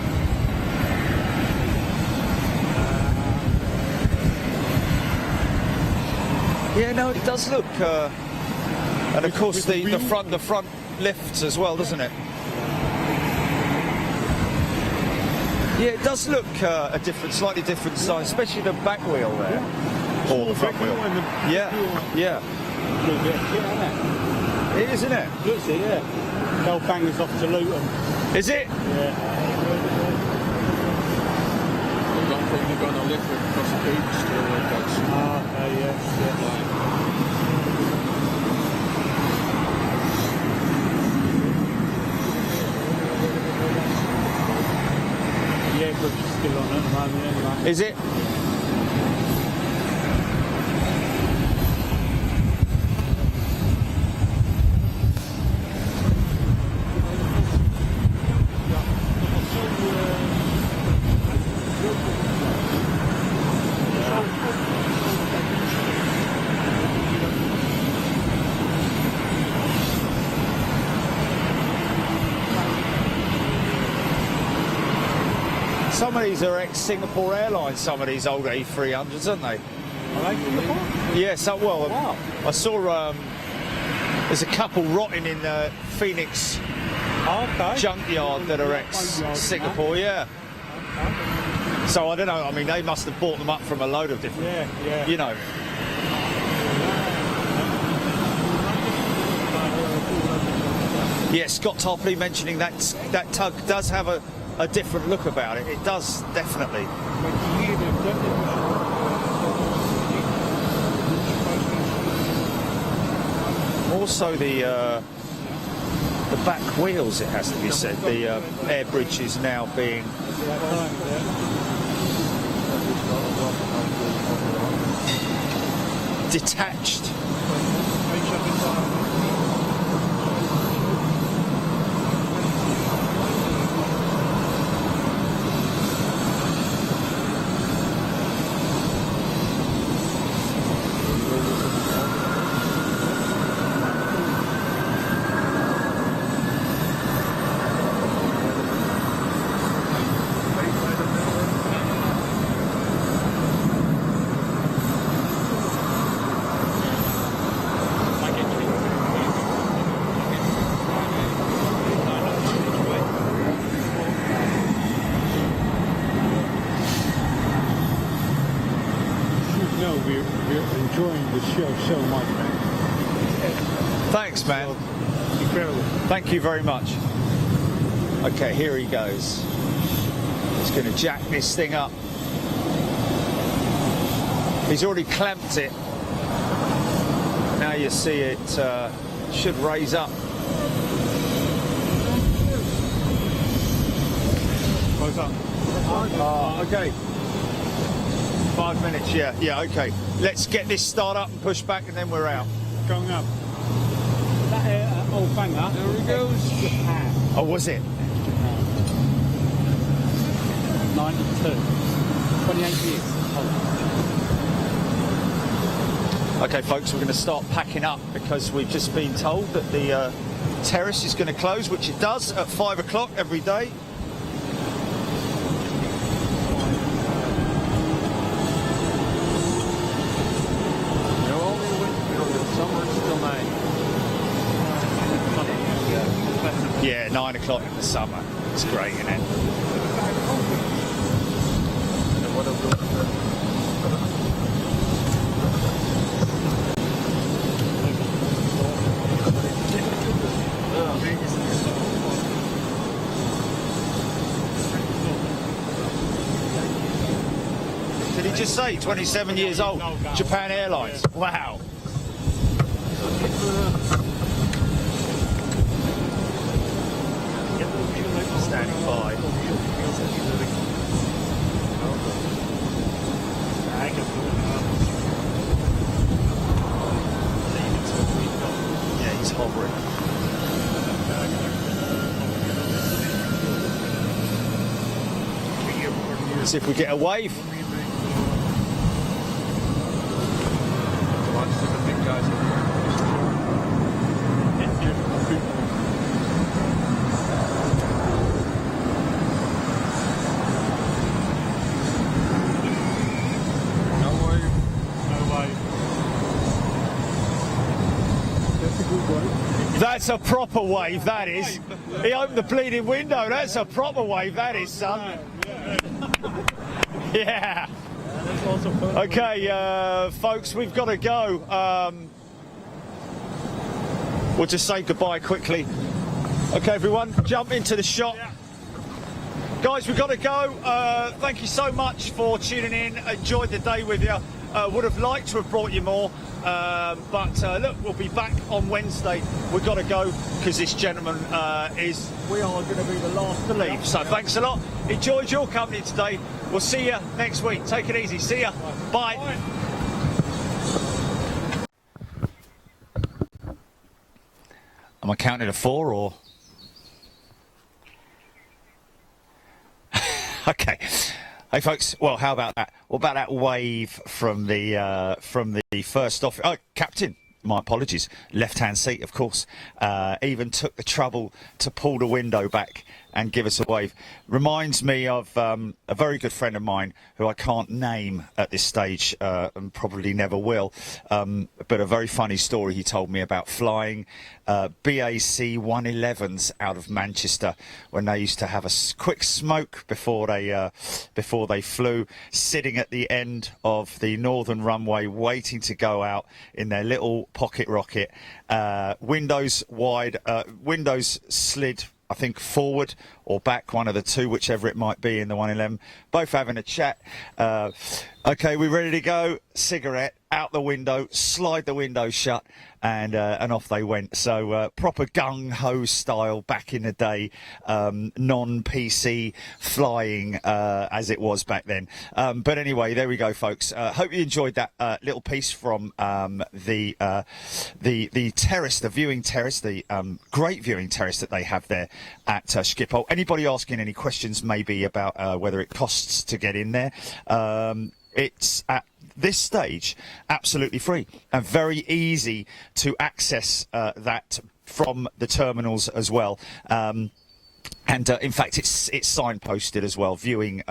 Yeah, no, it does look. And of course, the front lifts as well, doesn't it? Yeah, it does look a slightly different size, especially the back wheel there, or the front wheel. Yeah, yeah. little bit of kit, isn't it? It is, isn't it? Looks it, yeah. They'll bang us off to Luton. Is it? Yeah. We're not probably going to live with because the beach still like that. Yes, yeah. The airbrush is still on at the moment anyway. Is it? Some of these are ex-Singapore Airlines, some of these old A300s, aren't they? Yeah, so, well, Wow. I saw there's a couple rotting in the Phoenix Okay. junkyard that are ex-Singapore, yeah. So I don't know, I mean, they must have bought them up from a load of different, Yeah. you know. Yeah, Scott Topley mentioning that tug does have a different look about it. It does, definitely. Also the back wheels, it has to be said. The air bridge is now being detached. We're enjoying the show so much, man. Thanks, man. Incredible. Thank you very much. Okay, here he goes. He's going to jack this thing up. He's already clamped it. Now you see it should raise up. Close up. Okay. 5 minutes, yeah, okay. Let's get this start up and push back and then we're out. Going up. That old banger. There he goes. Japan. Oh, was it? 92. 28 years. Okay, folks, we're going to start packing up because we've just been told that the terrace is going to close, which it does at 5 o'clock every day. Yeah, 9 o'clock in the summer. It's great, isn't it? Did he just say 27 years old? Japan Airlines. Wow. Standing by. Yeah, he's hovering. Let's see if we get a wave. That's a proper wave, that is. He opened the bleeding window. That's a proper wave, that is, son. Yeah. Okay, folks, we've got to go. we'll just say goodbye quickly. Okay, everyone, jump into the shot. Guys, we've got to go. Thank you so much for tuning in. Enjoyed the day with you. Would have liked to have brought you more, but look, we'll be back on Wednesday. We've got to go because this gentleman we are going to be the last to leave. So thanks a lot. Enjoyed your company today. We'll see you next week. Take it easy. See ya. Bye. Am I counting to 4 or? Okay. Hey folks, well, how about that? What about that wave from the first off? Oh, captain, my apologies. Left-hand seat, of course. Even took the trouble to pull the window back and give us a wave. Reminds me of a very good friend of mine who I can't name at this stage and probably never will, but a very funny story he told me about flying BAC 111s out of Manchester when they used to have a quick smoke before they flew, sitting at the end of the northern runway waiting to go out in their little pocket rocket, windows wide, windows slid, I think, forward or back, one of the two, whichever it might be in the 111. Both having a chat. Okay, we ready to go? Cigarette out the window, slide the window shut, and off they went. So proper gung-ho style back in the day, non-PC flying as it was back then. But anyway, there we go, folks. Hope you enjoyed that little piece from the terrace, the viewing terrace, the great viewing terrace that they have there at Schiphol. Anybody asking any questions maybe about whether it costs to get in there? It's at this stage absolutely free and very easy to access that from the terminals as well. And in fact, it's signposted as well, viewing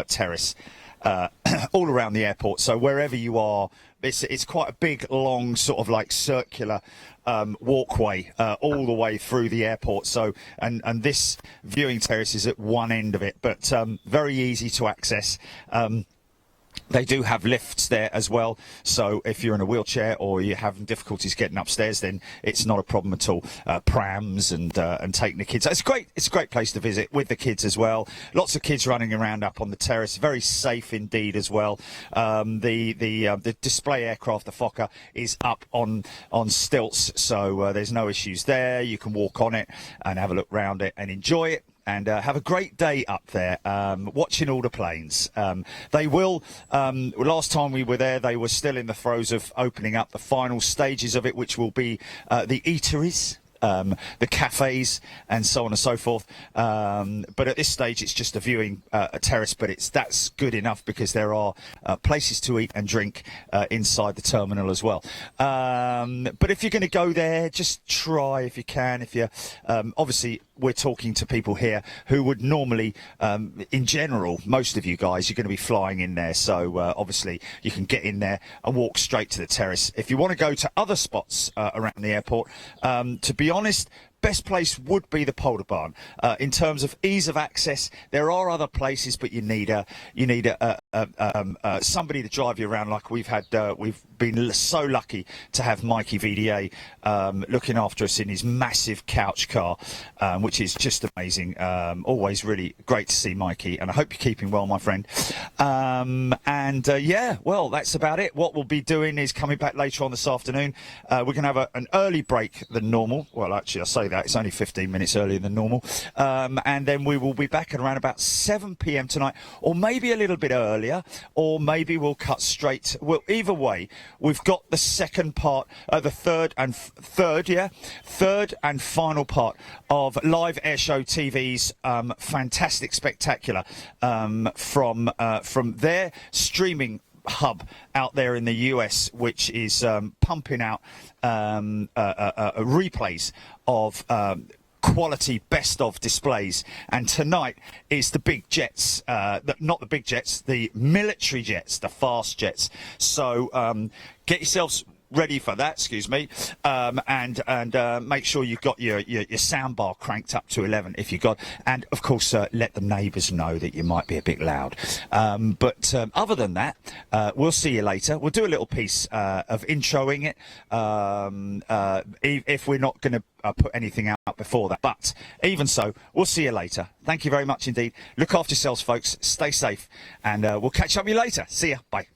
terrace all around the airport. So wherever you are, it's quite a big, long, sort of like circular walkway all the way through the airport. So and this viewing terrace is at one end of it, but very easy to access. They do have lifts there as well, so if you're in a wheelchair or you're having difficulties getting upstairs, then it's not a problem at all. Prams and taking the kids. It's great. It's a great place to visit with the kids as well. Lots of kids running around up on the terrace. Very safe indeed as well. The display aircraft, the Fokker, is up on stilts, so there's no issues there. You can walk on it and have a look round it and enjoy it. And have a great day up there, watching all the planes. They will, last time we were there, they were still in the throes of opening up the final stages of it, which will be the eateries, the cafes, and so on and so forth. But at this stage, it's just a viewing terrace, but that's good enough because there are places to eat and drink inside the terminal as well. But if you're going to go there, just try if you can. If you obviously, we're talking to people here who would normally, in general, most of you guys, you're going to be flying in there. So obviously, you can get in there and walk straight to the terrace. If you want to go to other spots around the airport, to be honest, best place would be the Polder Barn. In terms of ease of access, there are other places, but you need somebody to drive you around. Like we've been so lucky to have Mikey VDA looking after us in his massive couch car, which is just amazing. Always really great to see Mikey, and I hope you're keeping well, my friend. Yeah, well, that's about it. What we'll be doing is coming back later on this afternoon. We're going to have an early break than normal. Well, actually, I say that. It's only 15 minutes earlier than normal. And then we will be back at around about 7 p.m. tonight, or maybe a little bit earlier, or maybe we'll cut straight. Well, either way, we've got the second part, the third and final part of Live Airshow TV's fantastic spectacular from their streaming hub out there in the US, which is pumping out replays of quality best of displays. And tonight is the big jets, not the big jets, the military jets, the fast jets. So get yourselves ready for that, excuse me, and make sure you've got your sound bar cranked up to 11 if you've got, and of course let the neighbours know that you might be a bit loud. But other than that, we'll see you later. We'll do a little piece of introing it if we're not going to put anything out before that. But even so, we'll see you later. Thank you very much indeed. Look after yourselves, folks. Stay safe, and we'll catch up with you later. See ya. Bye.